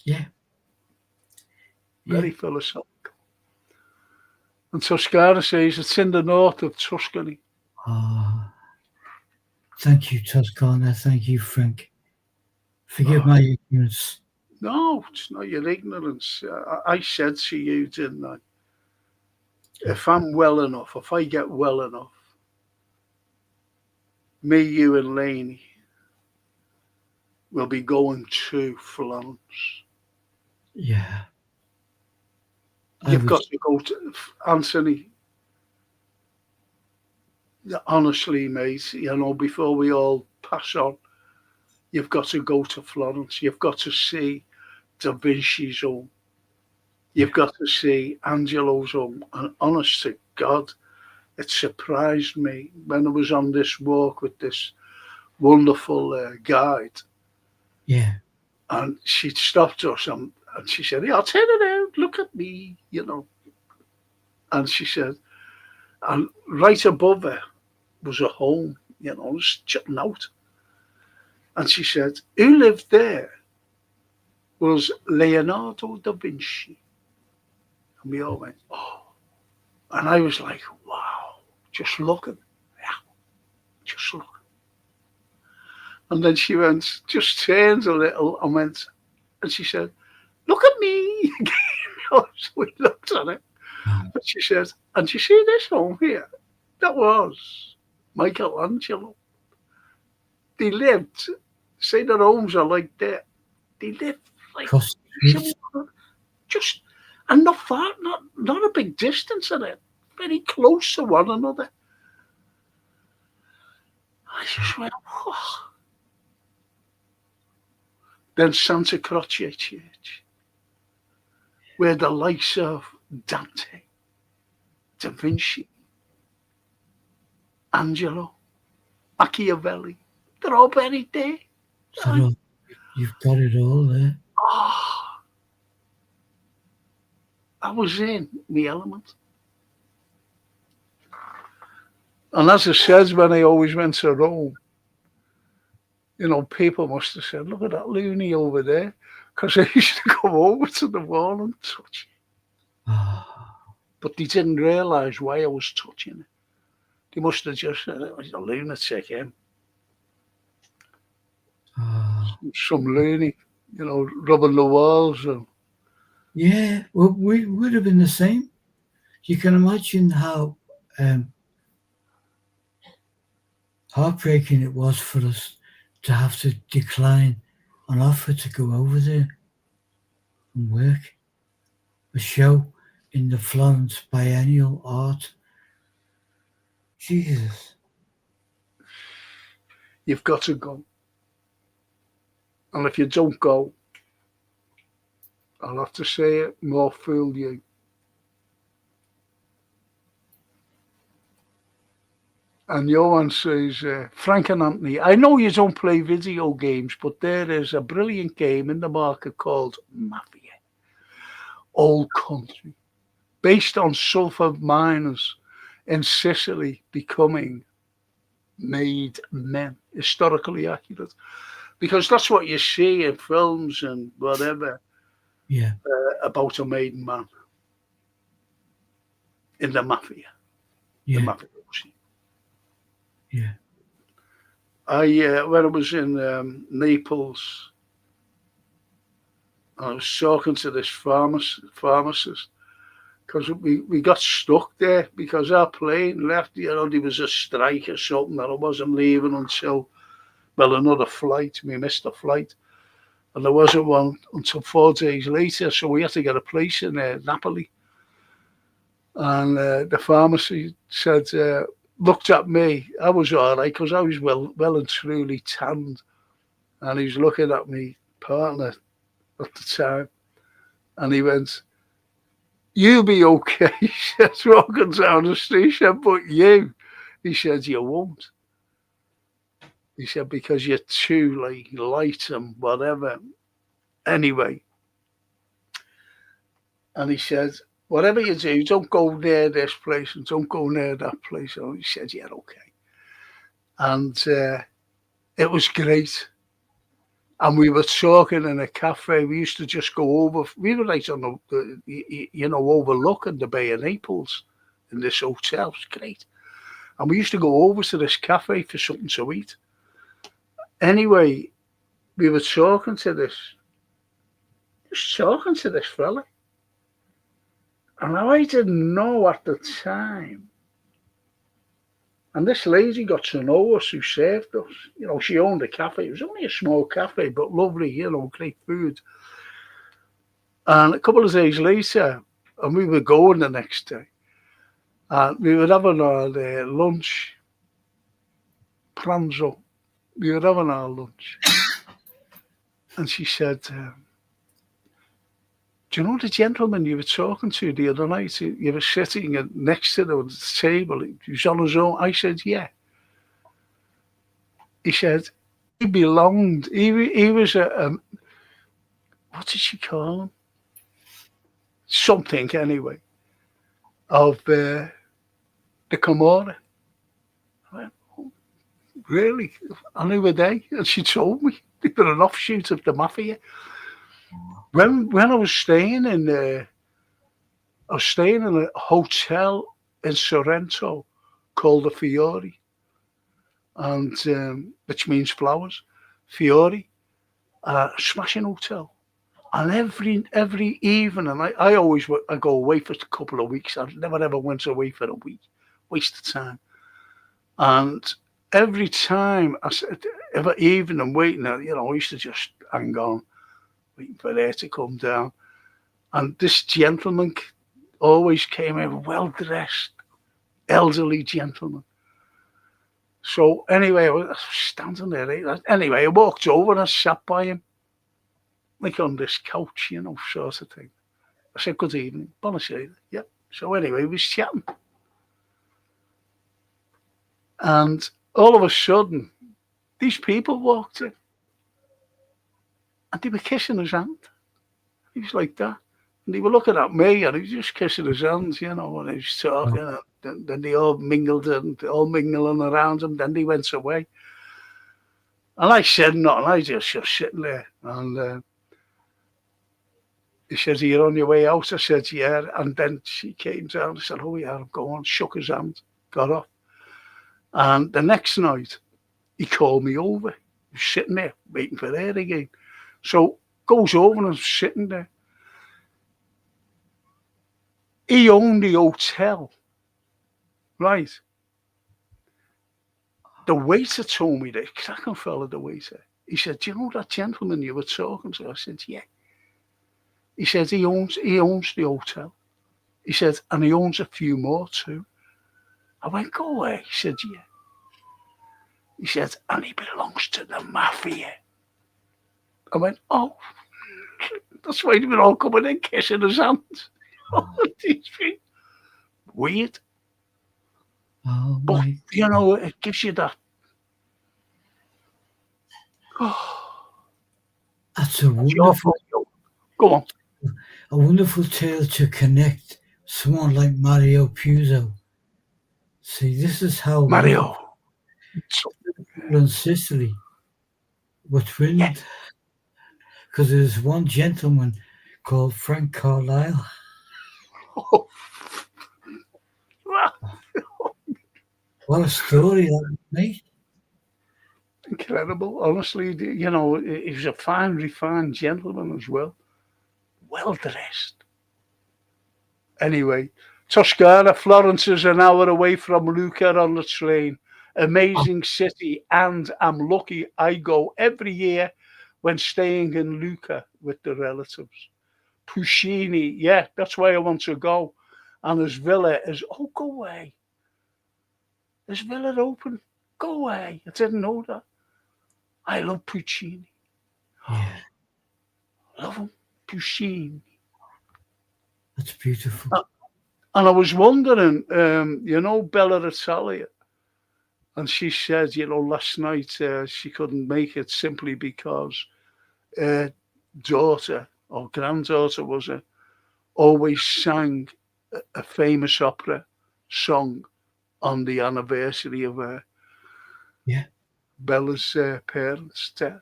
Yeah. Very philosophical. And Toscana says it's in the north of Tuscany. Thank you, Toscana. Thank you, Frank. Forgive my ignorance. No, it's not your ignorance. I said to you, didn't I? If I'm well enough, if I get well enough, me, you, and Laney will be going to Florence. Yeah. You've got to go to Anthony. Honestly, mate, before we all pass on, you've got to go to Florence. You've got to see Da Vinci's home. You've got to see Angelo's home. And honest to God, it surprised me when I was on this walk with this wonderful guide. Yeah. And she stopped us and she said, "Yeah, I'll turn it out. Look at me, And she said, and right above her was a home, just jutting out. And she said, who lived there was Leonardo da Vinci. And we all went, oh. And I was like, wow, just looking. Yeah, just looking. And then she went, just turned a little and went, and she said, look at me. So we looked at it. And she said, and you see this home here? That was Michelangelo. They lived, say their homes are like that. They lived like just, and not far, not a big distance in it, very close to one another. I just went, whoa. Then Santa Croce Church, where the likes of Dante, Da Vinci, Angelo, Machiavelli, they're all buried there. So you've got it all there. Oh, I was in my element. And as I said, when I always went to Rome, people must have said, look at that loony over there. Because I used to go over to the wall and touch it. But they didn't realise why I was touching it. They must have just said it was a lunatic, him. Some loony, rubbing the walls. Yeah, well, we would have been the same. You can imagine how heartbreaking it was for us to have to decline an offer to go over there and work a show in the Florence Biennial Art. Jesus. You've got to go. And if you don't go, I'll have to say it, more fool you. And Johan says, Frank and Anthony, I know you don't play video games, but there is a brilliant game in the market called Mafia. Old Country, based on sulfur miners in Sicily becoming made men, historically accurate. Because that's what you see in films and whatever. Yeah. About a maiden man in the mafia. The Yeah. mafiosi. Yeah. When I was in Naples, I was talking to this pharmacist because we got stuck there because our plane left. There was a strike or something, and I wasn't leaving until another flight. We missed a flight, and there wasn't one until 4 days later. So we had to get a place in Napoli, and the pharmacy said. Looked at me. I was all right because I was well and truly tanned, and he was looking at me partner at the time, and he went, "You'll be okay." He said, walking down the street. He said, "But you," he said, "you won't." He said, "Because you're too like light and whatever." Anyway, and he said, "Whatever you do, don't go near this place and don't go near that place." So he said, "Yeah, okay." And it was great. And we were talking in a cafe. We used to just go over. We were right on overlooking the Bay of Naples in this hotel. It was great. And we used to go over to this cafe for something to eat. Anyway, we were talking to this fella. And I didn't know at the time. And this lady got to know us who served us. She owned a cafe. It was only a small cafe, but lovely, great food. And a couple of days later, and we were going the next day, and we were having our lunch, pranzo. We were having our lunch. And she said, "Do you know the gentleman you were talking to the other night? You were sitting next to the table. He was on his own." I said, "Yeah." He said, he belonged, he was what did she call him? Something, anyway, of the Camorra. I went, "Oh, really?" And who were they? And she told me they were an offshoot of the mafia. When I was staying in a hotel in Sorrento called the Fiori, and which means flowers. Fiori, smashing hotel. And every evening, I go away for a couple of weeks. I never ever went away for a week. Waste of time. And every time every evening waiting, I used to just hang on, waiting for her to come down. And this gentleman always came in, well dressed, elderly gentleman. So anyway, I was standing there. Anyway, I walked over and I sat by him, like on this couch, sort of thing. I said, "Good evening, buonasera." Yep. So anyway, we was chatting. And all of a sudden, these people walked in. And they were kissing his hand. He was like that. And they were looking at me and he was just kissing his hands, and he was talking. Oh. And then they all mingled and all mingling around him. Then they went away. And I said nothing. I just sitting there. And he said, "Are you on your way out?" I said, "Yeah." And then she came down and said, "Oh, yeah, I'm going." Shook his hand, got off. And the next night, he called me over. He was sitting there waiting for her again. So goes over and I'm sitting there. He owned the hotel, right? The waiter told me that, cracking fella, the waiter. He said, "Do you know that gentleman you were talking to?" I said, "Yeah." He said, he owns the hotel. He said, and he owns a few more too. I went, "Go away." He said, "Yeah." He said, "And he belongs to the mafia." I went, "Oh, that's why they were all coming in, kissing his hands." Weird. Oh, but, my. It gives you that. Oh, that's a wonderful. Go on. A wonderful tale to connect someone like Mario Puzo. See, this is how Mario in Sicily were twinned. Because there's one gentleman called Frank Carlyle. Oh, What a story that mate. incredible. Honestly, you know, he was a fine, refined gentleman as well. Well dressed. Anyway, Toscana, Florence is an hour away from Lucca on the train. Amazing city, and I'm lucky I go every year when staying in Lucca with the relatives. Puccini, yeah, that's why I want to go. And his villa is, oh, go away. His villa open. Go away. I didn't know that. I love Puccini. Yeah, Love him. Puccini. that's beautiful. And I was wondering, you know, Bella Italia. And she said, you know, last night she couldn't make it simply because her daughter or granddaughter was it, always sang a famous opera song on the anniversary of Yeah, Bella's parents' death.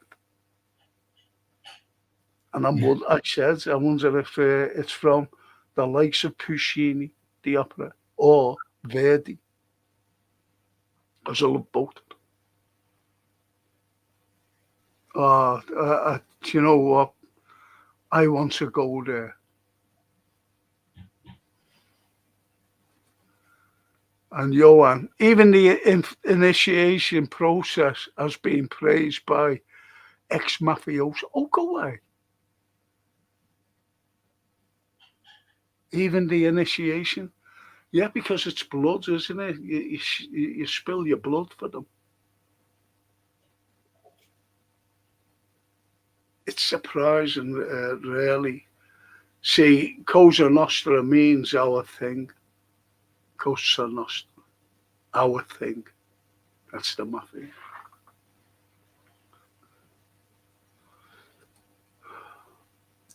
And yeah, I said, I wonder if it's from the likes of Puccini, the opera, or Verdi, because I love both. Do you know what? I want to go there. And Johan, even the initiation process has been praised by ex-mafiosi. Oh, go away. Even the initiation. Yeah, because it's blood, isn't it? You spill your blood for them. It's surprising, really. See, Cosa Nostra means our thing. Cosa Nostra, our thing. That's the mafia.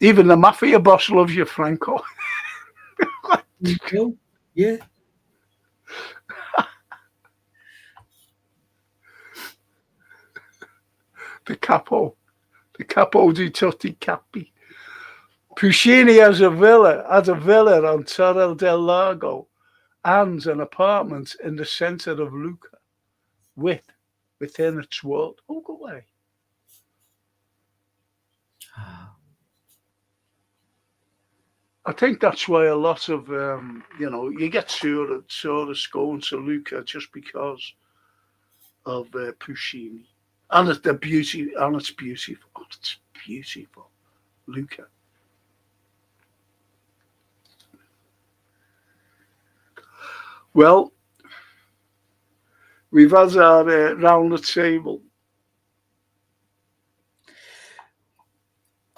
Even the mafia boss loves you, Franco. oh, yeah, The capo di tutti capi. Puccini had a villa on Torre del Lago and an apartment in the centre of Lucca within its world. Oh, go away. I think that's why a lot of, you know, you get tourists going to Lucca just because of Puccini. And it's the beauty, and it's beautiful. Oh, it's beautiful. Lucca. Well, we've had our round the table.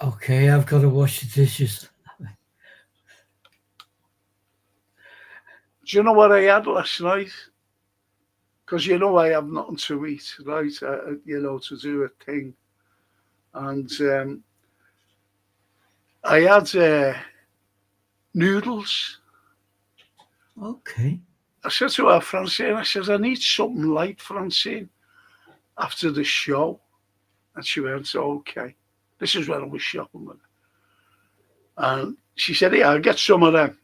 okay, I've got to wash the dishes. Do you know what I had last night? Because you know I have nothing to eat, right? You know, to do a thing. And I had noodles. Okay. I said to her, Francine, I said, I need something light, Francine, after the show. And she went, okay. This is when I was shopping with her. And she said, yeah, I'll get some of them.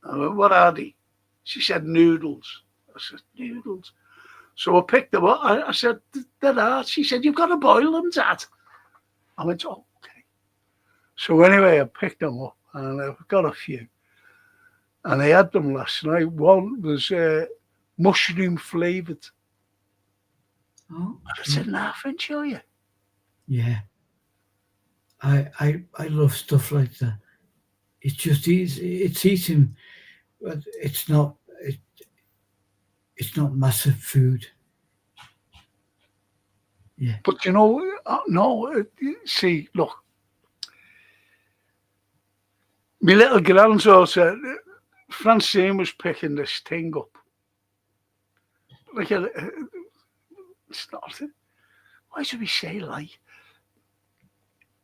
I went, what are they? She said, noodles. I said, noodles. So I picked them up. I said, they're hard. She said, you've got to boil them, Dad. I went, oh, okay. So anyway, I picked them up and I've got a few. And I had them last night. One was mushroom flavoured. Oh, I said, half enjoy it. yeah. I love stuff like that. It's just easy. It's eating, but it's not. It's not massive food. Yeah. But you know, no, see, look, my little granddaughter, Francine, was picking this thing up. Like, it's not, why should we say like,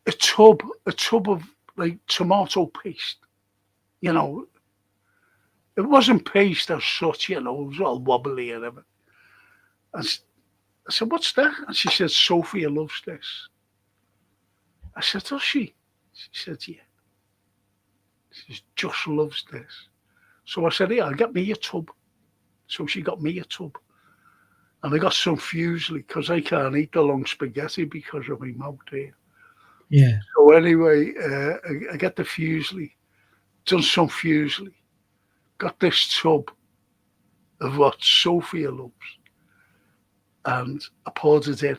a tub of like tomato paste, you know. It wasn't paste as such, you know, it was all wobbly and everything. I said, what's that? And she said, Sophia loves this. I said, does she? She said, yeah. She just loves this. So I said, "Yeah, get me a tub." So she got me a tub. And I got some fusilli because I can't eat the long spaghetti because of my mouth here. Yeah. So anyway, I got the fusilli, done some fusilli, got this tub of what Sophia loves, and I poured it in.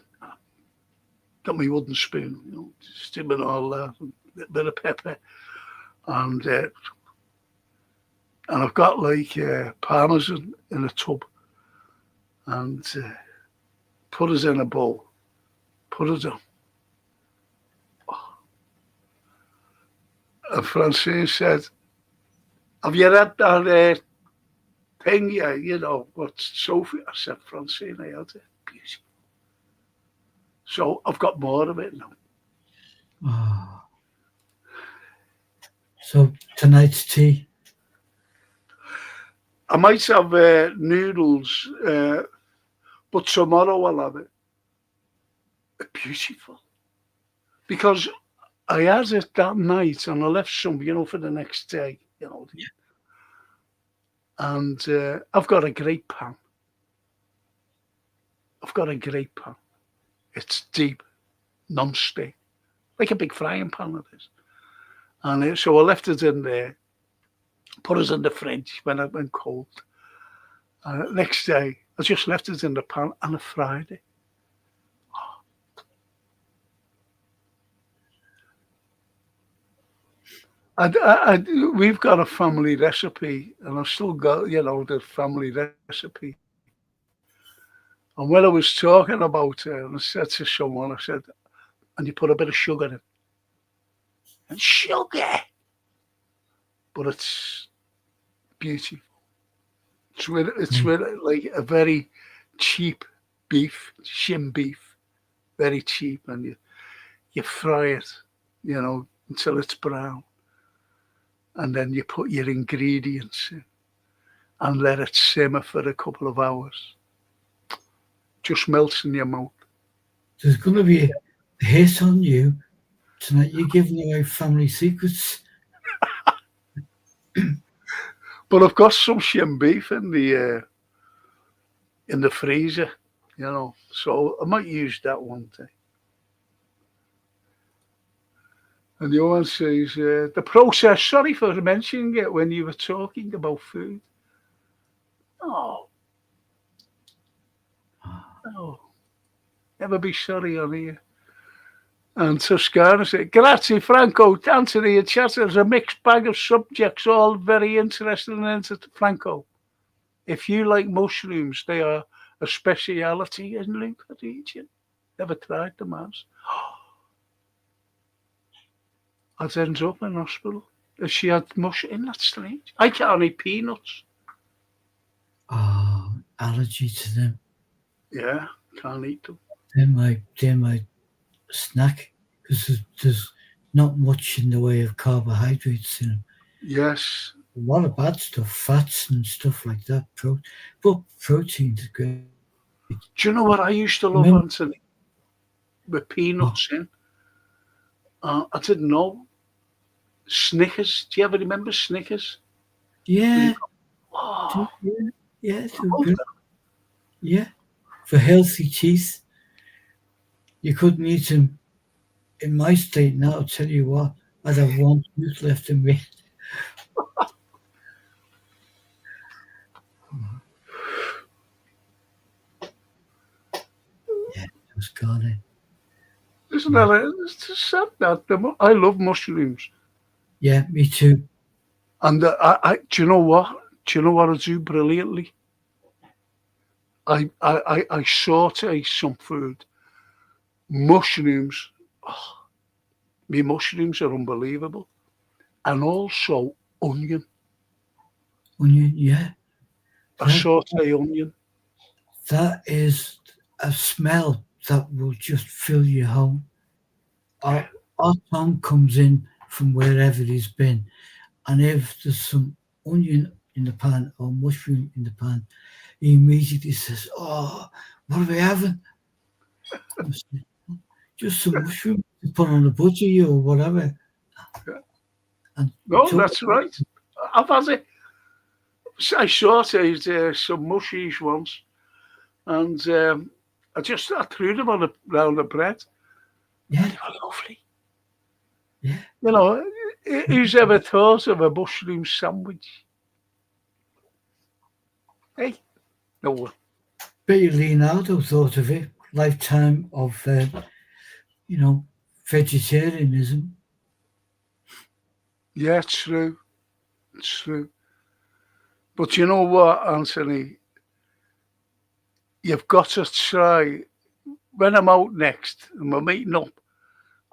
Got my wooden spoon, stimming all that, and a bit of pepper, and I've got like parmesan in a tub, and put it in a bowl, put it on. And Francine said, "Have you had that thing yet? What Sophie?" I said, "Francine, I had it. Beautiful." So I've got more of it now. Oh. So tonight's tea? I might have noodles, but tomorrow I'll have it. Beautiful. Because I had it that night and I left some, for the next day, Yeah. And I've got a great pan. It's deep, non-stick, like a big frying pan it is. And so I left it in there, put it in the fridge when it went cold. Next day, I just left it in the pan and I fried it. We've got a family recipe, and I've still got, the family recipe. And when I was talking about it, and I said to someone, I said, "And you put a bit of sugar in." And sugar! But it's beautiful. It's with like a very cheap beef, shin beef, very cheap, and you fry it, until it's brown. And then you put your ingredients in and let it simmer for a couple of hours. Just melts in your mouth. There's going to be a hit on you tonight. You're giving away family secrets. But I've got some shin beef in the freezer, so I might use that one day. And the other one says, the process, sorry for mentioning it when you were talking about food. Oh. Never be sorry on here. And Toscana said, "Grazie, Franco. Anthony and Chatter is a mixed bag of subjects, all very interesting and Franco. If you like mushrooms, they are a speciality in Lincoln region. Never tried them as. I'd end up in hospital if she had mushroom. That's strange. I can't eat peanuts." Oh, allergy to them. Yeah, can't eat them. They're my snack because there's not much in the way of carbohydrates in them. Yes. A lot of bad stuff, fats and stuff like that. But protein is great. Do you know what I used to love, Anthony? With peanuts in. I didn't know. Snickers. Do you ever remember Snickers? Yeah. Oh, yeah. Yeah. For healthy teeth. You couldn't eat them in my state now. I'll tell you what, I'd have one tooth left in me. Yeah, it was gone. Isn't that it's sad that I love mushrooms. Yeah, me too. And do you know what? Do you know what I do brilliantly? I saute some food. Mushrooms. Oh, my mushrooms are unbelievable. And also onion. Onion, yeah. I saute onion. That is a smell that will just fill your home. Our tongue comes in from wherever he's been. And if there's some onion in the pan or mushroom in the pan, he immediately says, "Oh, what are we having?" Just some mushroom to put on a butcher or whatever. And No, that's right. I've had it. I sauteed some mushies once, and I threw them on a round of bread. yeah, They were lovely. yeah. You know, who's ever thought of a mushroom sandwich? Hey, no one. Betty Leonardo thought of it. Lifetime of, vegetarianism. Yeah, it's true. It's true. But you know what, Anthony? You've got to try. When I'm out next and we're meeting up,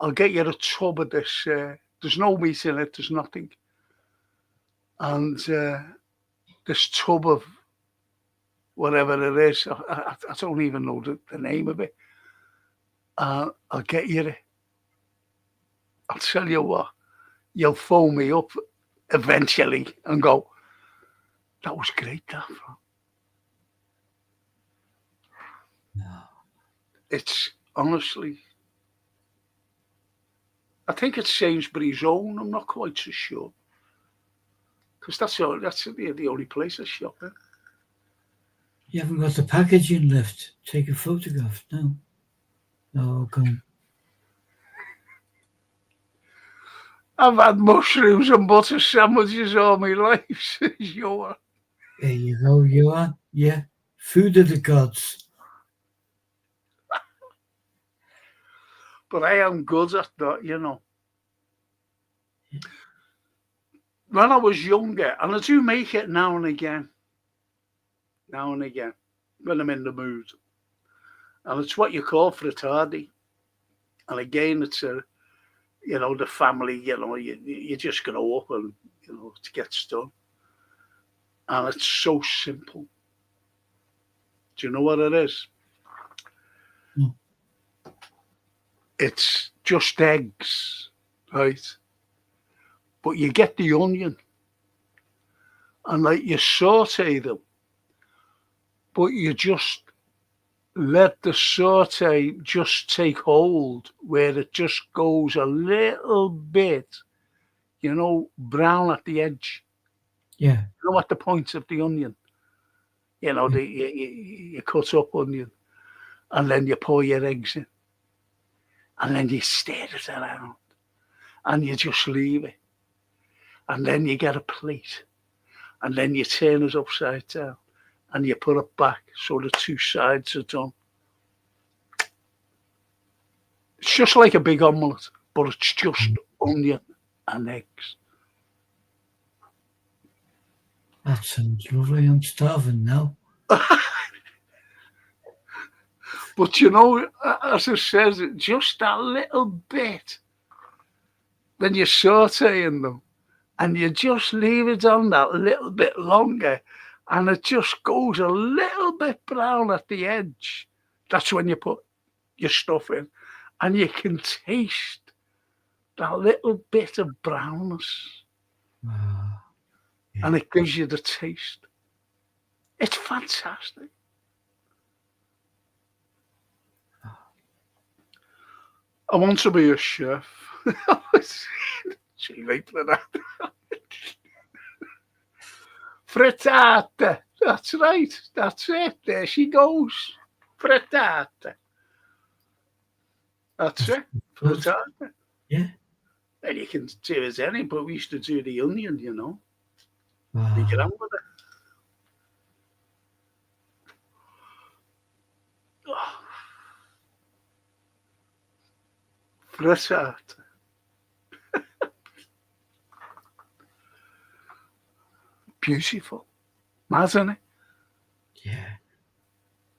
I'll get you a tub of this. There's no meat in it. There's nothing. And this tub of whatever it is, I don't even know the name of it. I'll get you it. I'll tell you what, you'll phone me up eventually and go, that was great, that. No. It's honestly, I think it's Sainsbury's own. I'm not quite so sure. Because that's the only place I shop in. You haven't got the packaging left. Take a photograph. No. No, come. I've had mushrooms and butter sandwiches all my life, says Johan. There you go, Johan. Yeah. Food of the gods. But I am good at that, you know. When I was younger, and I do make it now and again, when I'm in the mood. And it's what you call frittati. And again, it's the family, you just go up and, it gets done. And it's so simple. Do you know what it is? No. It's just eggs, right? But you get the onion and you saute them, but you just let the saute just take hold where it just goes a little bit, brown at the edge. Yeah. At the point of the onion. You cut up onion and then you pour your eggs in and then you stir it around and you just leave it. And then you get a plate and then you turn it upside down and you put it back so the two sides are done. It's just like a big omelette, but it's just onion and eggs. That sounds lovely. I'm starving now. But as I said, just that little bit when you're sauteing them and you just leave it on that little bit longer and it just goes a little bit brown at the edge. That's when you put your stuff in and you can taste that little bit of brownness. Yeah. And it gives you the taste. It's fantastic. I want to be a chef. Too late for that. Frittata. That's right. That's it. There she goes. Frittata. That's it. Frittata. Yeah. And you can do it any, but we used to do the onion, Wow. You get on with it. Oh. Frittata. Beautiful. Isn't it? Yeah.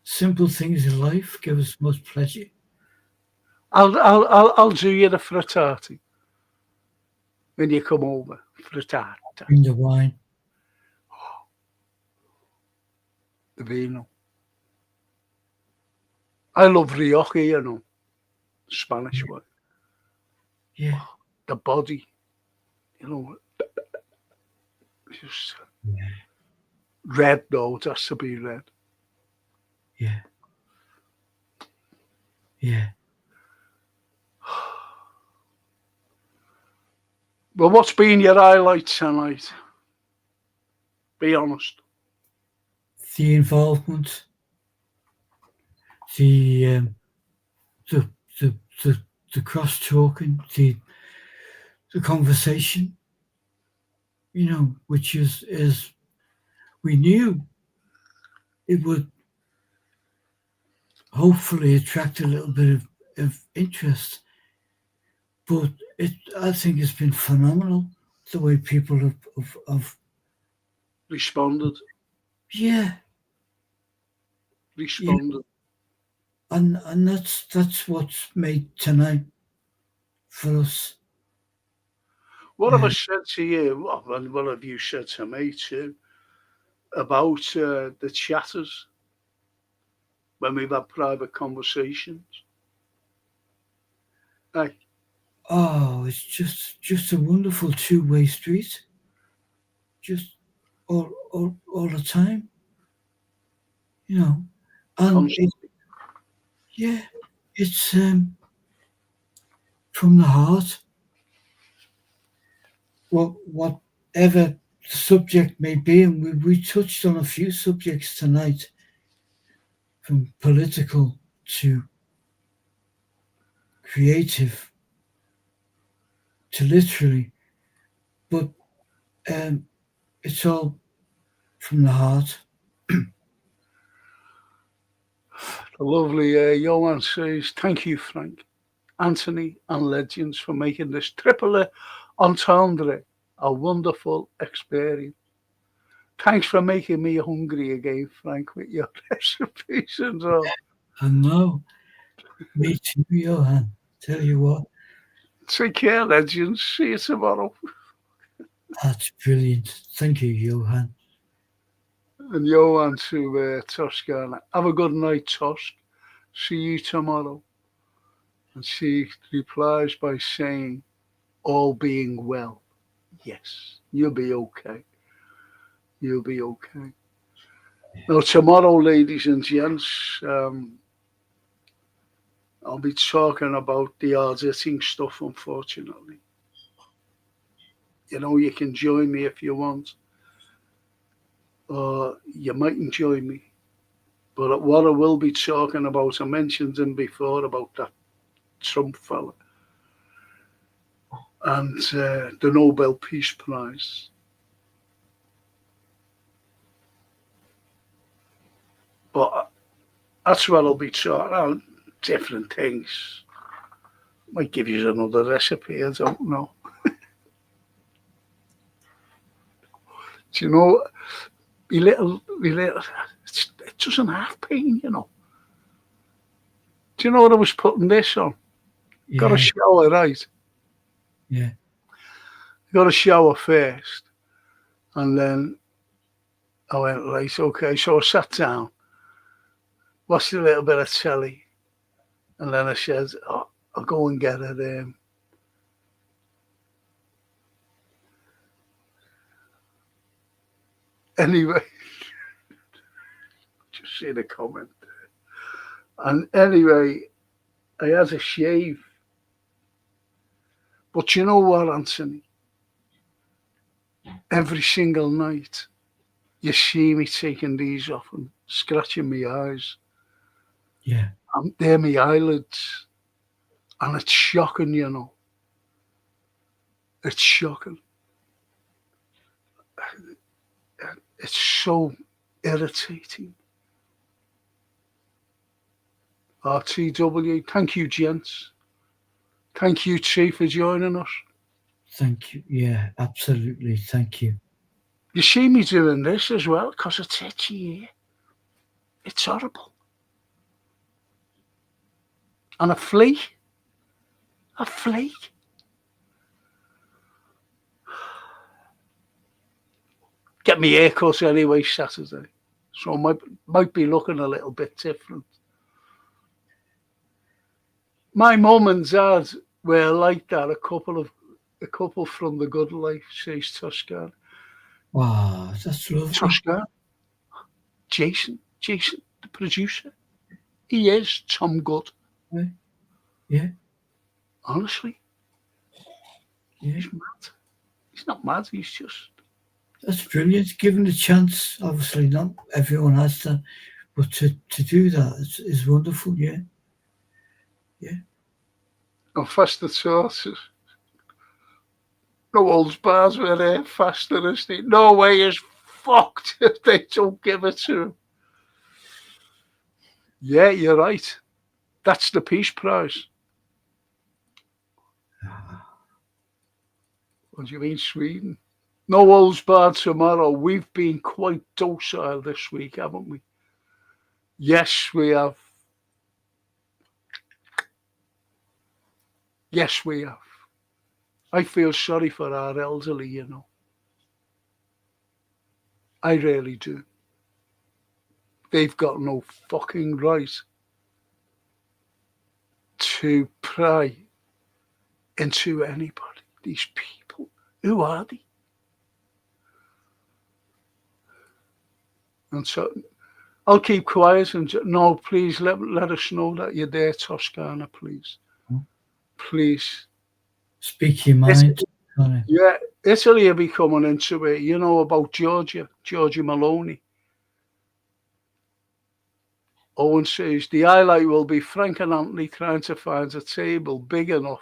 Simple things in life give us much pleasure. I'll do you the frittati when you come over. Frittata. Bring the wine. The vino. I love Rioja, Spanish wine. Yeah. The body, just red though, it has to be red. Yeah. Yeah. Well, what's been your highlights tonight? Be honest. The involvement, the the the the cross talking, the conversation, which is we knew it would hopefully attract a little bit of interest, but I think it's been phenomenal the way people have Responded. yeah, Responded. and that's what's made tonight for us. What have I said to you? What have you said to me too about the chatters when we've had private conversations? Hey, Oh, it's just a wonderful two-way street, just all the time, and constantly. yeah, it's from the heart. Whatever the subject may be, and we touched on a few subjects tonight, from political to creative to literary, but it's all from the heart. The lovely Johan says, thank you, Frank, Anthony, and Legends for making this triple entendre a wonderful experience. Thanks for making me hungry again, Frank, with your recipes and all. I know, me too, Johan. Tell you what, Take care, Legends. See you tomorrow. that's brilliant. Thank you, Johan. And Johan to Toscana. Have a good night, Tosk. See you tomorrow. And she replies by saying, all being well. Yes, you'll be okay. You'll be okay. Now, tomorrow, ladies and gents, I'll be talking about the hard hitting stuff, unfortunately. You can join me if you want, or you mightn't join me. But what I will be talking about, I mentioned him before about that Trump fella and the Nobel Peace Prize. But that's what I'll be talking about, different things. Might give you another recipe, I don't know. Do you know, it doesn't have pain, Do you know what I was putting this on? Yeah, Got a shower, right? yeah, Got a shower first. And then I went, right, okay. So I sat down, watched a little bit of telly. And then I said, I'll go and get it. Anyway, just see the comment. And anyway, I had a shave. But you know what, Anthony? Every single night, you see me taking these off and scratching my eyes. yeah. And they're my eyelids. And it's shocking, It's shocking. It's so irritating. RTW, thank you, gents. Thank you, Chief, for joining us. Thank you. Yeah, absolutely. Thank you. You see me doing this as well, because it's itchy here. It's horrible. And a flea. A flea. Get me haircut anyway Saturday. So I might be looking a little bit different. My mum and dad were like that. A couple from the good life, says Toscana. Wow, that's lovely. Toscana. Jason, the producer. He is Tom Good. Yeah, Honestly. yeah. He's mad. not mad. He's just. That's brilliant. Given a chance, obviously not everyone has that, but to do that is wonderful. Yeah, yeah. No faster sources. No old bars were there faster, is they? No way is fucked if they don't give it to him. Yeah, you're right. That's the Peace Prize. What do you mean, Sweden? No holds barred tomorrow. We've been quite docile this week, haven't we? Yes, we have. Yes, we have. I feel sorry for our elderly, you know. I really do. They've got no fucking right to pry into anybody. These people. Who are they? And so I'll keep quiet and no, please let us know that you're there, Toscana, please. Please. Speak your mind. Yeah, Italy will be coming into it. You know about Georgia Maloney. Owen says the highlight will be Frank and Anthony trying to find a table big enough.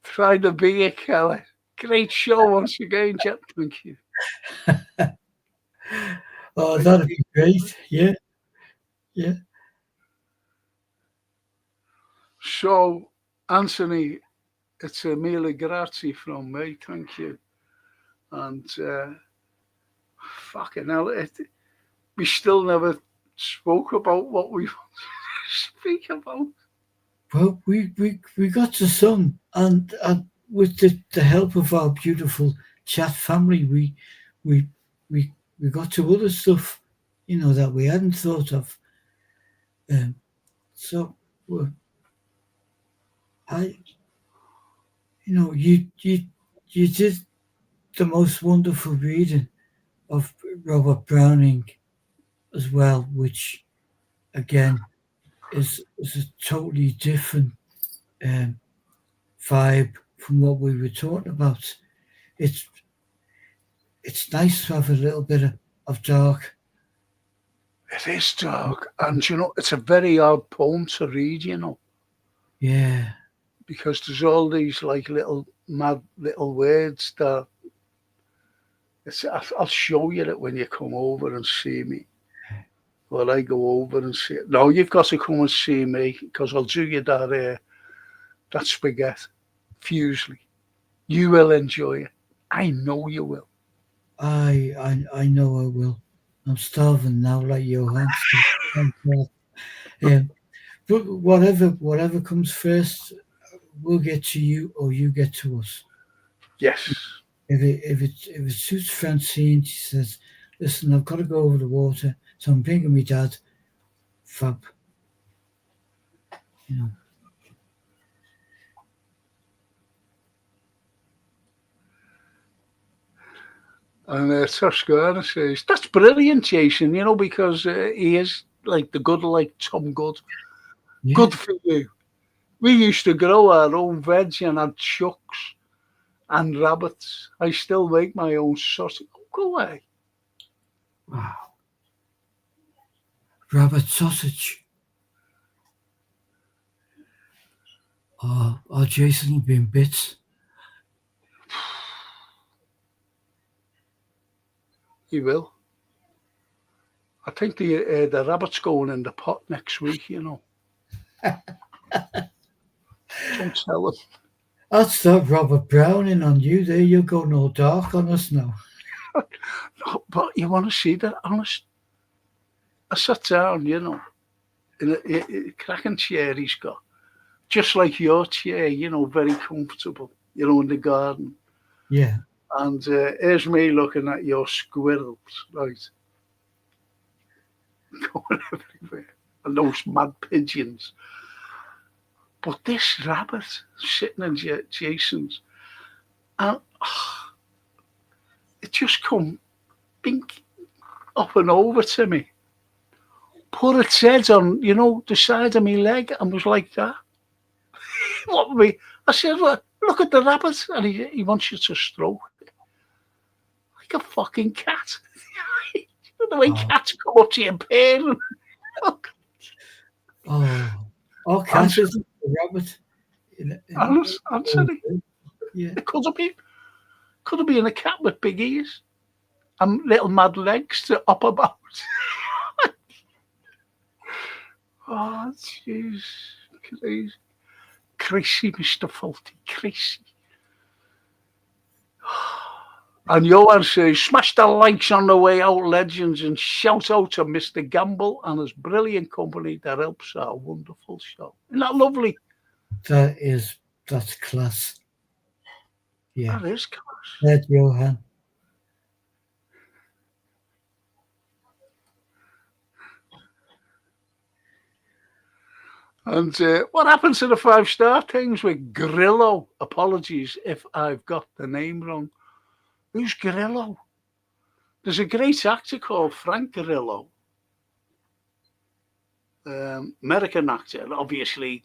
Try the beer, Kelly. Great show once again, Jet. Thank you. Oh, that'd be great. Yeah. Yeah. So, Anthony, it's a mille grazie from me. Thank you. And fucking hell, we still never spoke about what we want to speak about. Well, we got the song, and with the help of our beautiful chat family, we got to other stuff, you know, that we hadn't thought of. So you did the most wonderful reading of Robert Browning as well, which again is a totally different vibe from what we were talking about. It's nice to have a little bit of dark. It is dark, and you know it's a very hard poem to read. You know. Yeah. Because there's all these like little mad little words that. I'll show you it when you come over and see me. Well, I go over and see it. No, you've got to come and see me because I'll do you that spaghetti fusely. You will enjoy it. I know you will. I know I will. I'm starving now, like Johan. But whatever comes first, we'll get to you or you get to us. Yes. If it suits Francine, she says, "Listen, I've got to go over the water, so I'm bringing my dad." Fab. You know. And Toscana says, that's brilliant, Jason, you know, because he is like the good, like Tom Good. Yeah. Good for you. We used to grow our own veg and had chucks and rabbits. I still make my own sausage. Oh, go away. Wow. Rabbit sausage. Oh, Jason will be in bits. He will. I think the rabbit's going in the pot next week, you know. Don't tell him. That's that Robert Browning on you there. You'll go no dark on us now. No, but you want to see that honest? I sat down, you know, in a cracking chair he's got. Just like your chair, you know, very comfortable, you know, in the garden. Yeah. And here's me looking at your squirrels, right? Going everywhere. And those mad pigeons. But this rabbit sitting in Jason's, and it just come bink up and over to me. Put its head on, you know, the side of my leg and was like that. What me? I said, what? Look at the rabbit, and he wants you to stroke it. Like a fucking cat. The way cats come up to your pair. Oh, cat is a rabbit. Anthony. Yeah. It could have been a cat with big ears and little mad legs to hop about. Oh, jeez. Crazy, Mr. Faulty. Crazy. And Johan says, smash the likes on the way out, legends, and shout out to Mr. Gamble and his brilliant company that helps our wonderful show. Isn't that lovely? That's class. Yeah. That is class. That Johan. And what happens to the 5-star things with Grillo? Apologies if I've got the name wrong. Who's Grillo? There's a great actor called Frank Grillo. American actor, obviously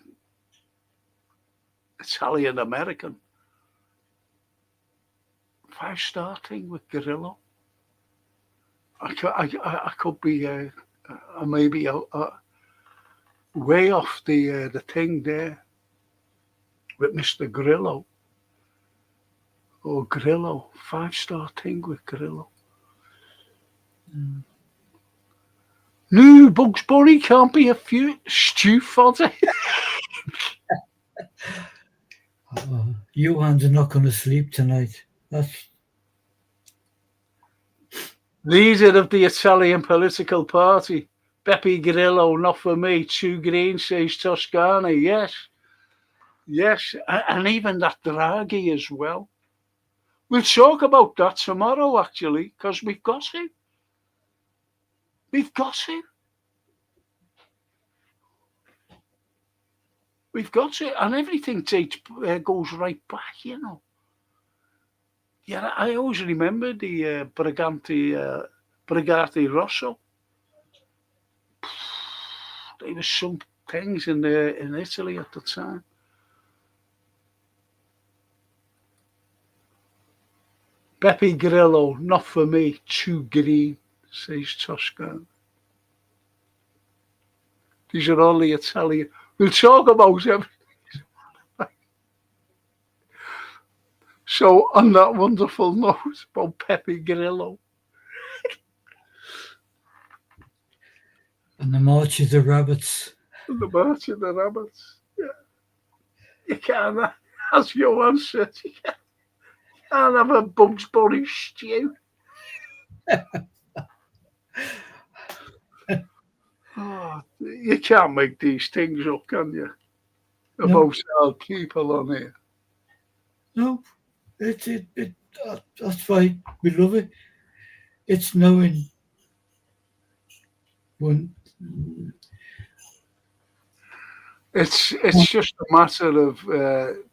Italian-American. 5-star thing with Grillo. I could be maybe way off the thing there with Mr. Grillo. Or Grillo, 5-star thing with Grillo. No, Bugs Bunny can't be a stew fodder. Johan's not going to sleep tonight. Leader of the Italian political party, Beppe Grillo, not for me. Too green, says Toscana. Yes, and even that Draghi as well. We'll talk about that tomorrow, actually, because we've got him. We've got it, and everything goes right back, you know. Yeah, I always remember the Brigati Rosso. There were some things in Italy at the time. Beppe Grillo, not for me, too green, says Toscan. These are all the Italian. We'll talk about everything. So, on that wonderful note about Beppe Grillo. And the March of the Rabbits. The March of the Rabbits. Yeah. You can't, as Johan said, you can't have a Bugs Bunny stew. Oh, you can't make these things up, can you? About our people on here. No, that's why we love it. It's knowing when. It's just a matter of the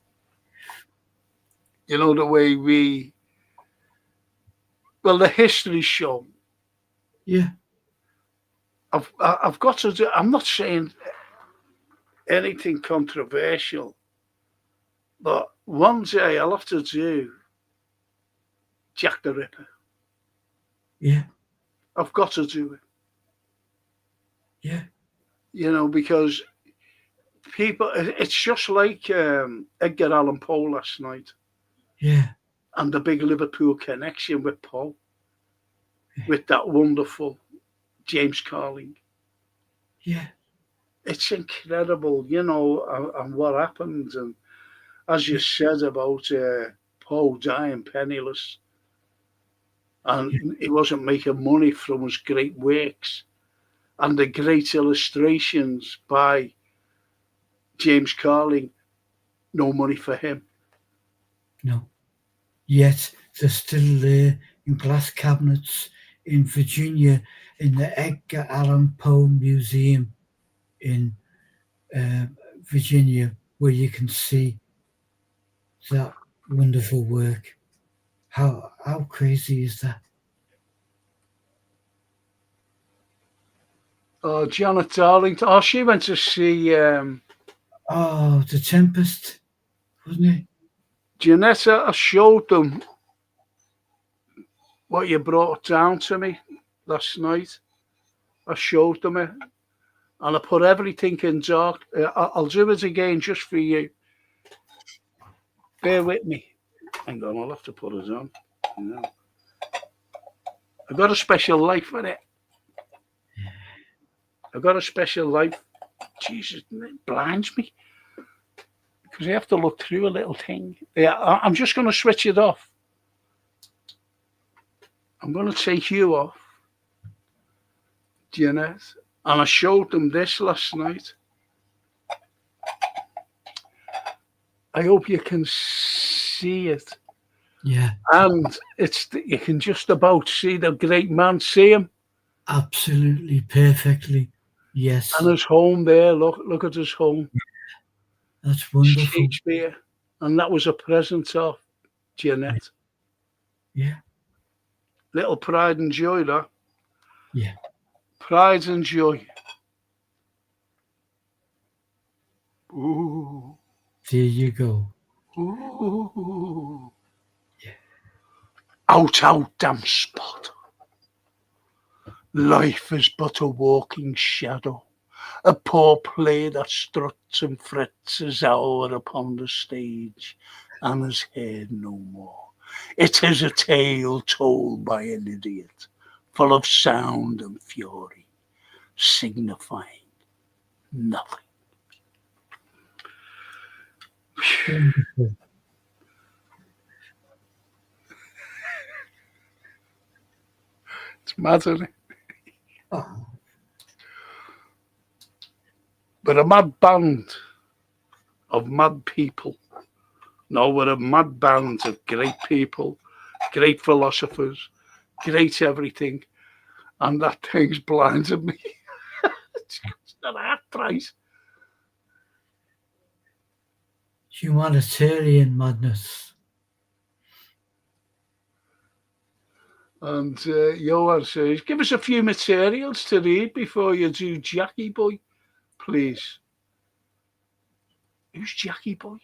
way the history shown. Yeah. I've got to do. I'm not saying anything controversial, but one day I'll have to do Jack the Ripper. Yeah. I've got to do it. Yeah. Because people, it's just like Edgar Allan Poe last night. Yeah. And the big Liverpool connection with Poe, with that wonderful James Carlyle. Yeah. It's incredible, and what happened. And as you said about Poe dying penniless, and he wasn't making money from his great works, and the great illustrations by James Carlyle, no money for him. No. Yet they're still there in glass cabinets in Virginia, in the Edgar Allan Poe Museum in Virginia, where you can see that wonderful work. How crazy is that? Oh, Janet Darlington. Oh, she went to see. The Tempest, wasn't it? Janetta, I showed them what you brought down to me last night. I showed them it, and I put everything in dark. I'll do it again just for you. Bear with me. Hang on, I'll have to put it on. No. I've got a special life for it. I've got a special life. Jesus, it blinds me. Because you have to look through a little thing. Yeah, I'm just going to switch it off. I'm going to take you off, Jeanette. And I showed them this last night. I hope you can see it. Yeah. And you can just about see the great man. See him? Absolutely, perfectly. Yes. And his home there. Look at his home. That's wonderful. Shakespeare. And that was a present of Jeanette. Yeah. Little pride and joy, that. Yeah. Pride and joy. Ooh. There you go. Ooh. Yeah. Out, damn spot. Life is but a walking shadow, a poor play that struts and frets his hour upon the stage, and is heard no more. It is a tale told by an idiot, full of sound and fury, signifying nothing. Wonderful. It's mad, isn't it? Oh, But a mad band of mad people. No, we're a mad band of great people, great philosophers, great everything. And that thing's blinded me. It's not half price. humanitarian madness. And Johan says, give us a few materials to read before you do Jackie Boy, please. Who's Jackie Boy?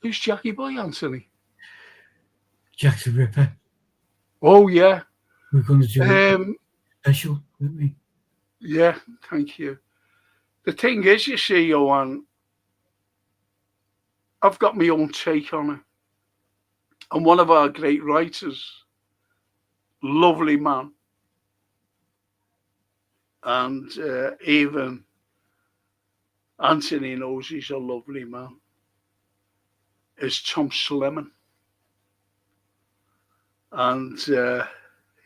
Who's Jackie Boy, Anthony? Jack the Ripper. Oh, yeah. We're going to do a special with me. Yeah, thank you. The thing is, you see, Johan, I've got my own take on it. And one of our great writers, lovely man, and even Anthony knows he's a lovely man, is Tom Slemon. And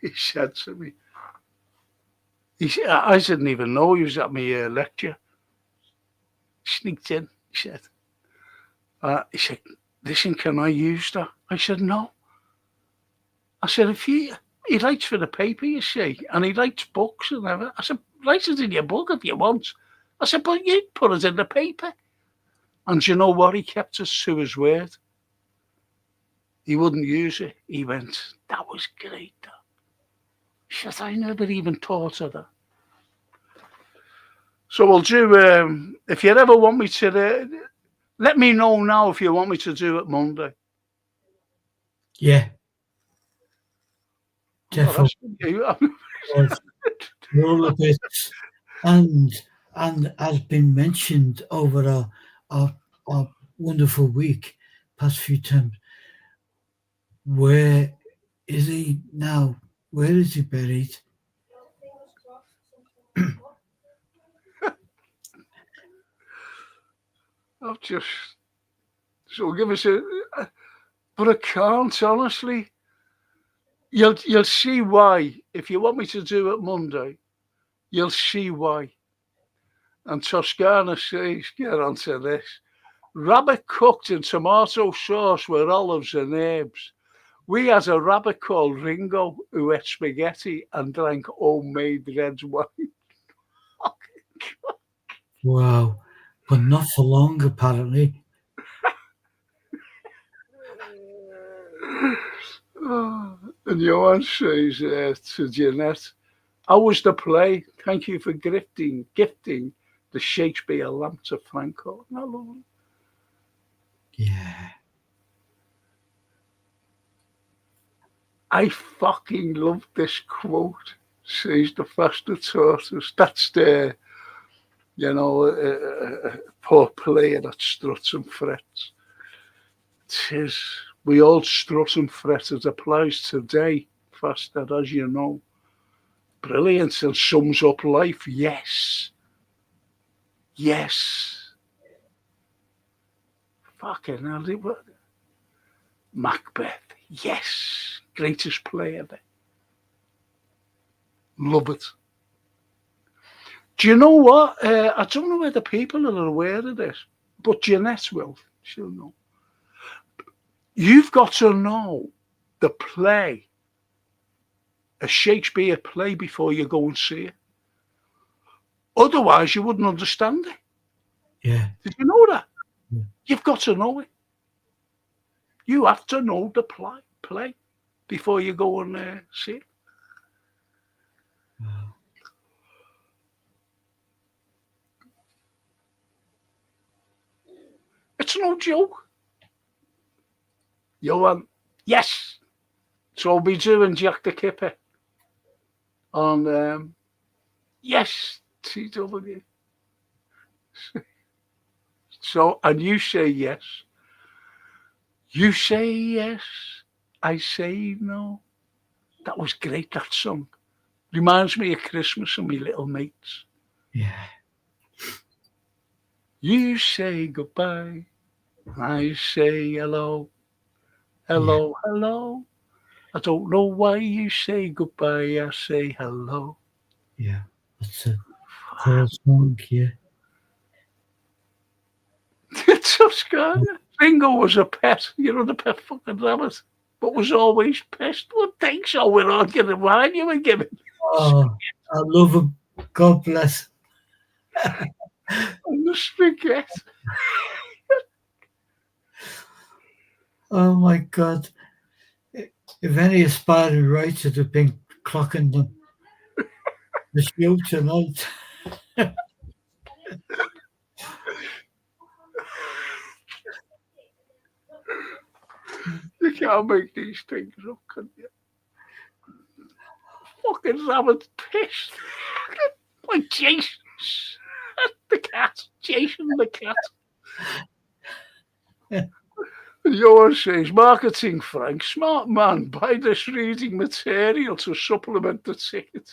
he said to me, I didn't even know he was at my lecture. Sneaked in, he said, listen, can I use that? I said, no. I said, he writes for the paper, you see, and he writes books and everything. I said, write it in your book if you want. I said, but you put it in the paper. And you know what? He kept us to his word. He wouldn't use it. He went, that was great. He said, I never even thought of that. So we'll do, if you ever want me to, let me know now if you want me to do it Monday. Yeah. Definitely. All of it. And has been mentioned over our wonderful week, past few times. Where is he now? Where is he buried? I've just, so give us but I can't, honestly. You'll see why. If you want me to do it Monday, you'll see why. And Toscana says, get onto this. Rabbit cooked in tomato sauce with olives and herbs. We had a rabbit called Ringo who ate spaghetti and drank homemade red wine. Wow. But not for long, apparently. And Johan says to Jeanette, how was the play? Thank you for gifting the Shakespeare lamp to Franco. No, I fucking love this quote. Says the faster tortoise. That's the, poor player that struts and frets. It is. We all strut and fret. It applies today, faster, as you know. Brilliant, and sums up life. Yes. Yes. Fucking hell. Macbeth. Yes. Greatest play ever. Love it. Do you know what? I don't know whether people are aware of this, but Jeanette will. She'll know. You've got to know the play, a Shakespeare play, before you go and see it. Otherwise, you wouldn't understand it. Yeah. Did you know that? Yeah. You've got to know it. You have to know the play before you go and see it. Wow. It's no joke. Johan, yes. So I'll be doing Jack the Kipper on, yes, TW. So, and you say yes. You say yes. I say no. That was great, that song. Reminds me of Christmas and my little mates. Yeah. You say goodbye. I say hello. Hello, hello. I don't know why you say goodbye. I say hello. Yeah. That's a cool song, yeah. Toscana. Ringo was a pet, the pet fucking rabbit, but was always pissed. Well, thanks, so we're all getting wine you were giving. Oh, I love him. God bless. And the spaghetti. Oh my God. If any aspiring writers have been clocking them, the show tonight. You can't make these things up, can you? Fucking rabbit pissed. Like Jason. The cat. Jason the cat. Johan says, marketing, Frank. Smart man. Buy this reading material to supplement the ticket.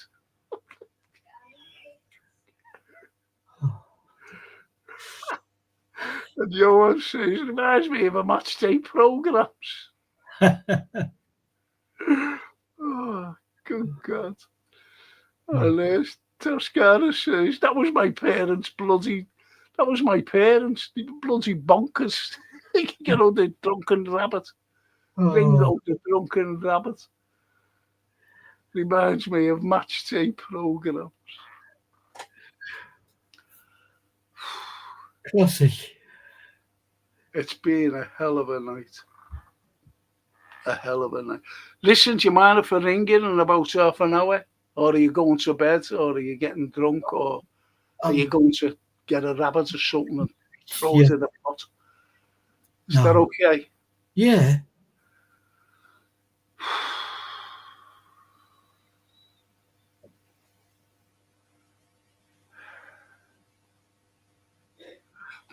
And Johan says, reminds me of a match day programs. Oh, good God. And Toscana says, that was my parents' bloody bonkers. The drunken rabbit. Ringo, the drunken rabbit. Reminds me of match day programs. Classic. It's been a hell of a night. A hell of a night. Listen, do you mind if I ring in about half an hour? Or are you going to bed? Or are you getting drunk? Or are you going to get a rabbit or something and throw it in the pot? Is that okay? Yeah.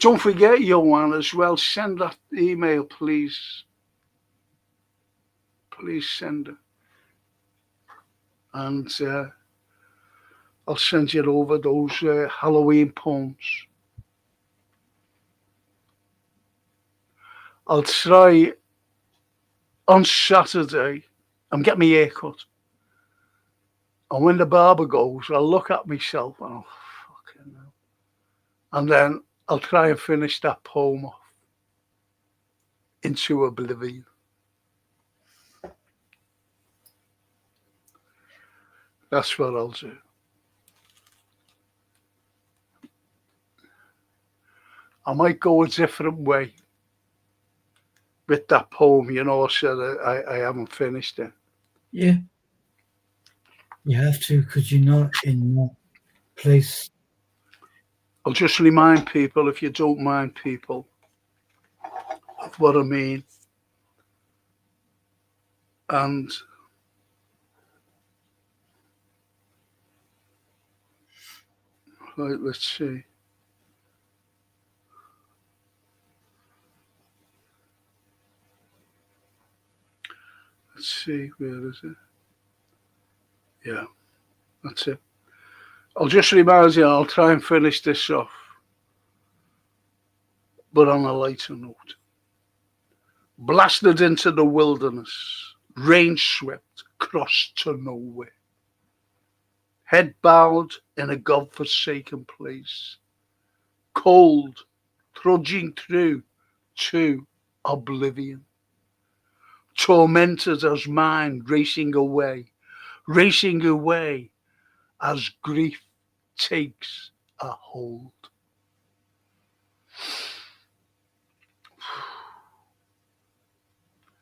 Don't forget, Johan, as well, send that email, please. Please send it. And I'll send you over those Halloween poems. I'll try on Saturday. I'm getting my hair cut. And when the barber goes, I'll look at myself and I'll fucking hell. And then I'll try and finish that poem off into oblivion. That's what I'll do. I might go a different way with that poem, so I haven't finished it. Yeah. You have to, because you're not in that place. I'll just remind people, if you don't mind, people, of what I mean. And Right, let's see. Let's see, where is it? Yeah, that's it. I'll just remind you, I'll try and finish this off, but on a lighter note. Blasted into the wilderness, rain swept, crossed to nowhere. Head bowed in a God-forsaken place. Cold, trudging through to oblivion. Tormented as mind racing away as grief takes a hold.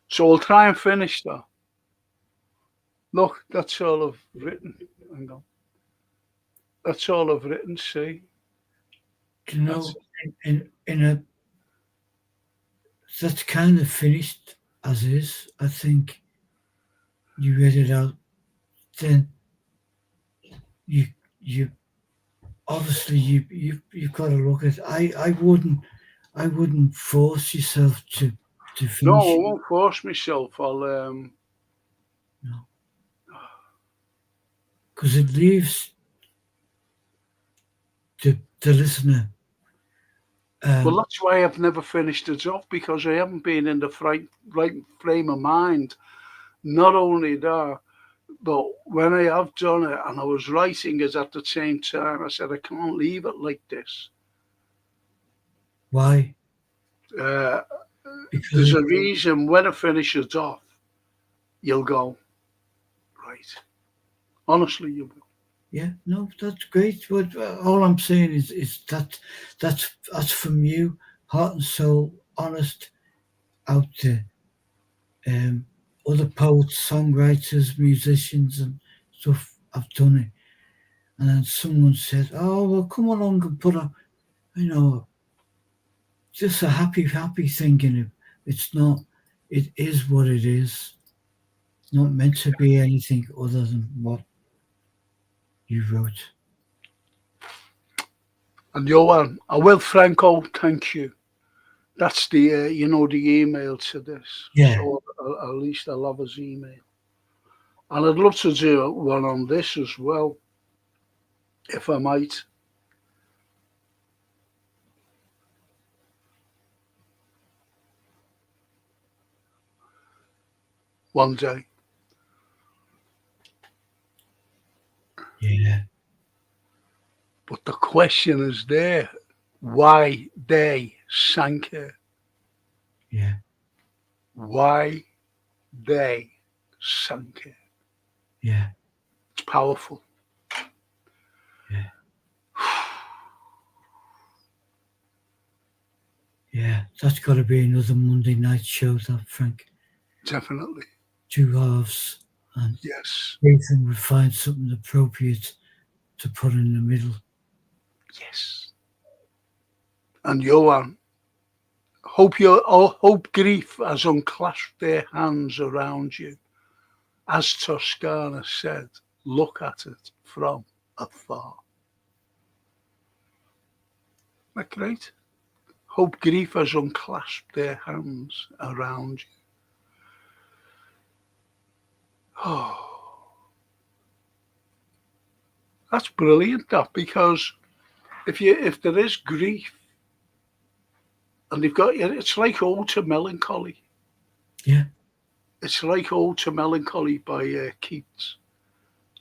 So I'll try and finish that. Look, that's all I've written. Hang on. That's all I've written, see? Do you know, in a that's kind of finished as is. I think you read it out, then you obviously you've got to look at. I wouldn't force yourself to No, I finish. won't force myself. I'll No, because it leaves the listener. well, that's why I've never finished it off, because I haven't been in the right frame of mind. Not only that, but when I have done it and I was writing it at the same time, I said, I can't leave it like this. Why? There's Because a reason when I finish it off, you'll go, right. Honestly, you will. yeah, no, that's great. But all I'm saying is that's from you, heart and soul, honest, out there. Other poets, songwriters, musicians, and stuff have done it. And then someone said, "Oh, well, come along and put a, you know, just a happy thing in it." It's not. It is what it is. It's not meant to be anything other than what you wrote. And Johan, I will, Franco, thank you. That's the the email to this. Yeah. So at least I'll have his email. And I'd love to do one on this as well, if I might. One day. Yeah. But the question is there, why they sank her? Yeah. Why they sank her? Yeah. It's powerful. Yeah. Yeah. That's got to be another Monday night show, that, Frank. Definitely. 2 halves. And Yes. Nathan would find something appropriate to put in the middle. Yes. And Johan, hope grief has unclasped their hands around you. As Toscana said, look at it from afar. Isn't that great? Hope grief has unclasped their hands around you. Oh, that's brilliant, that, because if there is grief, and they've got, it's like Ode to Melancholy. Yeah. It's like Ode to Melancholy by Keats,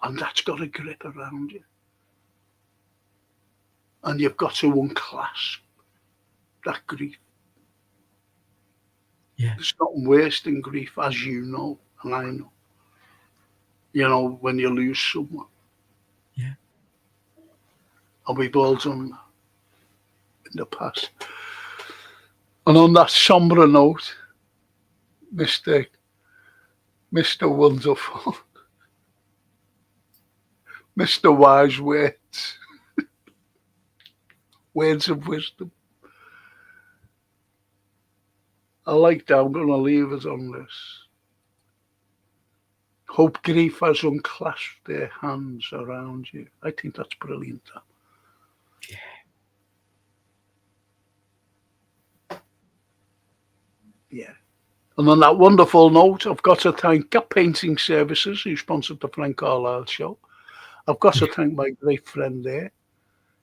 and that's got a grip around you, and you've got to unclasp that grief. Yeah. There's nothing worse than grief, as you know, and I know. You know, when you lose someone. Yeah. And we've all done that in the past. And on that sombre note, Mr. Wonderful, Mr. Wise Words, words of wisdom. I like that. I'm going to leave it on this. Hope grief has unclasped their hands around you. I think that's brilliant. Yeah. And on that wonderful note, I've got to thank Gap Painting Services, who sponsored the Frank Carlyle show. I've got to thank my great friend there,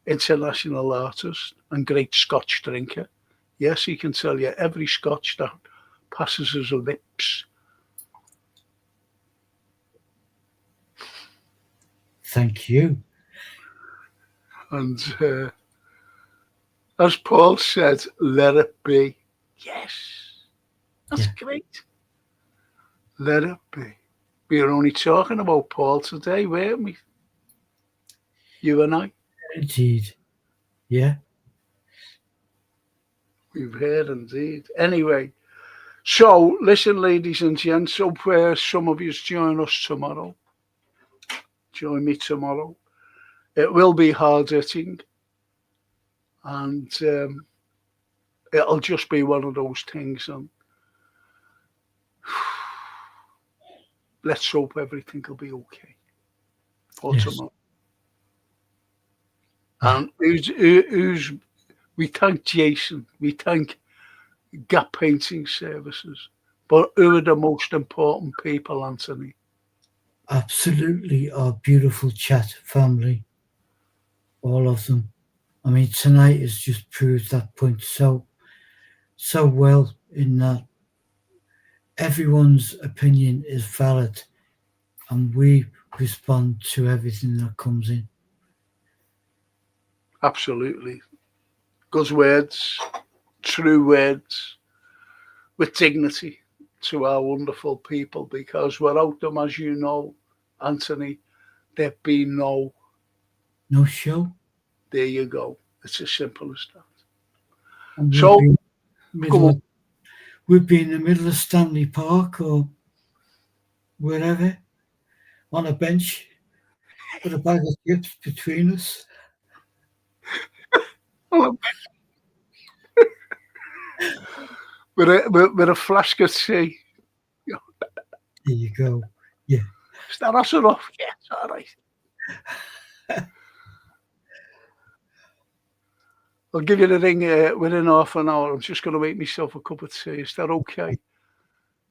international artist and great Scotch drinker. Yes, he can tell you every Scotch that passes his lips. Thank you. And as Paul said, let it be. Yes, that's great. Let it be. We were only talking about Paul today, weren't we? You and I. Indeed. Yeah. We've heard indeed. Anyway, so listen, ladies and gents, hope some of you join us tomorrow. Join me tomorrow. It will be hard hitting, and it'll just be one of those things. And let's hope everything will be okay for tomorrow. And who's we thank Jason, we thank Gap Painting Services, but who are the most important people, Anthony? Absolutely, our beautiful chat family, all of them. I mean, tonight has just proved that point so well, in that everyone's opinion is valid and we respond to everything that comes in. Absolutely. Good words, true words, with dignity to our wonderful people, because without them, as you know, Anthony, there'd be no show. There you go. It's as simple as that. And So, we'd be in the middle of Stanley Park or wherever, on a bench with a bag of chips between us. with a flask of tea. There you go. Yeah. Is that us enough? Yeah, it's all right. I'll give you the ring within half an hour. I'm just going to make myself a cup of tea. Is that okay?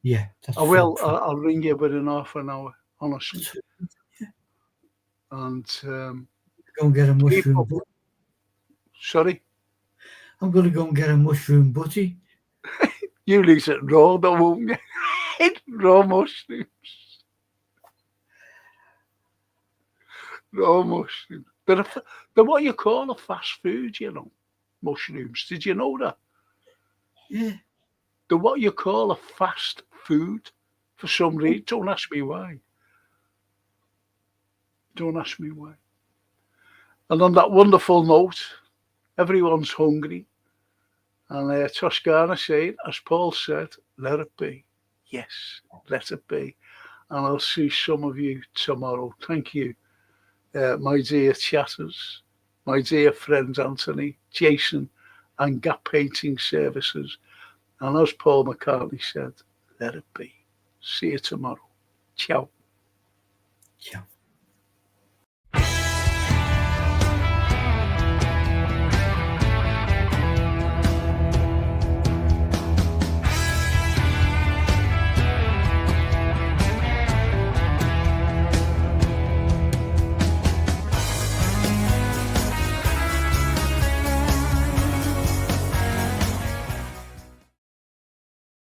Yeah. I will. I'll ring you within half an hour, honestly. Yeah. And go and get a mushroom butty. Sorry? I'm going to go and get a mushroom butty. You leave it raw, though, won't you? Raw mushrooms. Raw mushrooms. They're what you call a fast food, you know. Mushrooms. Did you know that? Yeah. They're what you call a fast food for some reason. Don't ask me why. Don't ask me why. And on that wonderful note, everyone's hungry. And Toscana said, as Paul said, let it be. Yes, let it be. And I'll see some of you tomorrow. Thank you, my dear chatters, my dear friends Anthony, Jason, and Gap Painting Services. And as Paul McCartney said, let it be. See you tomorrow. Ciao. Ciao.